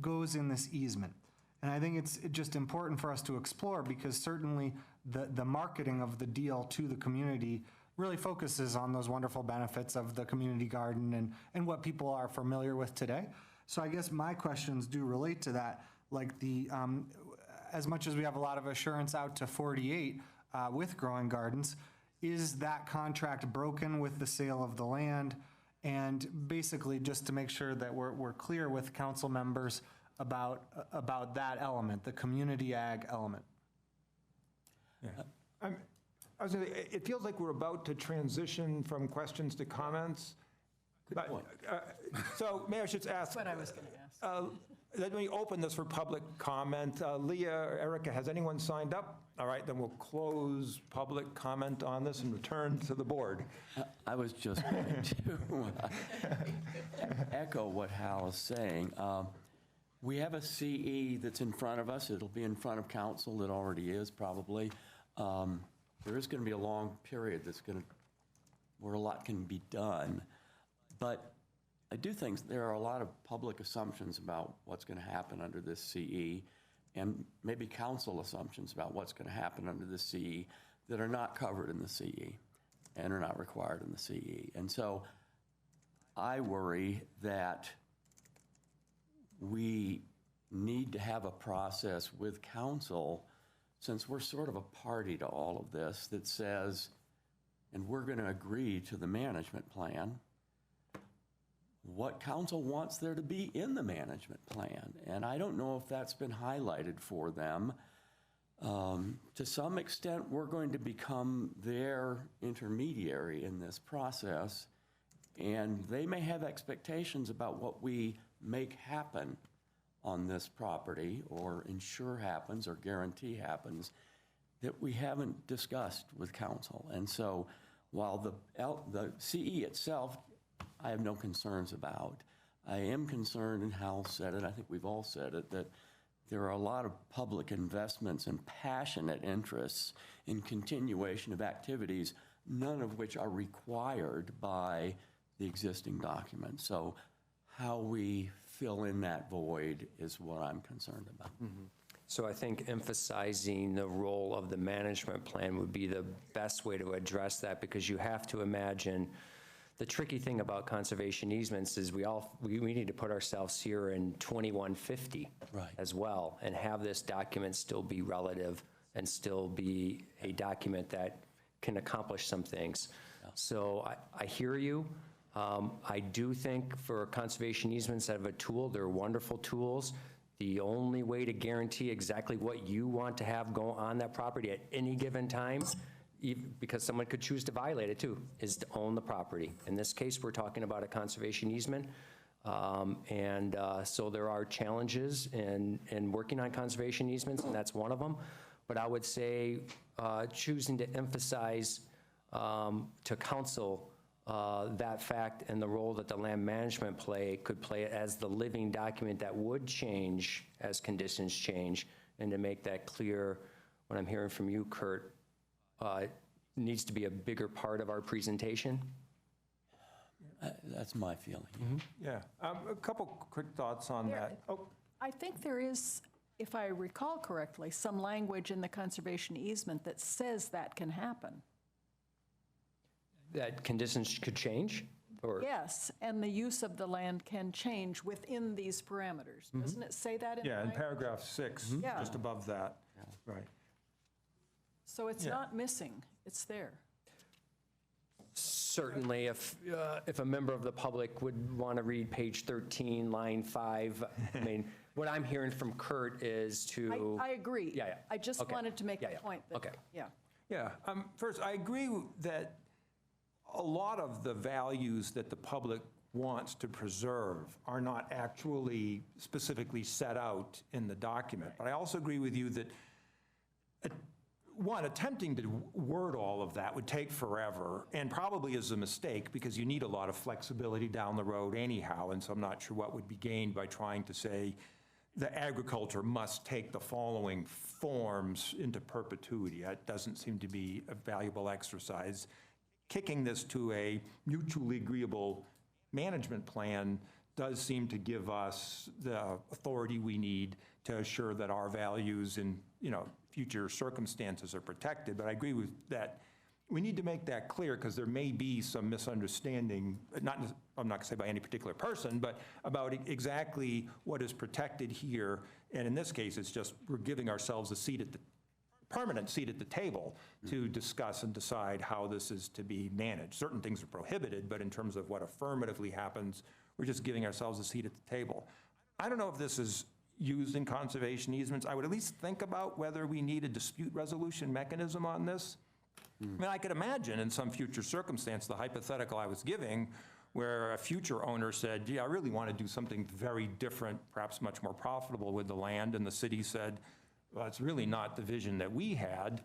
goes in this easement. And I think it's just important for us to explore, because certainly the marketing of the deal to the community really focuses on those wonderful benefits of the community garden and what people are familiar with today. So I guess my questions do relate to that, like as much as we have a lot of assurance out to 48 with growing gardens, is that contract broken with the sale of the land? And basically, just to make sure that we're clear with council members about that element, the community ag element. Yeah. I was gonna say, it feels like we're about to transition from questions to comments. Good point. So maybe I should ask. That's what I was going to ask. Let me open this for public comment. Leah or Erica, has anyone signed up? All right, then we'll close public comment on this and return to the board. I was just going to echo what Hal is saying. We have a CE that's in front of us. It'll be in front of council. It already is, probably. There is going to be a long period where a lot can be done. But I do think there are a lot of public assumptions about what's going to happen under this CE, and maybe council assumptions about what's going to happen under the CE that are not covered in the CE and are not required in the CE. And so I worry that we need to have a process with council, since we're sort of a party to all of this, that says, and we're going to agree to the management plan, what council wants there to be in the management plan. And I don't know if that's been highlighted for them. To some extent, we're going to become their intermediary in this process, and they may have expectations about what we make happen on this property, or ensure happens, or guarantee happens, that we haven't discussed with council. And so while the CE itself, I have no concerns about, I am concerned, and Hal said it, I think we've all said it, that there are a lot of public investments and passionate interests in continuation of activities, none of which are required by the existing document. So how we fill in that void is what I'm concerned about. Mm-hmm. So I think emphasizing the role of the management plan would be the best way to address that, because you have to imagine the tricky thing about conservation easements is we need to put ourselves here in 2150 as well, and have this document still be relative and still be a document that can accomplish some things. Yeah. So I hear you. I do think for conservation easements that have a tool, they're wonderful tools. The only way to guarantee exactly what you want to have go on that property at any given time, because someone could choose to violate it too, is to own the property. In this case, we're talking about a conservation easement. So there are challenges in working on conservation easements, and that's one of them. But I would say choosing to emphasize to council that fact and the role that the land management could play as the living document that would change as conditions change, and to make that clear, what I'm hearing from you, Kurt, needs to be a bigger part of our presentation. That's my feeling. Mm-hmm. Yeah, a couple quick thoughts on that. Oh, I think there is, if I recall correctly, some language in the conservation easement that says that can happen. That conditions could change? Or? Yes, and the use of the land can change within these parameters. Mm-hmm. Doesn't it say that in yeah, the in language? paragraph 6, Yeah. just above that. Yeah. Right. So it's not missing, it's there. Certainly, if a member of the public would want to read page 13, line 5, I mean, what I'm hearing from Kurt is to... I agree. Yeah. I just Okay. wanted to make the Yeah. point that, Okay. yeah. Yeah, first, I agree that a lot of the values that the public wants to preserve are not actually specifically set out in the document. But I also agree with you that, one, attempting to word all of that would take forever, and probably is a mistake, because you need a lot of flexibility down the road anyhow, and so I'm not sure what would be gained by trying to say that agriculture must take the following forms into perpetuity. That doesn't seem to be a valuable exercise. Kicking this to a mutually agreeable management plan does seem to give us the authority we need to assure that our values in future circumstances are protected. But I agree with that. we need to make that clear, because there may be some misunderstanding, I'm not going to say by any particular person, but about exactly what is protected here. And in this case, it's just we're giving ourselves a seat at the permanent seat at the table to discuss and decide how this is to be managed. Certain things are prohibited, but in terms of what affirmatively happens, we're just giving ourselves a seat at the table. I don't know if this is used in conservation easements. I would at least think about whether we need a dispute resolution mechanism on this. I mean, I could imagine in some future circumstance, the hypothetical I was giving, where a future owner said, yeah, I really want to do something very different, perhaps much more profitable with the land, and the city said, well, it's really not the vision that we had.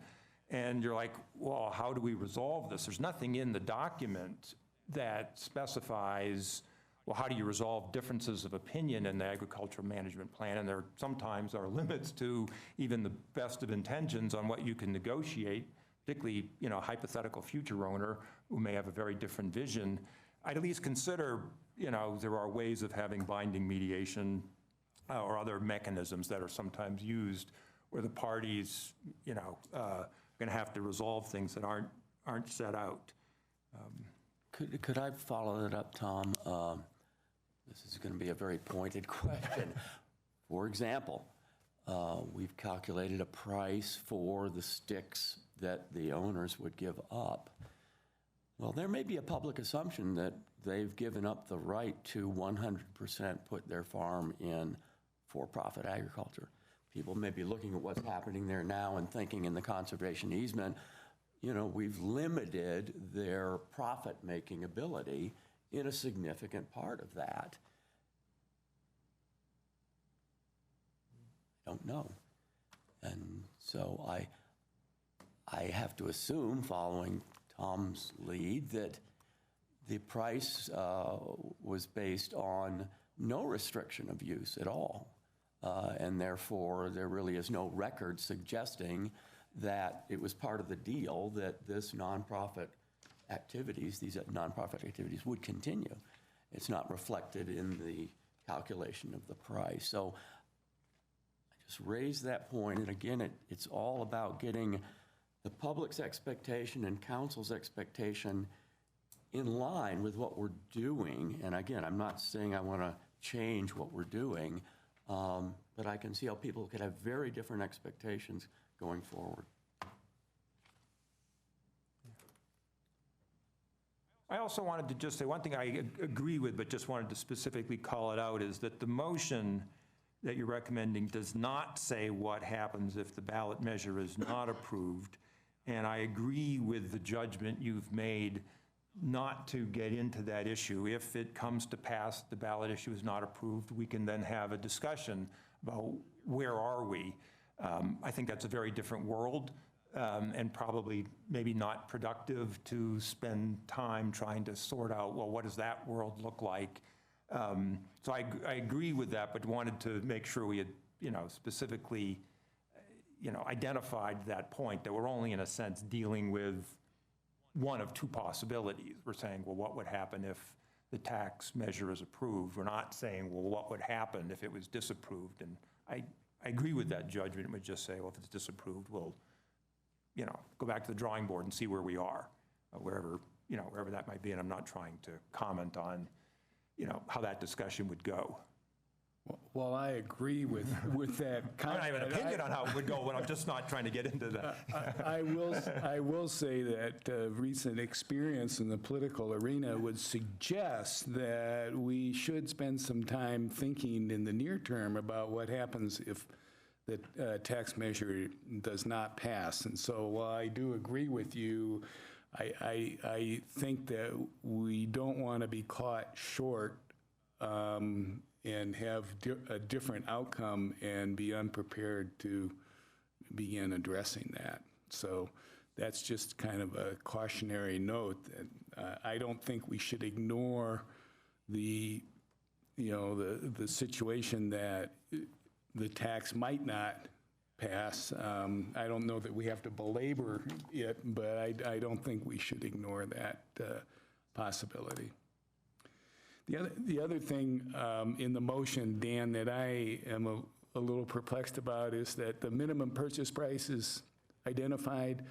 And you're like, well, how do we resolve this? There's nothing in the document that specifies, well, how do you resolve differences of opinion in the agricultural management plan? And there sometimes are limits to even the best of intentions on what you can negotiate, particularly, you know, hypothetical future owner who may have a very different vision. I'd at least consider, you know, there are ways of having binding mediation or other mechanisms that are sometimes used where the parties, you know, going to have to resolve things that aren't set out. Could I follow that up, Tom? This is going to be a very pointed question. For example, we've calculated a price for the sticks that the owners would give up. Well, there may be a public assumption that they've given up the right to 100% put their farm in for-profit agriculture. People may be looking at what's happening there now and thinking in the conservation easement, you know, we've limited their profit-making ability in a significant part of that. I don't know. And so I have to assume, following Tom's lead, that the price was based on no restriction of use at all. And therefore, there really is no record suggesting that it was part of the deal that this nonprofit activities, these nonprofit activities would continue. It's not reflected in the calculation of the price. So I just raised that point, and again, it's all about getting the public's expectation and council's expectation in line with what we're doing. And again, I'm not saying I want to change what we're doing, but I can see how people could have very different expectations going forward. I also wanted to just say one thing I agree with, but just wanted to specifically call it out, is that the motion that you're recommending does not say what happens if the ballot measure is not approved. And I agree with the judgment you've made not to get into that issue. If it comes to pass, the ballot issue is not approved, we can then have a discussion about where are we. I think that's a very different world, and probably maybe not productive to spend time trying to sort out, well, what does that world look like? So I agree with that, but wanted to make sure we had, you know, specifically, you know, identified that point, that we're only in a sense dealing with one of two possibilities. We're saying, well, what would happen if the tax measure is approved? We're not saying, well, what would happen if it was disapproved? And I agree with that judgment. It would just say, well, if it's disapproved, we'll, you know, go back to the drawing board and see where we are, wherever, you know, wherever that might be. And I'm not trying to comment on, you know, how that discussion would go. Well, I agree with that. I don't have an opinion on how it would go, but I'm just not trying to get into that. I will say that recent experience in the political arena would suggest that we should spend some time thinking in the near term about what happens if the tax measure does not pass. And so while I do agree with you, I think that we don't want to be caught short and have a different outcome and be unprepared to begin addressing that. So that's just kind of a cautionary note that I don't think we should ignore the, you know, the situation that the tax might not pass. I don't know that we have to belabor it, but I don't think we should ignore that possibility. The other thing in the motion, Dan, that I am a little perplexed about is that the minimum purchase price is identified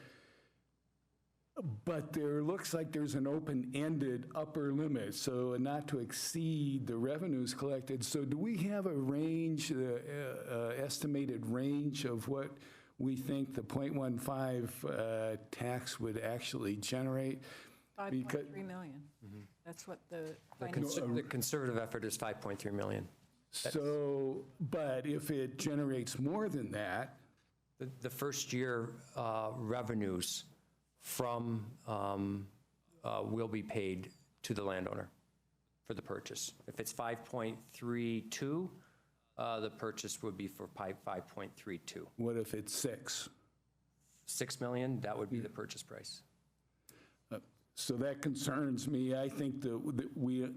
But there looks like there's an open-ended upper limit, so not to exceed the revenues collected. So do we have a range, estimated range of what we think the .15 tax would actually generate? 5.3 million. That's what the The conservative effort is 5.3 million. So, but if it generates more than that, The first year revenues from will be paid to the landowner for the purchase. If it's 5.32, the purchase would be for 5.32. what if it's 6? 6 million, that would be the purchase price. So that concerns me. I think that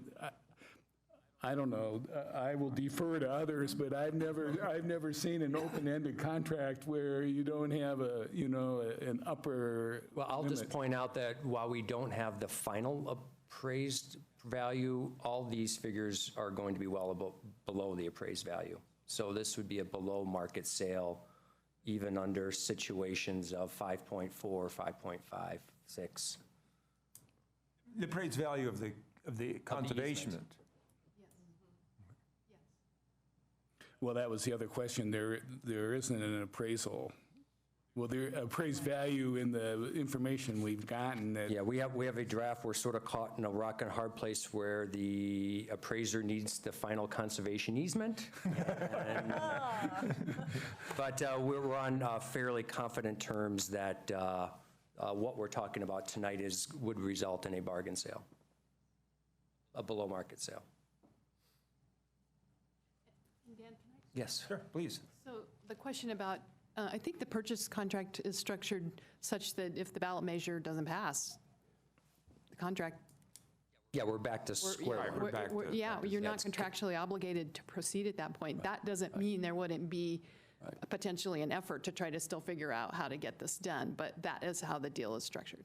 I don't know, I will defer to others, but I've never seen an open-ended contract where you don't have an upper Well, I'll just limit. point out that while we don't have the final appraised value, all these figures are going to be well below the appraised value. So this would be a below-market sale, even under situations of 5.4, 5.5, 6. The appraised value of the conservation. Well, that was the other question. There isn't an appraisal. Well, there appraised value in the information we've gotten. That Yeah, we have a draft. We're sort of caught in a rock and hard place where the appraiser needs the final conservation easement. But we're on fairly confident terms that what we're talking about tonight would result in a bargain sale, a below-market sale. Dan, can I? Yes, sure, please. So the question about, I think the purchase contract is structured such that if the ballot measure doesn't pass, the contract. Yeah, we're back to square one. Yeah, you're not contractually obligated to proceed at that point. That doesn't mean there wouldn't be potentially an effort to try to still figure out how to get this done, but that is how the deal is structured.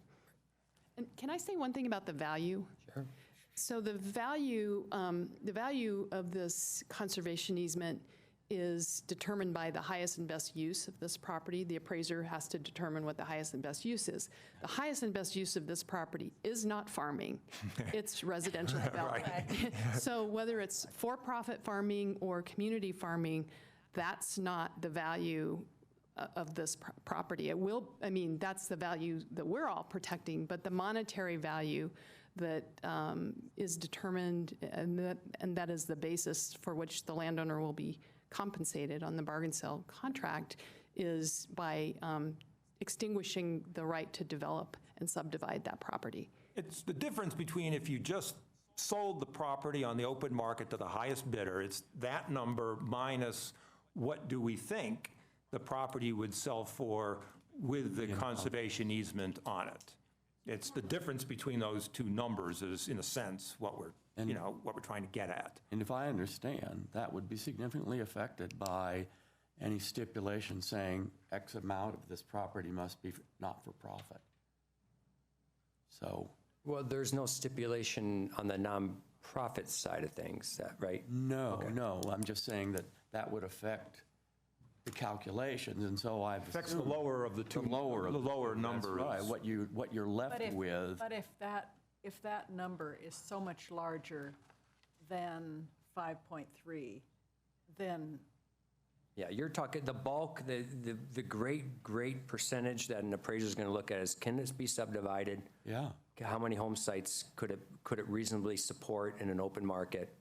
And can I say one thing about the value? Sure. So the value of this conservation easement is determined by the highest and best use of this property. The appraiser has to determine what the highest and best use is. The highest and best use of this property is not farming. It's residential development. So whether it's for-profit farming or community farming, that's not the value of this property. It will, I mean, that's the value that we're all protecting, but the monetary value that is determined, and that is the basis for which the landowner will be compensated on the bargain sale contract, is by extinguishing the right to develop and subdivide that property. It's the difference between if you just sold the property on the open market to the highest bidder, it's that number minus what do we think the property would sell for with the conservation easement on it. It's the difference between those two numbers is, in a sense, what we're trying to get at. And if I understand, that would be significantly affected by any stipulation saying X amount of this property must be not for profit. So. Well, there's no stipulation on the nonprofit side of things, right? No, no, I'm just saying that would affect the calculations, and so I've Affects the lower of the two. The lower number. That's right, what you're left with. But if that number is so much larger than 5.3, then. Yeah, you're talking the bulk, the great percentage that an appraiser is going to look at is, can this be subdivided? Yeah. How many home sites could it reasonably support in an open market?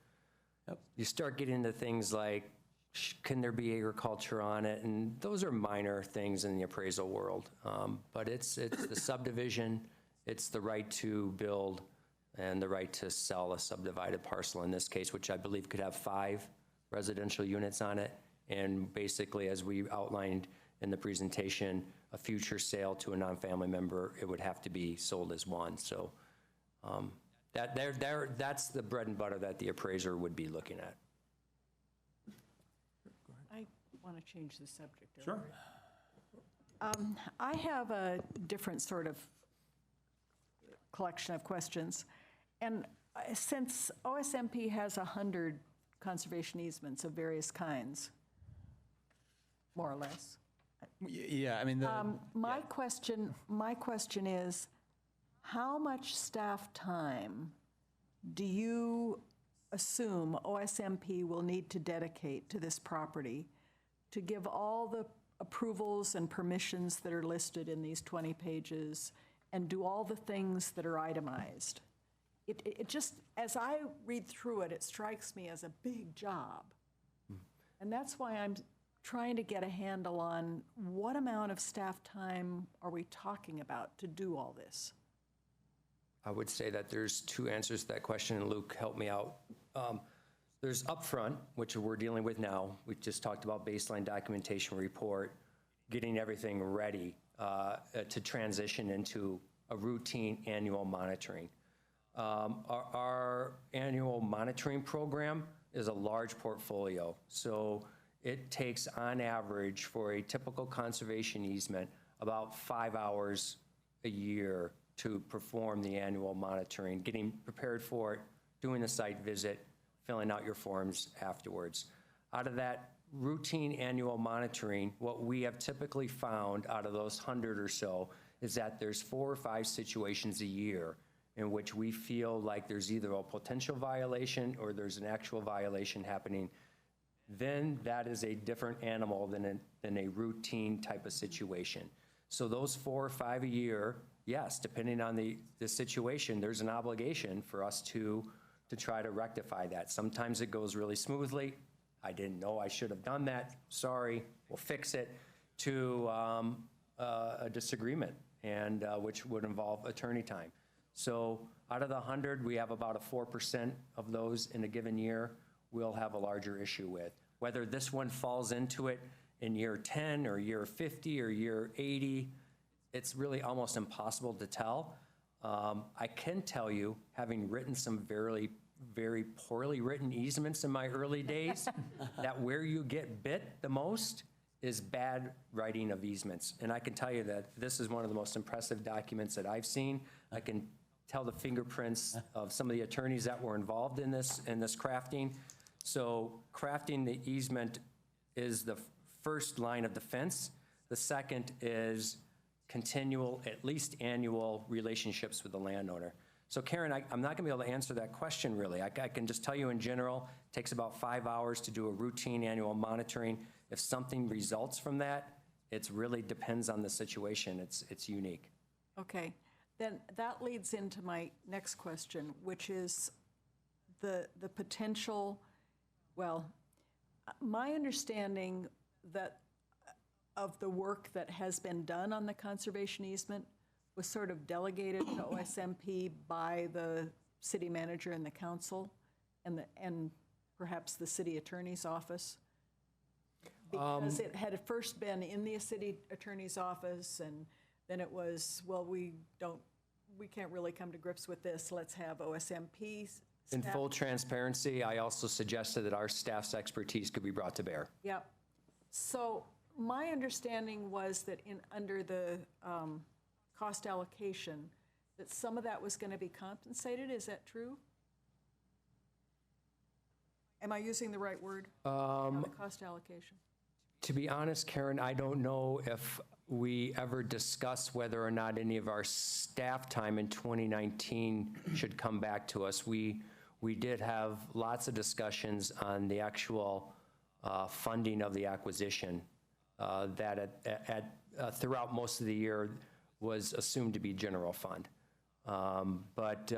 Yep. You start getting into things like, can there be agriculture on it? And those are minor things in the appraisal world. But it's the subdivision, it's the right to build, and the right to sell a subdivided parcel in this case, which I believe could have 5 residential units on it. And basically, as we outlined in the presentation, a future sale to a non-family member, it would have to be sold as one. So that's the bread and butter that the appraiser would be looking at. I want to change the subject. Sure. I have a different sort of collection of questions. And since OSMP has 100 conservation easements of various kinds, more or less. Yeah, I mean, My question is, how much staff time do you assume OSMP will need to dedicate to this property to give all the approvals and permissions that are listed in these 20 pages and do all the things that are itemized? It just, as I read through it, it strikes me as a big job. And that's why I'm trying to get a handle on what amount of staff time are we talking about to do all this? I would say that there's two answers to that question, and Luke, help me out. There's upfront, which we're dealing with now. We just talked about baseline documentation report, getting everything ready to transition into a routine annual monitoring. Our annual monitoring program is a large portfolio. So it takes, on average, for a typical conservation easement, about 5 hours a year to perform the annual monitoring, getting prepared for it, doing the site visit, filling out your forms afterwards. Out of that routine annual monitoring, what we have typically found out of those 100 or so is that there's 4 or 5 situations a year in which we feel like there's either a potential violation or there's an actual violation happening. Then that is a different animal than a routine type of situation. So those 4 or 5 a year, yes, depending on the situation, there's an obligation for us to try to rectify that. Sometimes it goes really smoothly. I didn't know I should have done that. Sorry, we'll fix it. To a disagreement, and which would involve attorney time. So out of the 100, we have about a 4% of those in a given year we'll have a larger issue with. Whether this one falls into it in year 10 or year 50 or year 80, it's really almost impossible to tell. I can tell you, having written some very, very poorly written easements in my early days, that where you get bit the most is bad writing of easements. And I can tell you that this is one of the most impressive documents that I've seen. I can tell the fingerprints of some of the attorneys that were involved in this crafting. So crafting the easement is the first line of defense. The second is continual, at least annual relationships with the landowner. So Karen, I'm not gonna be able to answer that question really. I can just tell you in general, it takes about 5 hours to do a routine annual monitoring. If something results from that, it really depends on the situation. It's unique. Okay, then that leads into my next question, which is the potential, well, my understanding that of the work that has been done on the conservation easement was sort of delegated to OSMP by the city manager and the council and perhaps the city attorney's office. Because it had first been in the city attorney's office, and then it was, well, we can't really come to grips with this. Let's have OSMP staff. In full transparency, I also suggested that our staff's expertise could be brought to bear. Yep. So my understanding was that under the cost allocation, that some of that was going to be compensated. Is that true? Am I using the right word? On the cost allocation. To be honest, Karen, I don't know if we ever discussed whether or not any of our staff time in 2019 should come back to us. We did have lots of discussions on the actual funding of the acquisition that throughout most of the year was assumed to be general fund. But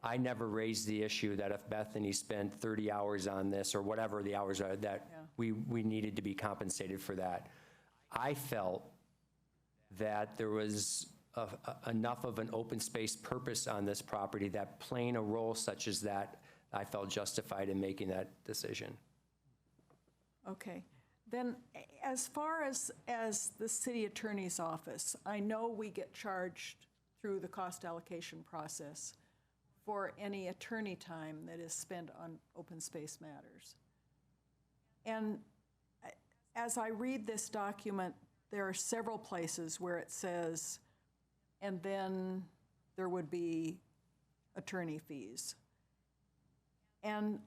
I never raised the issue that if Bethany spent 30 hours on this or whatever the hours are, that we needed to be compensated for that. I felt that there was enough of an open space purpose on this property that playing a role such as that, I felt justified in making that decision. Okay. Then as far as the city attorney's office, I know we get charged through the cost allocation process for any attorney time that is spent on open space matters. And as I read this document, there are several places where it says, and then there would be attorney fees. And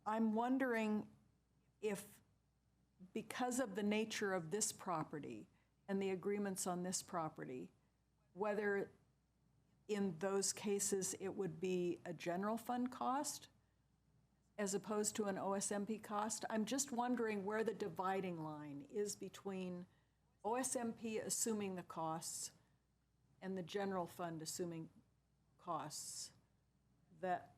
I'm wondering if, because of the nature of this property and the agreements on this property, whether in those cases, it would be a general fund cost as opposed to an OSMP cost? I'm just wondering where the dividing line is between OSMP assuming the costs and the general fund assuming costs. That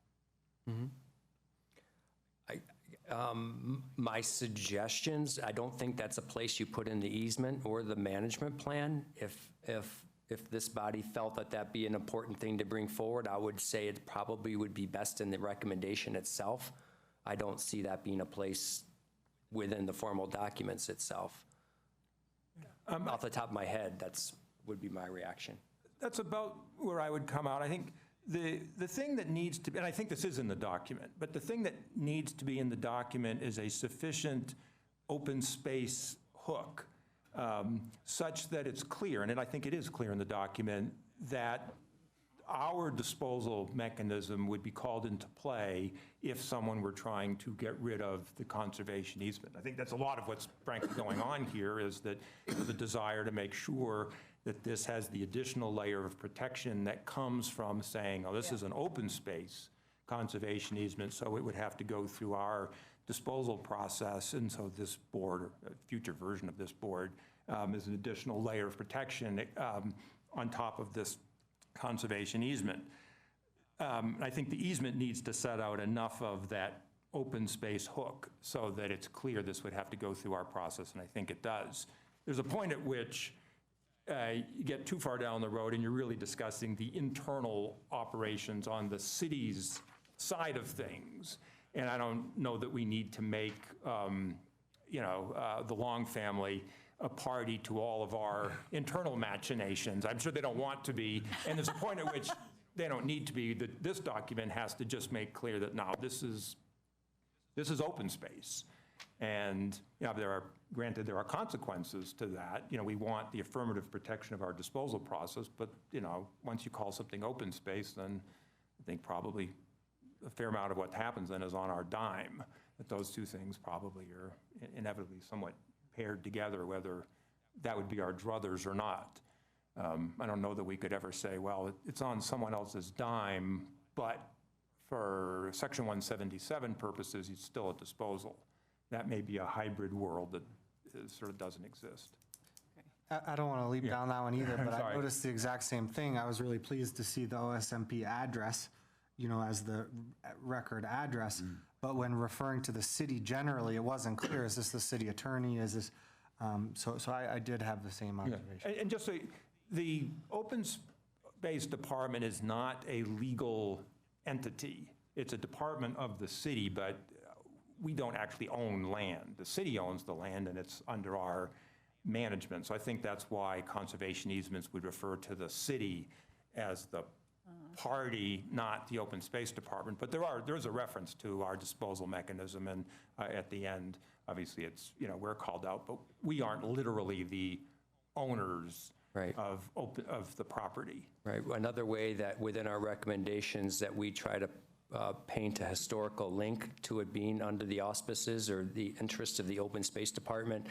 My suggestions, I don't think that's a place you put in the easement or the management plan. If this body felt that that'd be an important thing to bring forward, I would say it probably would be best in the recommendation itself. I don't see that being a place within the formal documents itself. Off the top of my head, would be my reaction. That's about where I would come out. I think the thing that needs to be, and I think this is in the document, but the thing that needs to be in the document is a sufficient open space hook such that it's clear, and I think it is clear in the document, that our disposal mechanism would be called into play if someone were trying to get rid of the conservation easement. I think that's a lot of what's frankly going on here, is that the desire to make sure that this has the additional layer of protection that comes from saying, oh, this is an open space conservation easement, so it would have to go through our disposal process, and so this board, or a future version of this board, is an additional layer of protection on top of this conservation easement. I think the easement needs to set out enough of that open space hook so that it's clear this would have to go through our process, and I think it does. There's a point at which you get too far down the road and you're really discussing the internal operations on the city's side of things, and I don't know that we need to make the Long family a party to all of our internal machinations. I'm sure they don't want to be, and there's a point at which they don't need to be. This document has to just make clear that now this is open space. And granted, there are consequences to that. We want the affirmative protection of our disposal process, but once you call something open space, then I think probably a fair amount of what happens then is on our dime. But those two things probably are inevitably somewhat paired together, whether that would be our druthers or not. I don't know that we could ever say, well, it's on someone else's dime, but for Section 177 purposes, it's still a disposal. That may be a hybrid world that sort of doesn't exist. I don't want to leap down that one either, but I Sorry. noticed the exact same thing. I was really pleased to see the OSMP address, as the record address. But when referring to the city generally, it wasn't clear. Is this the city attorney? Is this, so I did have the same observation. And just so, the open space department is not a legal entity. It's a department of the city, but we don't actually own land. The city owns the land, and it's under our management. So I think that's why conservation easements would refer to the city as the party, not the open space department. But there's a reference to our disposal mechanism, and at the end, obviously, it's we're called out, but we aren't literally the owners of the property. Right. Another way that within our recommendations that we try to paint a historical link to it being under the auspices or the interest of the open space department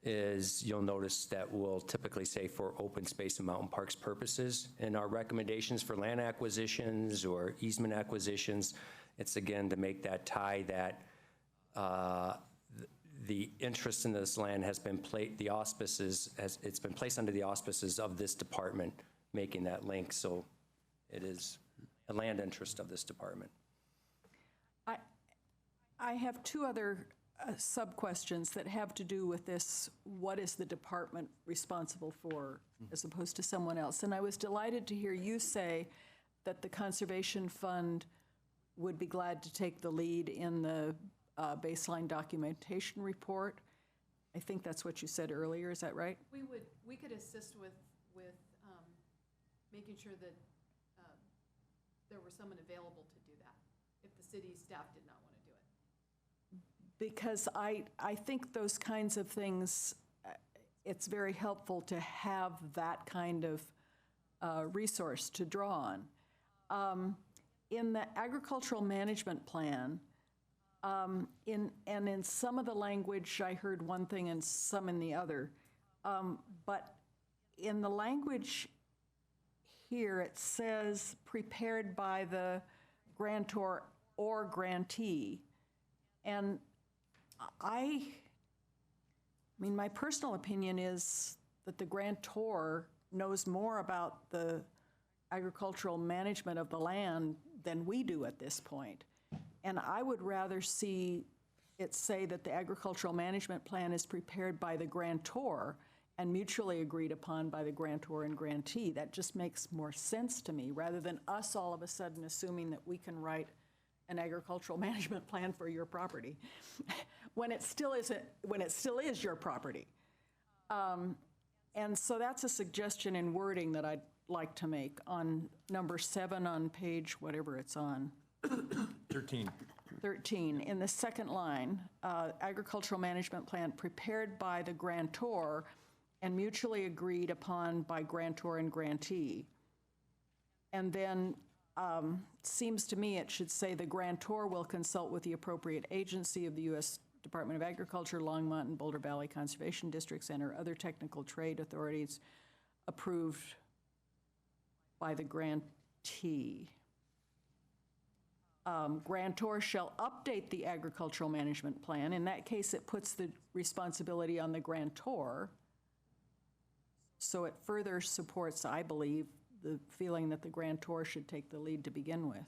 is, you'll notice that we'll typically say for open space and mountain parks purposes. In our recommendations for land acquisitions or easement acquisitions, it's again to make that tie that the interest in this land has been it's been placed under the auspices of this department, making that link. So it is a land interest of this department. I have two other sub-questions that have to do with this, what is the department responsible for, as opposed to someone else. And I was delighted to hear you say that the Conservation Fund would be glad to take the lead in the baseline documentation report. I think that's what you said earlier, is that right? We could assist with making sure that there was someone available to do that if the city staff did not want to do it. Because I think those kinds of things, it's very helpful to have that kind of resource to draw on. In the agricultural management plan, in some of the language, I heard one thing and some in the other. But in the language here, it says prepared by the grantor or grantee. And I mean, my personal opinion is that the grantor knows more about the agricultural management of the land than we do at this point. And I would rather see it say that the agricultural management plan is prepared by the grantor and mutually agreed upon by the grantor and grantee. That just makes more sense to me, rather than us all of a sudden assuming that we can write an agricultural management plan for your property when it still is your property. And so that's a suggestion in wording that I'd like to make on number 7 on page, whatever it's on. 13, in the second line, agricultural management plan prepared by the grantor and mutually agreed upon by grantor and grantee. And then seems to me it should say the grantor will consult with the appropriate agency of the U.S. Department of Agriculture, Longmont and Boulder Valley Conservation Districts, and or other technical trade authorities approved by the grantee. Grantor shall update the agricultural management plan. In that case, it puts the responsibility on the grantor. So it further supports, I believe, the feeling that the grantor should take the lead to begin with.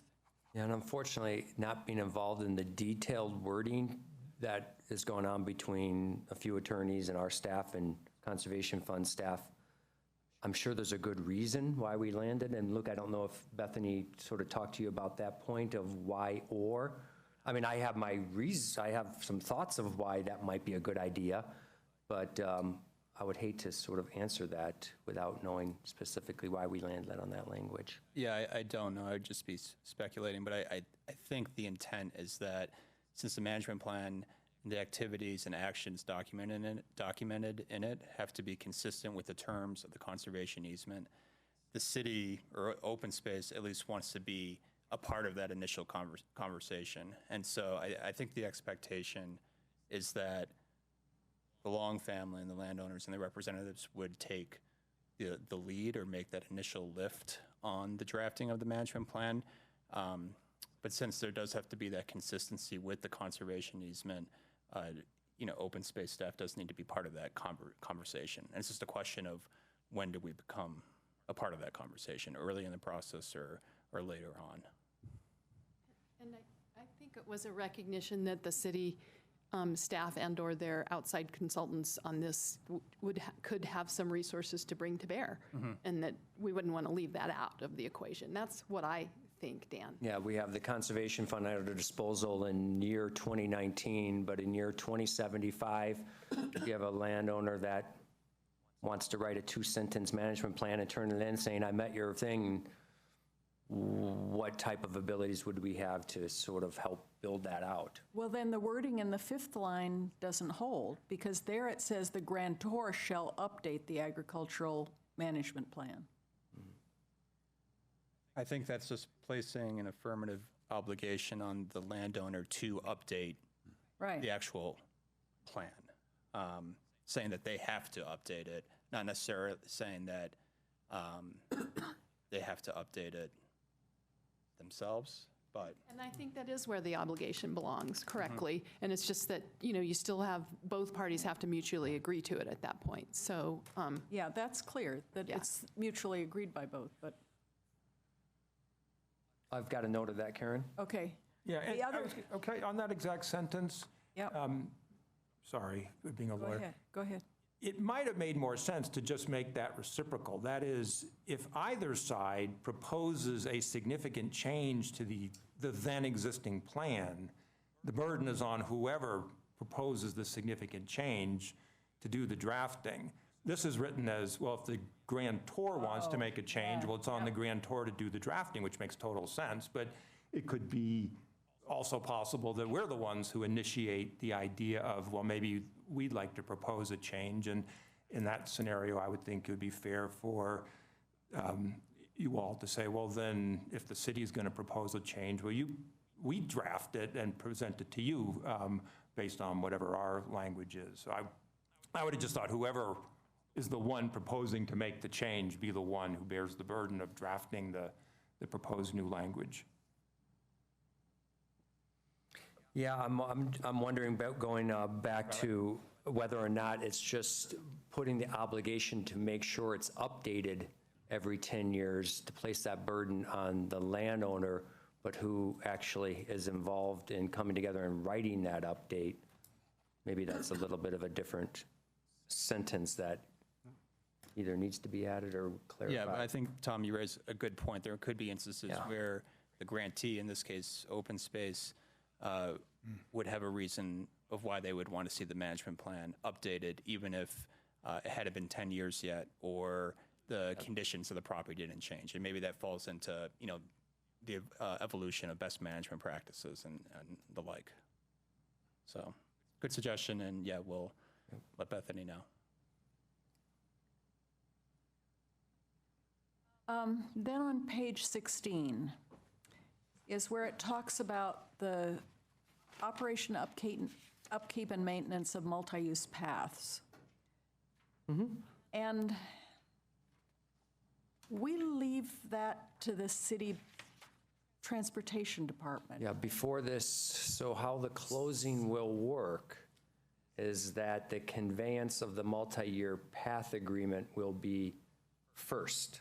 Yeah, and unfortunately, not being involved in the detailed wording that is going on between a few attorneys and our staff and Conservation Fund staff, I'm sure there's a good reason why we landed. And look, I don't know if Bethany sort of talked to you about that point of why or. I mean, I have my reasons, I have some thoughts of why that might be a good idea, but I would hate to sort of answer that without knowing specifically why we landed on that language. Yeah, I don't know. I would just be speculating, but I think the intent is that since the management plan, the activities and actions documented in it have to be consistent with the terms of the conservation easement, the city or open space at least wants to be a part of that initial conversation. And so I think the expectation is that the Long family and the landowners and the representatives would take the lead or make that initial lift on the drafting of the management plan. But since there does have to be that consistency with the conservation easement, open space staff does need to be part of that conversation. And it's just a question of when do we become a part of that conversation, early in the process or later on. And I think it was a recognition that the city staff and or their outside consultants on this could have some resources to bring to bear, and that we wouldn't want to leave that out of the equation. That's what I think, Dan. Yeah, we have the Conservation Fund at our disposal in year 2019, but in year 2075, if you have a landowner that wants to write a 2-sentence management plan and turn it in saying, I met your thing, what type of abilities would we have to sort of help build that out? Well, then the wording in the 5th line doesn't hold, because there it says the grantor shall update the agricultural management plan. I think that's just placing an affirmative obligation on the landowner to update the actual plan, saying that they have to update it, not necessarily saying that they have to update it themselves, but. And I think that is where the obligation belongs correctly. And it's just that, you still have, both parties have to mutually agree to it at that point. So. Yeah, that's clear, that it's mutually agreed by both, but. I've got a note of that, Karen. Okay. Yeah, and on that exact sentence. Yep. Sorry, being a lawyer. Go ahead. It might have made more sense to just make that reciprocal. That is, if either side proposes a significant change to the then existing plan, the burden is on whoever proposes the significant change to do the drafting. This is written as, well, if the grantor wants to make a change, well, it's on the grantor to do the drafting, which makes total sense. But it could be also possible that we're the ones who initiate the idea of, well, maybe we'd like to propose a change. And in that scenario, I would think it would be fair for you all to say, well, then if the city is going to propose a change, well, we draft it and present it to you based on whatever our language is. So I would have just thought whoever is the one proposing to make the change be the one who bears the burden of drafting the proposed new language? Yeah, I'm wondering about going back to whether or not it's just putting the obligation to make sure it's updated every 10 years to place that burden on the landowner, but who actually is involved in coming together and writing that update. Maybe that's a little bit of a different sentence that either needs to be added or clarified. Yeah, but I think, Tom, you raise a good point. There could be instances where the grantee, in this case, open space, would have a reason of why they would want to see the management plan updated, even if it hadn't been 10 years yet, or the conditions of the property didn't change. And maybe that falls into, the evolution of best management practices and the like. So, good suggestion, and yeah, we'll let Bethany know. Then on page 16 is where it talks about the operation, upkeep and maintenance of multi-use paths. And we leave that to the city transportation department. Yeah, before this, so how the closing will work is that the conveyance of the multi-year path agreement will be first.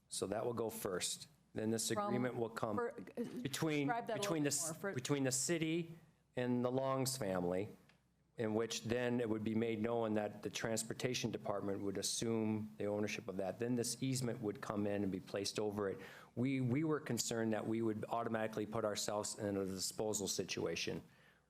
So that will go first. Then this agreement will come between the city and the Longs family, in which then it would be made known that the transportation department would assume the ownership of that. Then this easement would come in and be placed over it. We were concerned that we would automatically put ourselves in a disposal situation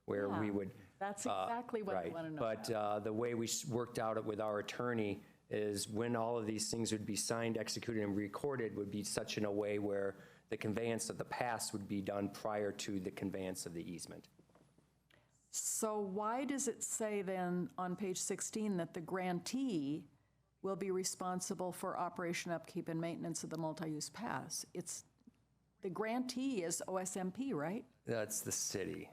where we would. That's exactly what I want to know. But the way we worked out it with our attorney is when all of these things would be signed, executed, and recorded would be such in a way where the conveyance of the pass would be done prior to the conveyance of the easement. So why does it say then on page 16 that the grantee will be responsible for operation, upkeep, and maintenance of the multi-use paths? It's, the grantee is OSMP, right? That's the city.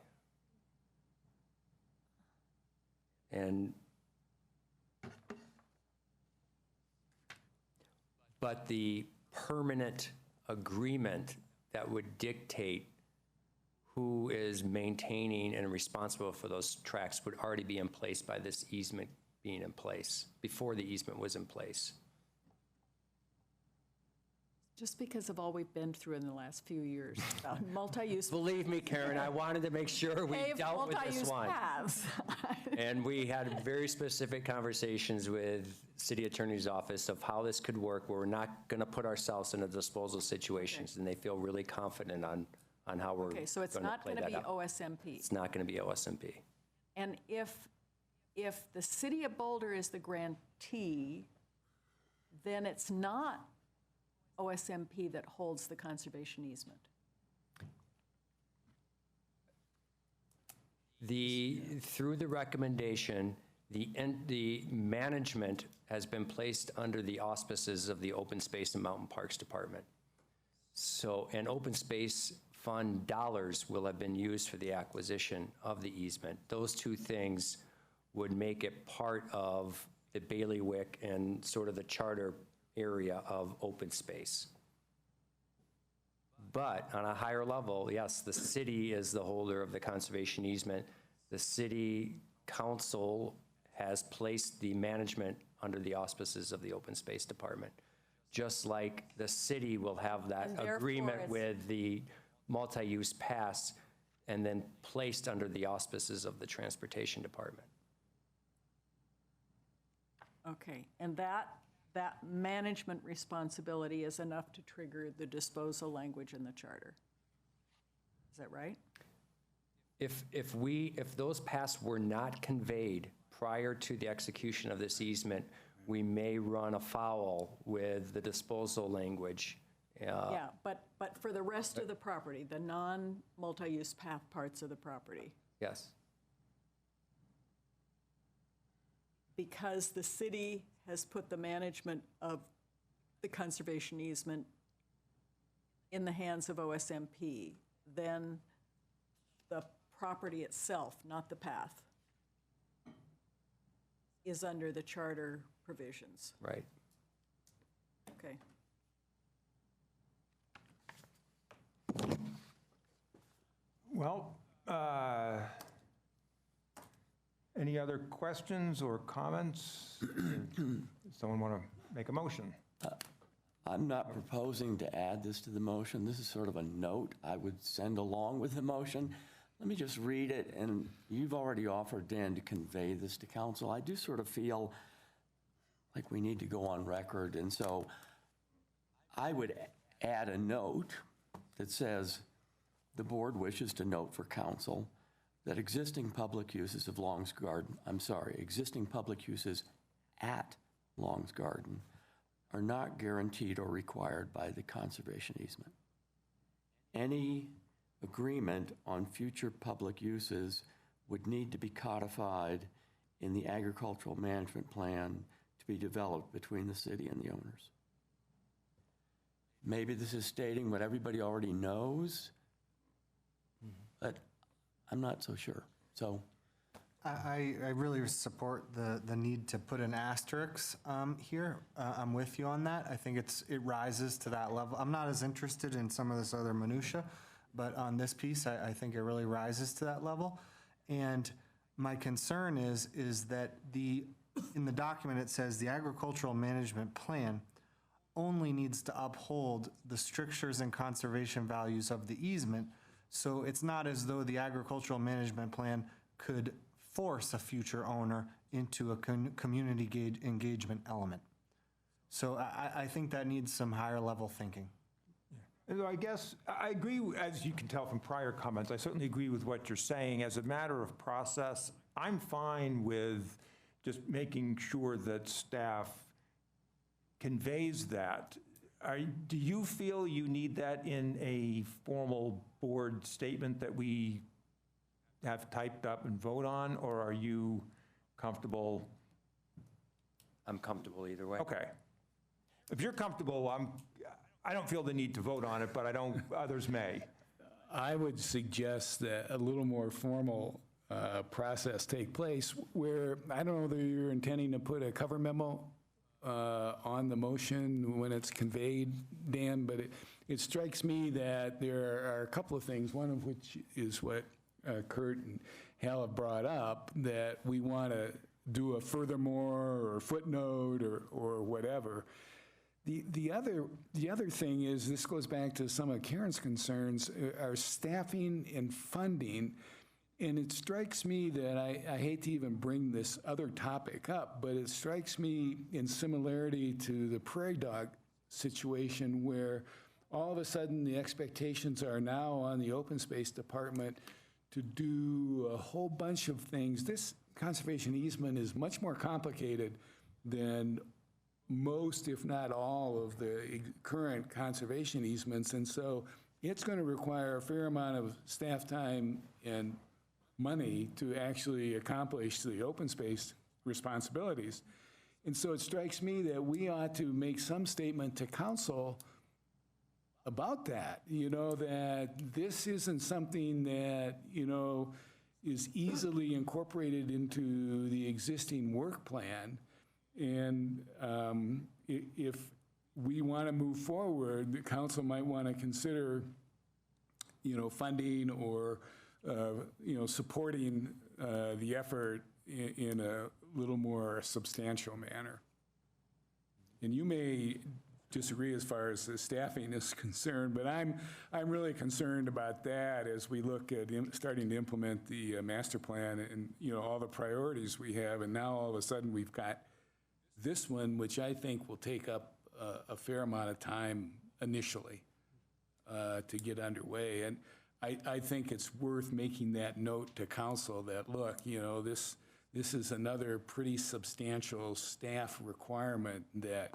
And but the permanent agreement that would dictate who is maintaining and responsible for those tracks would already be in place by this easement being in place, before the easement was in place. Just because of all we've been through in the last few years about multi-use. Believe me, Karen, I wanted to make sure we dealt with this one. Paths. And we had very specific conversations with city attorney's office of how this could work, where we're not going to put ourselves in a disposal situations, and they feel really confident on how we're Okay, so it's not going to be OSMP. It's not going to be OSMP. And if the city of Boulder is the grantee, then it's not OSMP that holds the conservation easement. Through the recommendation, the management has been placed under the auspices of the Open Space and Mountain Parks Department. So, and open space fund dollars will have been used for the acquisition of the easement. Those two things would make it part of the bailiwick and sort of the charter area of open space. But on a higher level, yes, the city is the holder of the conservation easement. The city council has placed the management under the auspices of the Open Space Department. Just like the city will have that agreement with the multi-use pass and then placed under the auspices of the Transportation Department. Okay, and that management responsibility is enough to trigger the disposal language in the charter. Is that right? If those paths were not conveyed prior to the execution of this easement, we may run afoul with the disposal language. Yeah, but for the rest of the property, the non-multi-use path parts of the property, Yes. because the city has put the management of the conservation easement in the hands of OSMP, then the property itself, not the path, is under the charter provisions. Right. Okay. Well, any other questions or comments? Someone want to make a motion? I'm not proposing to add this to the motion. This is sort of a note I would send along with the motion. Let me just read it, and you've already offered, Dan, to convey this to council. I do sort of feel like we need to go on record, and so I would add a note that says, the board wishes to note for council that existing public uses at Long's Garden are not guaranteed or required by the conservation easement. Any agreement on future public uses would need to be codified in the agricultural management plan to be developed between the city and the owners. Maybe this is stating what everybody already knows, but I'm not so sure. So I really support the need to put an asterisk here. I'm with you on that. I think it rises to that level. I'm not as interested in some of this other minutia, but on this piece, I think it really rises to that level. And my concern is that in the document it says the agricultural management plan only needs to uphold the strictures and conservation values of the easement. So it's not as though the agricultural management plan could force a future owner into a community engagement element. So I think that needs some higher level thinking. Yeah. I guess I agree, as you can tell from prior comments, I certainly agree with what you're saying. As a matter of process, I'm fine with just making sure that staff conveys that. Do you feel you need that in a formal board statement that we have typed up and vote on, or are you comfortable? I'm comfortable either way. Okay. If you're comfortable, I don't feel the need to vote on it, but others may. I would suggest that a little more formal process take place where, I don't know whether you're intending to put a cover memo on the motion when it's conveyed, Dan, but it strikes me that there are a couple of things, one of which is what Kurt and Hal have brought up, that we want to do a furthermore or footnote or whatever. The other thing is, this goes back to some of Karen's concerns, are staffing and funding. And it strikes me that I hate to even bring this other topic up, but it strikes me in similarity to the prairie dog situation, where all of a sudden the expectations are now on the open space department to do a whole bunch of things. This conservation easement is much more complicated than most, if not all, of the current conservation easements. And so it's going to require a fair amount of staff time and money to actually accomplish the open space responsibilities. And so it strikes me that we ought to make some statement to council about that, that this isn't something that, is easily incorporated into the existing work plan. And if we want to move forward, the council might want to consider, funding or supporting the effort in a little more substantial manner. And you may disagree as far as the staffing is concerned, but I'm really concerned about that as we look at starting to implement the master plan and all the priorities we have. And now all of a sudden we've got this one, which I think will take up a fair amount of time initially to get underway. And I think it's worth making that note to council that, look, this is another pretty substantial staff requirement that,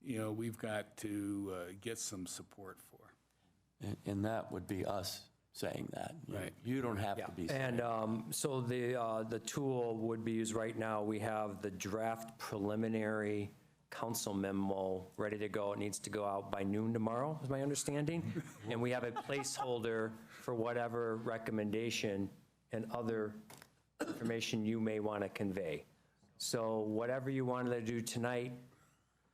we've got to get some support for. And that would be us saying that. Right. You don't have to be saying And so the tool would be used right now. We have the draft preliminary council memo ready to go. It needs to go out by noon tomorrow, is my understanding. And we have a placeholder for whatever recommendation and other information you may want to convey. So whatever you wanted to do tonight,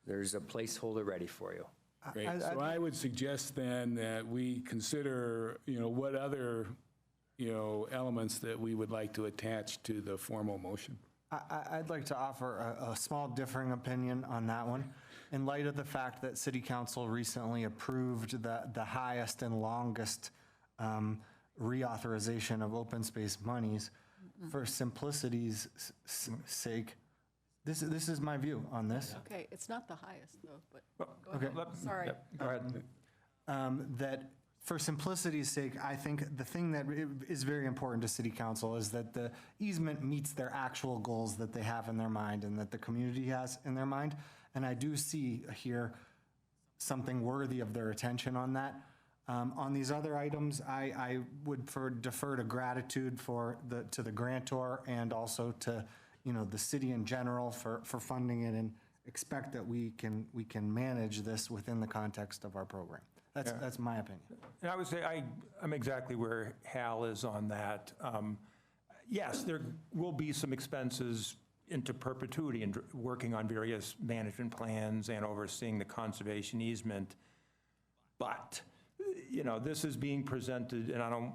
there's a placeholder ready for you. Great. So I would suggest then that we consider, what other, elements that we would like to attach to the formal motion. I'd like to offer a small differing opinion on that one. In light of the fact that City Council recently approved the highest and longest reauthorization of open space monies, for simplicity's sake, this is my view on this. Okay, it's not the highest, though, but go Okay. ahead. Sorry. Go ahead. That for simplicity's sake, I think the thing that is very important to City Council is that the easement meets their actual goals that they have in their mind and that the community has in their mind. And I do see here something worthy of their attention on that. On these other items, I would defer to gratitude to the grantor and also to the city in general for funding it, and expect that we can manage this within the context of our program. That's my opinion. And I would say I'm exactly where Hal is on that. Yes, there will be some expenses into perpetuity in working on various management plans and overseeing the conservation easement. But, this is being presented, and I don't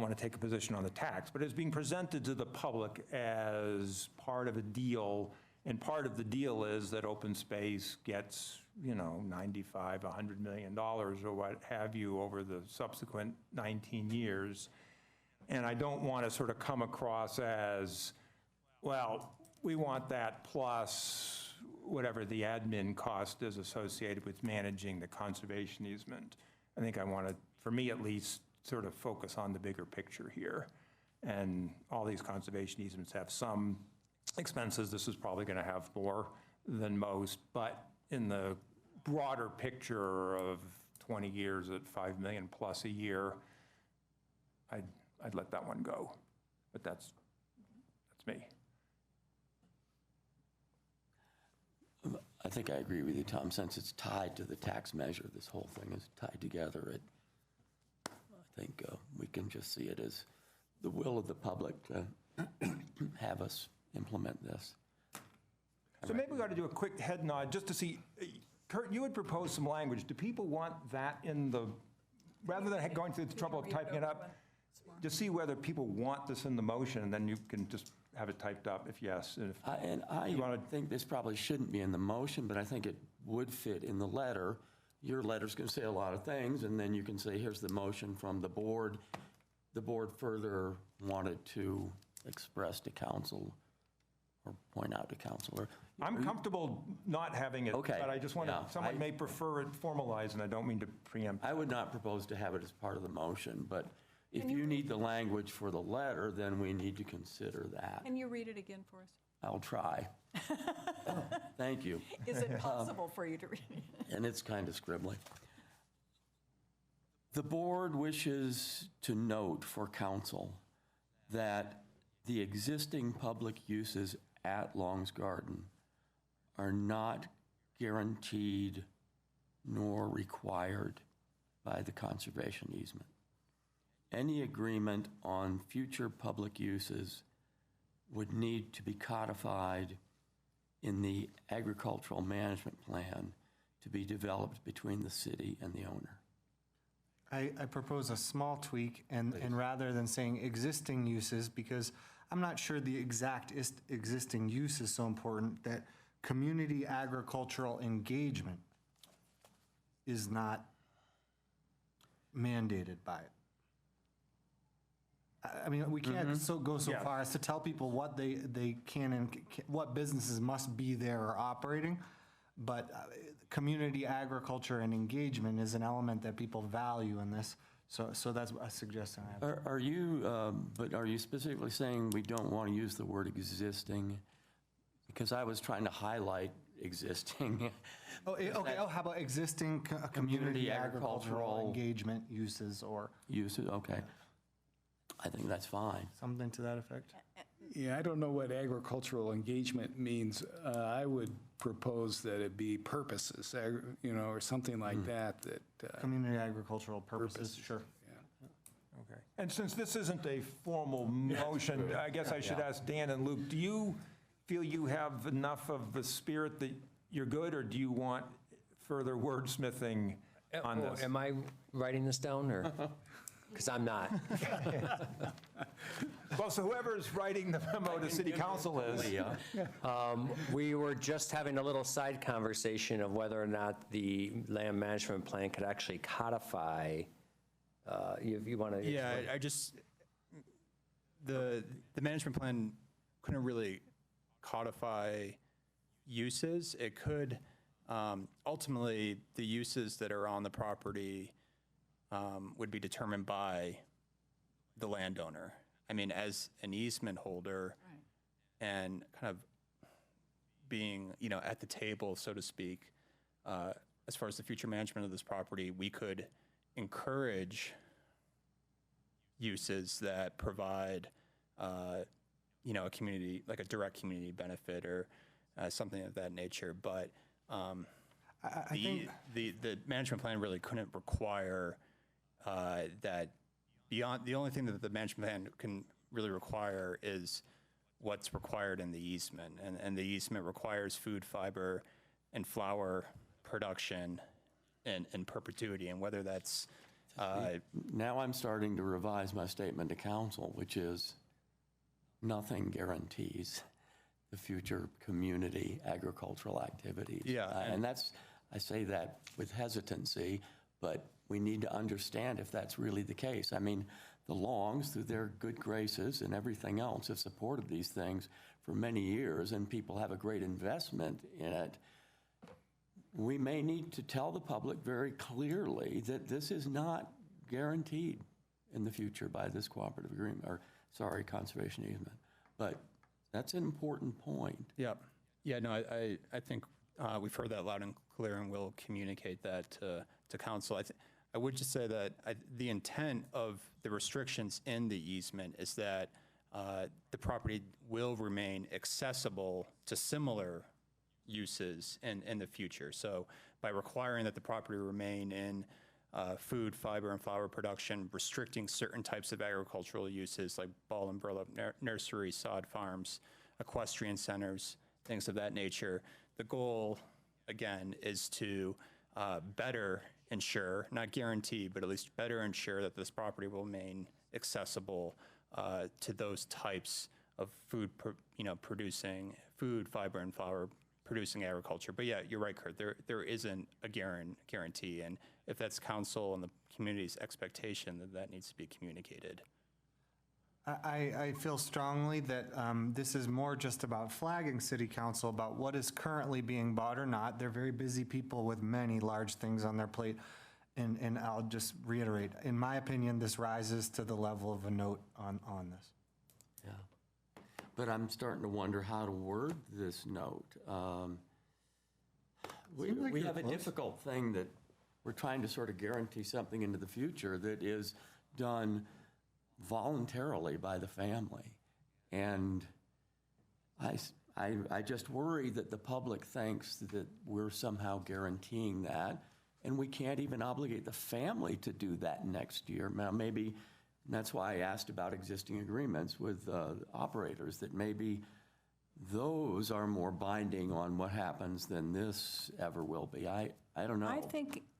want to take a position on the tax, but it's being presented to the public as part of a deal. And part of the deal is that open space gets, $95, $100 million or what have you over the subsequent 19 years. And I don't want to sort of come across as, well, we want that plus whatever the admin cost is associated with managing the conservation easement. I think I want to, for me at least, sort of focus on the bigger picture here. And all these conservation easements have some expenses. This is probably going to have more than most, but in the broader picture of 20 years at $5 million plus a year, I'd let that one go. But that's me. I think I agree with you, Tom. Since it's tied to the tax measure, this whole thing is tied together. I think we can just see it as the will of the public to have us implement this. So maybe we ought to do a quick head nod just to see, Kurt, you had proposed some language. Do people want that in the, rather than going through the trouble of typing it up, to see whether people want this in the motion, and then you can just have it typed up if yes. And I think this probably shouldn't be in the motion, but I think it would fit in the letter. Your letter's going to say a lot of things, and then you can say, here's the motion from the board. The board further wanted to express to council or point out to council. I'm comfortable not having it, okay. But I just want to, someone may prefer it formalized, and I don't mean to preempt. I would not propose to have it as part of the motion, but if you need the language for the letter, then we need to consider that. Can you read it again for us? I'll try. Thank you. Is it possible for you to read it? And it's kind of scribbly. The board wishes to note for council that the existing public uses at Long's Garden are not guaranteed nor required by the conservation easement. Any agreement on future public uses would need to be codified in the agricultural management plan to be developed between the city and the owner. I propose a small tweak, and rather than saying existing uses, because I'm not sure the exact existing use is so important, that community agricultural engagement is not mandated by it. I mean, we can't go so far as to tell people what they can and what businesses must be there or operating, but community agriculture and engagement is an element that people value in this. So that's a suggestion I have. Are you specifically saying we don't want to use the word existing? Because I was trying to highlight existing. Okay. How about existing community agricultural engagement uses or uses? Okay. I think that's fine. Something to that effect. Yeah, I don't know what agricultural engagement means. I would propose that it be purposes, or something like that. Community agricultural purposes, sure. Yeah. Okay. And since this isn't a formal motion, I guess I should ask Dan and Luke, do you feel you have enough of the spirit that you're good, or do you want further wordsmithing on this? Am I writing this down, or? Because I'm not. Well, so whoever's writing the memo to city council is. We were just having a little side conversation of whether or not the land management plan could actually codify, you want to? Yeah, I just, the management plan couldn't really codify uses. It could, ultimately, the uses that are on the property would be determined by the landowner. I mean, as an easement holder and kind of being, at the table, so to speak, as far as the future management of this property, we could encourage uses that provide, a community, like a direct community benefit or something of that nature. But the management plan really couldn't require that beyond, the only thing that the management plan can really require is what's required in the easement. And the easement requires food, fiber, and flower production in perpetuity, and whether that's... Now I'm starting to revise my statement to council, which is nothing guarantees the future community agricultural activities. Yeah. And that's, I say that with hesitancy, but we need to understand if that's really the case. I mean, the Longs, through their good graces and everything else, have supported these things for many years, and people have a great investment in it. We may need to tell the public very clearly that this is not guaranteed in the future by this cooperative agreement, or, sorry, conservation easement. But that's an important point. Yeah. Yeah, no, I think we've heard that loud and clear, and we'll communicate that to council. I would just say that the intent of the restrictions in the easement is that the property will remain accessible to similar uses in the future. So by requiring that the property remain in food, fiber, and flower production, restricting certain types of agricultural uses like ball and burlap nurseries, sod farms, equestrian centers, things of that nature, the goal, again, is to better ensure, not guarantee, but at least better ensure that this property will remain accessible to those types of food, producing food, fiber, and flower producing agriculture. But yeah, you're right, Kurt, there isn't a guarantee. And if that's council and the community's expectation, then that needs to be communicated. I feel strongly that this is more just about flagging city council about what is currently being bought or not. They're very busy people with many large things on their plate. And I'll just reiterate, in my opinion, this rises to the level of a note on this. Yeah. But I'm starting to wonder how to word this note. We have a difficult thing that we're trying to sort of guarantee something into the future that is done voluntarily by the family. And I just worry that the public thinks that we're somehow guaranteeing that, and we can't even obligate the family to do that next year. Now, maybe that's why I asked about existing agreements with operators, that maybe those are more binding on what happens than this ever will be. I don't know.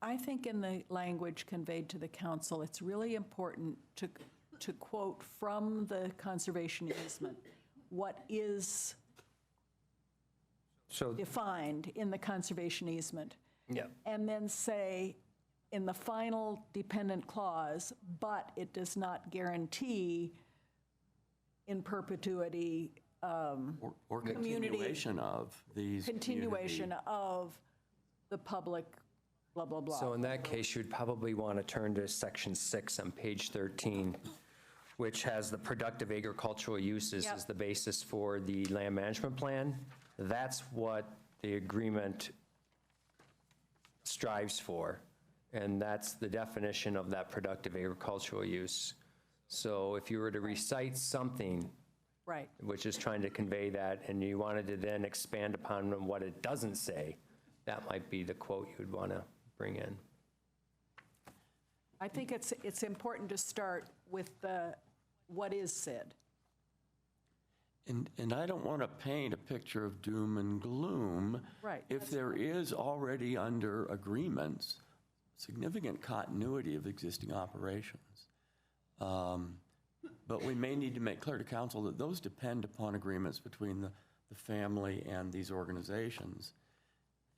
I think in the language conveyed to the council, it's really important to quote from the conservation easement what is defined in the conservation easement. Yeah. And then say in the final dependent clause, but it does not guarantee in perpetuity or continuation of these continuation of the public blah, blah, blah. So in that case, you'd probably want to turn to section 6 on page 13, which has the productive agricultural uses as the basis for the land management plan. That's what the agreement strives for, and that's the definition of that productive agricultural use. So if you were to recite something, right, which is trying to convey that, and you wanted to then expand upon what it doesn't say, that might be the quote you would want to bring in. I think it's important to start with the what is said. And I don't want to paint a picture of doom and gloom. Right. If there is already under agreements, significant continuity of existing operations. But we may need to make clear to council that those depend upon agreements between the family and these organizations.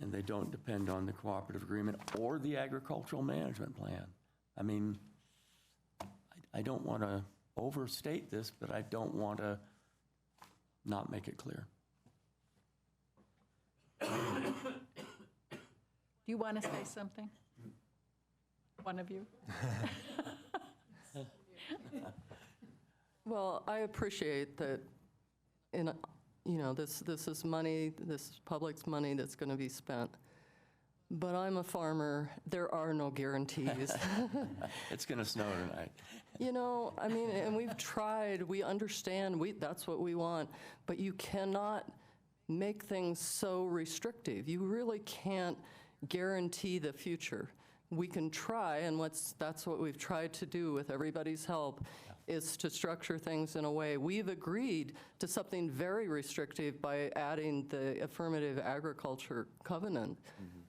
And they don't depend on the cooperative agreement or the agricultural management plan. I mean, I don't want to overstate this, but I don't want to not make it clear. Do you want to say something? One of you? Well, I appreciate that, this is money, this is public's money that's going to be spent. But I'm a farmer. There are no guarantees. It's going to snow tonight. And we've tried, we understand, that's what we want, but you cannot make things so restrictive. You really can't guarantee the future. We can try, and that's what we've tried to do with everybody's help, is to structure things in a way. We've agreed to something very restrictive by adding the affirmative agriculture covenant.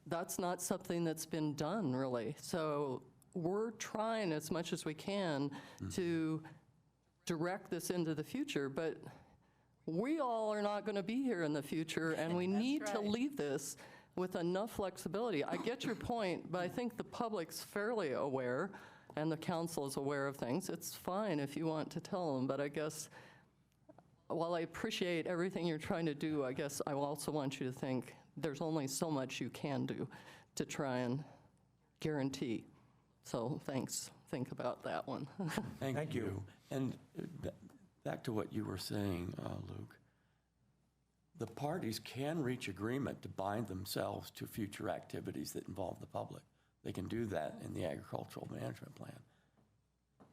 That's not something that's been done, really. So we're trying as much as we can to direct this into the future, but we all are not going to be here in the future, and we need to leave this with enough flexibility. I get your point, but I think the public's fairly aware, and the council is aware of things. It's fine if you want to tell them, but I guess while I appreciate everything you're trying to do, I guess I also want you to think there's only so much you can do to try and guarantee. So thanks. Think about that one. Thank you. And back to what you were saying, Luke, the parties can reach agreement to bind themselves to future activities that involve the public. They can do that in the agricultural management plan.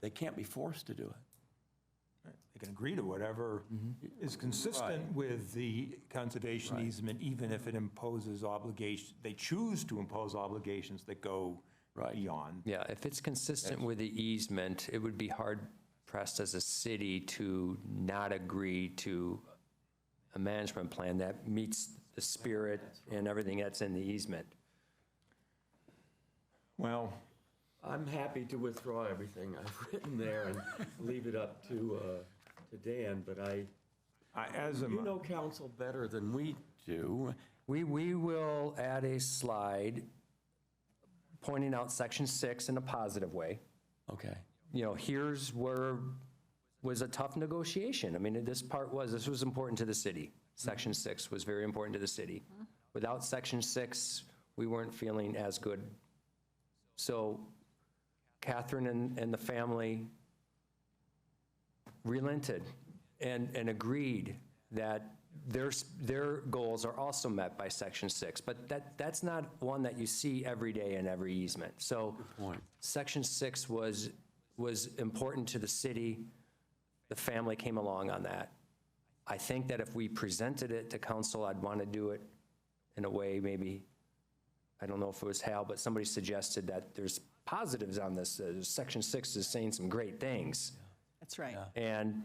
They can't be forced to do it. They can agree to whatever is consistent with the conservation easement, even if it imposes obligations. They choose to impose obligations that go beyond. Yeah, if it's consistent with the easement, it would be hard-pressed as a city to not agree to a management plan that meets the spirit and everything that's in the easement. Well, I'm happy to withdraw everything I've written there and leave it up to Dan, but you know council better than we do. We will add a slide pointing out Section 6 in a positive way. Okay. Here's where was a tough negotiation. I mean, this was important to the city. Section 6 was very important to the city. Without Section 6, we weren't feeling as good. So Catherine and the family relented and agreed that their goals are also met by Section 6, but that's not one that you see every day in every easement. So Section 6 was important to the city. The family came along on that. I think that if we presented it to council, I'd want to do it in a way maybe, I don't know if it was Hal, but somebody suggested that there's positives on this. Section 6 is saying some great things. That's right.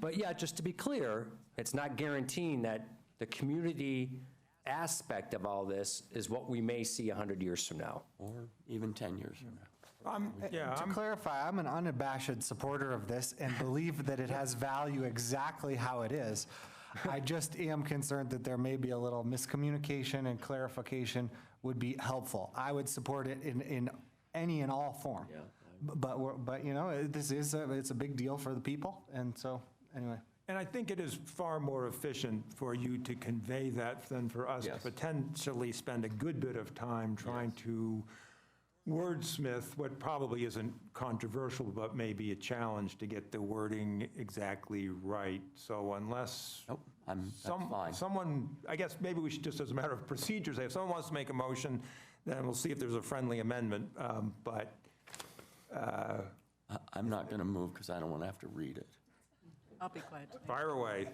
But yeah, just to be clear, it's not guaranteeing that the community aspect of all this is what we may see 100 years from now. Or even 10 years from now. To clarify, I'm an unabashed supporter of this and believe that it has value exactly how it is. I just am concerned that there may be a little miscommunication, and clarification would be helpful. I would support it in any and all form. Yeah. But it's a big deal for the people, and so anyway. And I think it is far more efficient for you to convey that than for us to potentially spend a good bit of time trying to wordsmith what probably isn't controversial, but maybe a challenge to get the wording exactly right. So unless someone, I guess maybe we should just, as a matter of procedure, say if someone wants to make a motion, then we'll see if there's a friendly amendment. I'm not going to move because I don't want to have to read it. I'll be quiet. Fire away.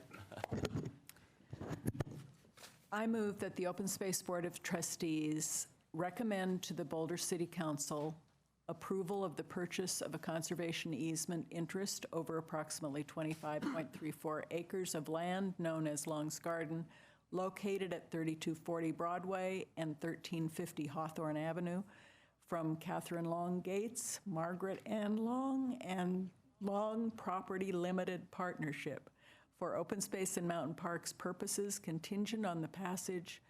I move that the Open Space Board of Trustees recommend to the Boulder City Council approval of the purchase of a conservation easement interest over approximately 25.34 acres of land known as Long's Garden, located at 3240 Broadway and 1350 Hawthorne Avenue, from Catherine Long Gates, Margaret Ann Long, and Long Property Limited Partnership for open space and mountain parks purposes, contingent on the passage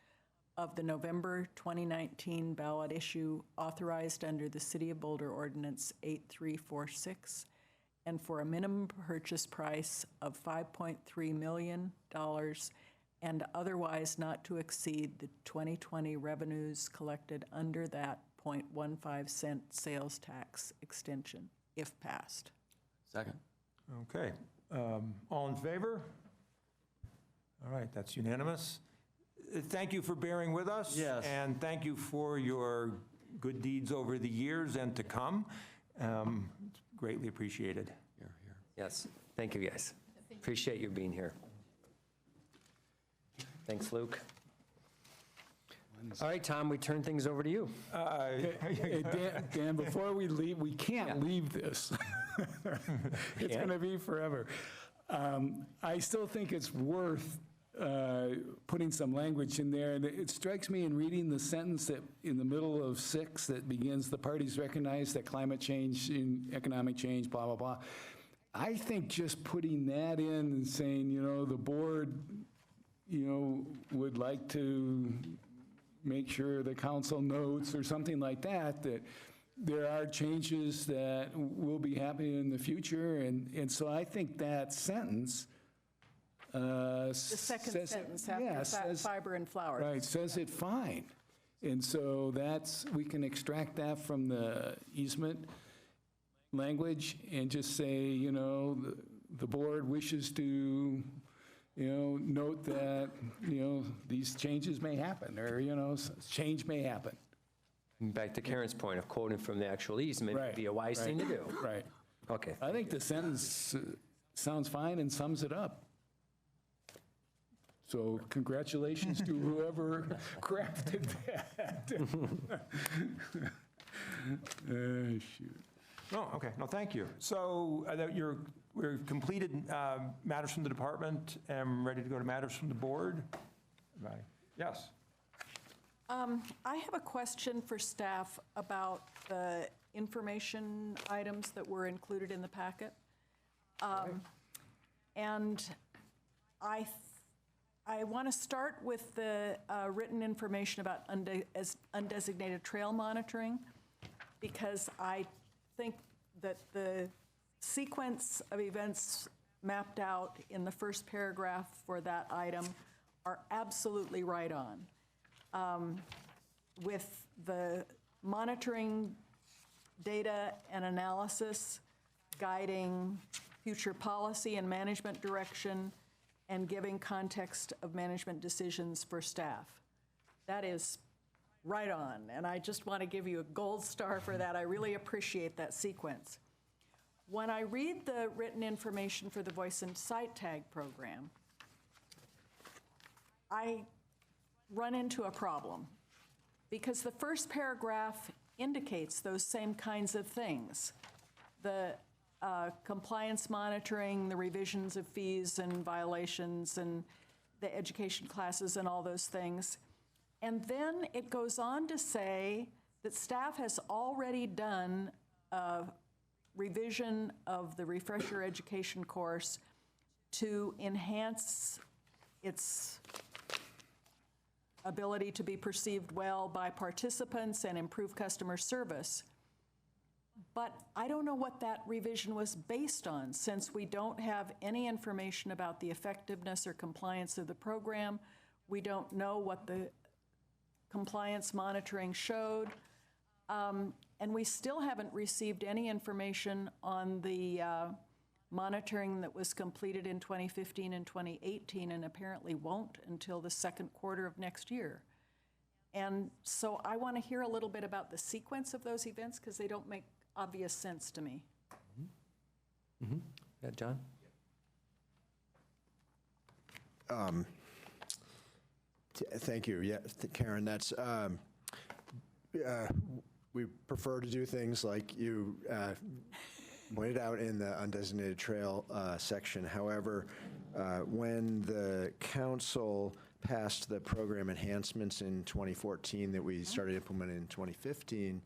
of the November 2019 ballot issue authorized under the City of Boulder Ordinance 8346, and for a minimum purchase price of $5.3 million and otherwise not to exceed the 2020 revenues collected under that 0.15 cent sales tax extension, if passed. Second. Okay. All in favor? All right, that's unanimous. Thank you for bearing with us. Yes. And thank you for your good deeds over the years and to come. It's greatly appreciated. Yes, thank you, guys. Appreciate you being here. Thanks, Luke. All right, Tom, we turn things over to you. Hey, Dan, before we leave, we can't leave this. It's going to be forever. I still think it's worth putting some language in there. And it strikes me in reading the sentence that in the middle of 6 that begins, the parties recognize that climate change and economic change, blah, blah, blah. I think just putting that in and saying, the board, would like to make sure the council notes or something like that, that there are changes that will be happening in the future. And so I think that sentence The second sentence after fiber and flowers. Right, says it fine. And so we can extract that from the easement language and just say, the board wishes to, note that, these changes may happen, or, change may happen. Back to Karen's point of quoting from the actual easement would be a wise thing to do. Right. Okay. I think the sentence sounds fine and sums it up. So congratulations to whoever crafted that. Shoot. Oh, okay. No, thank you. So we're completed matters from the department and ready to go to matters from the board? Right. Yes. I have a question for staff about the information items that were included in the packet. And I want to start with the written information about undesignated trail monitoring, because I think that the sequence of events mapped out in the first paragraph for that item are absolutely right on. With the monitoring data and analysis guiding future policy and management direction and giving context of management decisions for staff. That is right on, and I just want to give you a gold star for that. I really appreciate that sequence. When I read the written information for the Voice and Sight Tag program, I run into a problem, because the first paragraph indicates those same kinds of things. The compliance monitoring, the revisions of fees and violations, and the education classes and all those things. And then it goes on to say that staff has already done a revision of the refresher education course to enhance its ability to be perceived well by participants and improve customer service. But I don't know what that revision was based on, since we don't have any information about the effectiveness or compliance of the program. We don't know what the compliance monitoring showed. And we still haven't received any information on the monitoring that was completed in 2015 and 2018, and apparently won't until the second quarter of next year. And so I want to hear a little bit about the sequence of those events, because they don't make obvious sense to me. Yeah, John? Thank you. Yeah, Karen, that's We prefer to do things like you pointed out in the undesignated trail section. However, when the council passed the program enhancements in 2014 that we started implementing in 2015,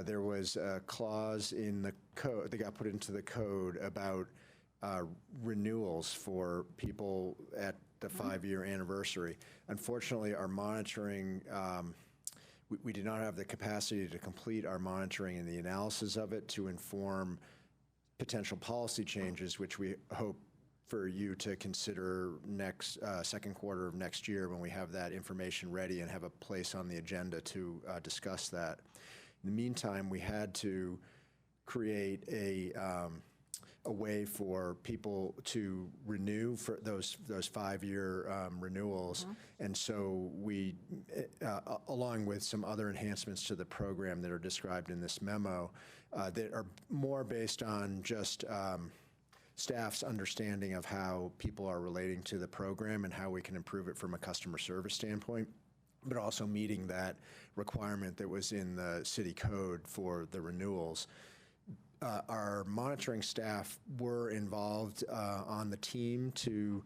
there was a clause in the code that got put into the code about renewals for people at the 5-year anniversary. Unfortunately, our monitoring, we did not have the capacity to complete our monitoring and the analysis of it to inform potential policy changes, which we hope for you to consider next second quarter of next year when we have that information ready and have a place on the agenda to discuss that. In the meantime, we had to create a way for people to renew for those 5-year renewals. And so we, along with some other enhancements to the program that are described in this memo, that are more based on just staff's understanding of how people are relating to the program and how we can improve it from a customer service standpoint, but also meeting that requirement that was in the city code for the renewals. Our monitoring staff were involved on the team to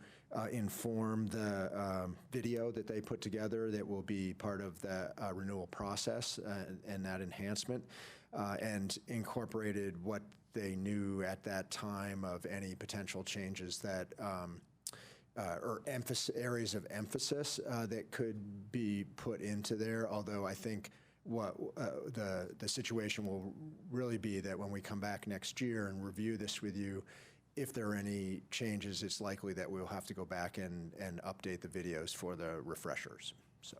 inform the video that they put together that will be part of the renewal process and that enhancement, and incorporated what they knew at that time of any potential changes that or areas of emphasis that could be put into there. Although I think what the situation will really be that when we come back next year and review this with you, if there are any changes, it's likely that we'll have to go back and update the videos for the refreshers. So.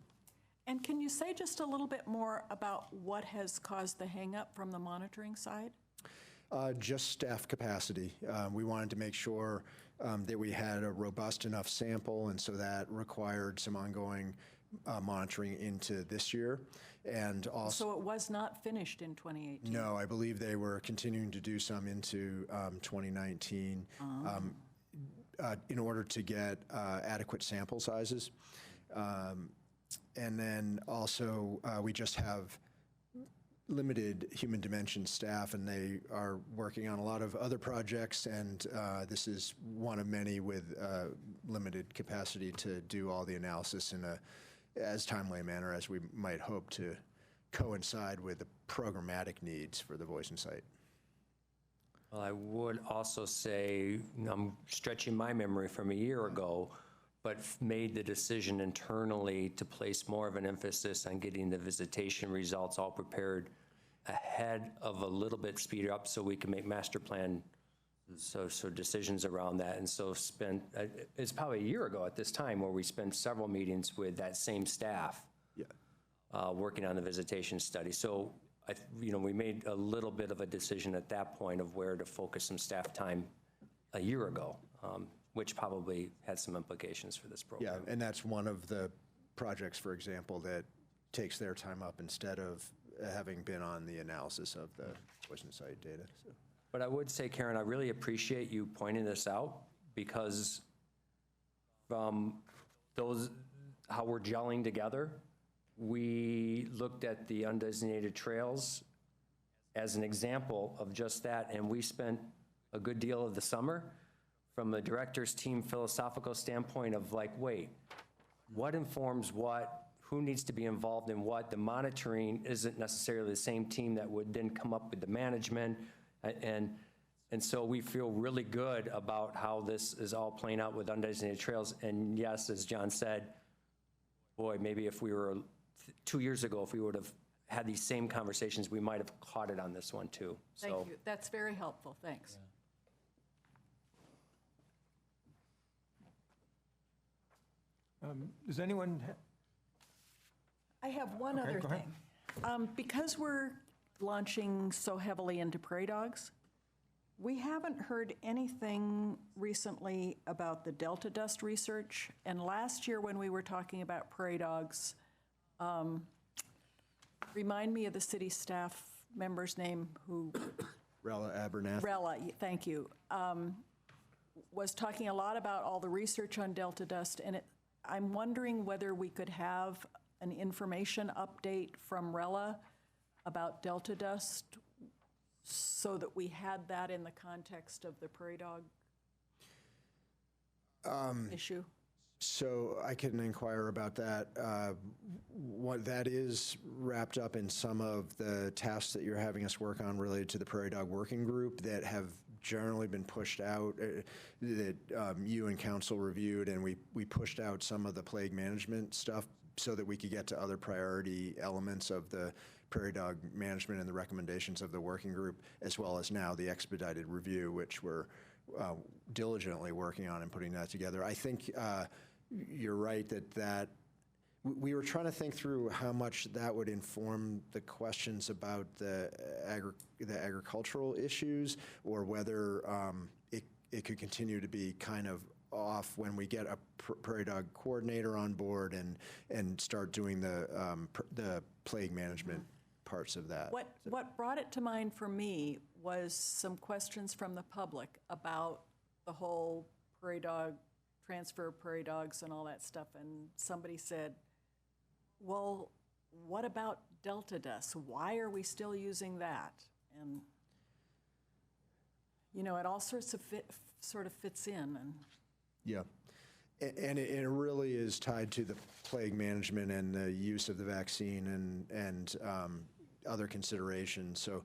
And can you say just a little bit more about what has caused the hang-up from the monitoring side? Just staff capacity. We wanted to make sure that we had a robust enough sample, and so that required some ongoing monitoring into this year. And also, so it was not finished in 2018? No, I believe they were continuing to do some into 2019 in order to get adequate sample sizes. And then also, we just have limited human dimension staff, and they are working on a lot of other projects, and this is one of many with limited capacity to do all the analysis in as timely a manner as we might hope to coincide with the programmatic needs for the Voice and Sight. Well, I would also say, I'm stretching my memory from a year ago, but made the decision internally to place more of an emphasis on getting the visitation results all prepared ahead of a little bit speed up so we can make master plan so decisions around that. And so it's probably a year ago at this time where we spent several meetings with that same staff working on the visitation study. So we made a little bit of a decision at that point of where to focus some staff time a year ago, which probably had some implications for this program. Yeah, and that's one of the projects, for example, that takes their time up instead of having been on the analysis of the Voice and Sight data. So. But I would say, Karen, I really appreciate you pointing this out, because from how we're gelling together, we looked at the undesignated trails as an example of just that, and we spent a good deal of the summer from the director's team philosophical standpoint of like, wait, what informs what? Who needs to be involved in what? The monitoring isn't necessarily the same team that would then come up with the management. And so we feel really good about how this is all playing out with undesignated trails. And yes, as John said, boy, maybe if we were 2 years ago, if we would have had these same conversations, we might have caught it on this one too. Thank you. That's very helpful. Thanks. Does anyone? I have one other thing. Because we're launching so heavily into prairie dogs, we haven't heard anything recently about the Delta dust research. And last year when we were talking about prairie dogs, remind me of the city staff member's name who... Rella Abernathy. Rella, thank you. Was talking a lot about all the research on Delta dust, and I'm wondering whether we could have an information update from Rella about Delta dust so that we had that in the context of the prairie dog issue? So I can inquire about that. What that is wrapped up in some of the tasks that you're having us work on related to the Prairie Dog Working Group that have generally been pushed out, that you and council reviewed, and we pushed out some of the plague management stuff so that we could get to other priority elements of the prairie dog management and the recommendations of the working group, as well as now the expedited review, which we're diligently working on and putting that together. I think you're right that we were trying to think through how much that would inform the questions about the agricultural issues, or whether it could continue to be kind of off when we get a prairie dog coordinator on board and start doing the plague management parts of that. What brought it to mind for me was some questions from the public about the whole prairie dog, transfer of prairie dogs and all that stuff. And somebody said, well, what about Delta dust? Why are we still using that? And, you know, it all sort of fits in. And yeah. And it really is tied to the plague management and the use of the vaccine and other considerations. So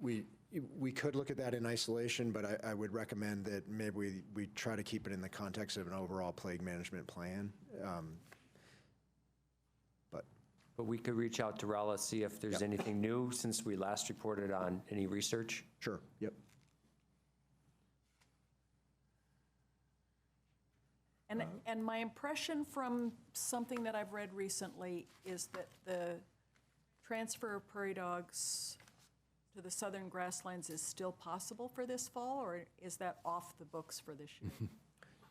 we could look at that in isolation, but I would recommend that maybe we try to keep it in the context of an overall plague management plan. But we could reach out to Rella, see if there's anything new since we last reported on any research. Sure, yep. And my impression from something that I've read recently is that the transfer of prairie dogs to the southern grasslands is still possible for this fall, or is that off the books for this year?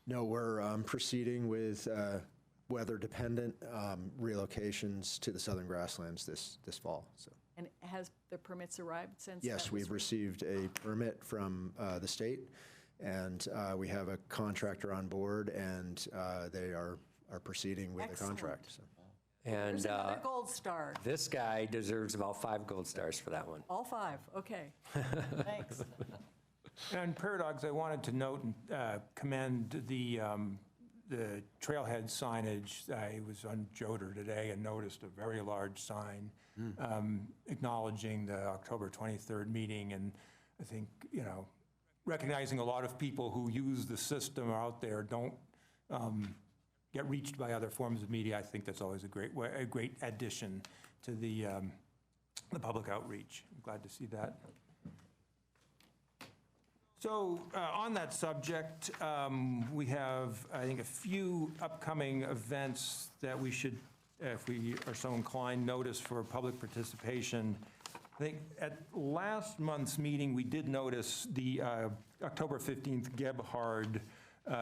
No, we're proceeding with weather-dependent relocations to the southern grasslands this fall. So. And has the permits arrived since? Yes, we've received a permit from the state, and we have a contractor on board, and they are proceeding with the contract. So. And there's another gold star. This guy deserves about 5 gold stars for that one. All 5, okay. Thanks. And prairie dogs, I wanted to note and commend the trailhead signage. I was on Joder today and noticed a very large sign acknowledging the October 23rd meeting. And I think, you know, recognizing a lot of people who use the system out there don't get reached by other forms of media. I think that's always a great addition to the public outreach. I'm glad to see that. So on that subject, we have, I think, a few upcoming events that we should, if we are so inclined, notice for public participation. I think at last month's meeting, we did notice the October 15th Gebhard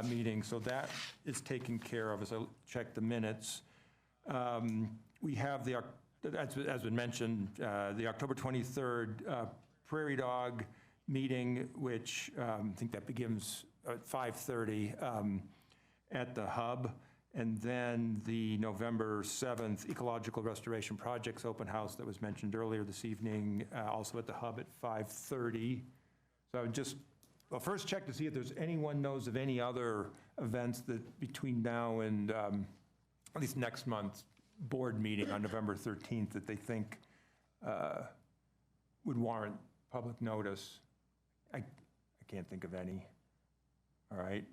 meeting, so that is taken care of as I check the minutes. We have, as been mentioned, the October 23rd Prairie Dog meeting, which I think that begins at 5:30 at the Hub. And then the November 7th Ecological Restoration Projects Open House that was mentioned earlier this evening, also at the Hub at 5:30. So I would just, well, first check to see if there's anyone knows of any other events that between now and at least next month's board meeting on November 13th that they think would warrant public notice. I can't think of any. All right.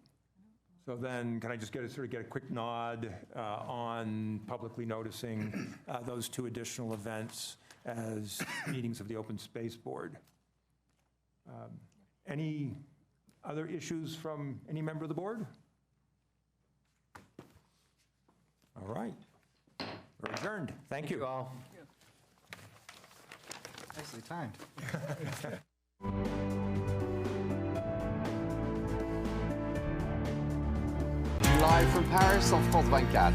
So then, can I just get a quick nod on publicly noticing those 2 additional events as meetings of the Open Space Board? Any other issues from any member of the board? All right. We're adjourned. Thank you all. Nicely timed. Live from Paris on France 24.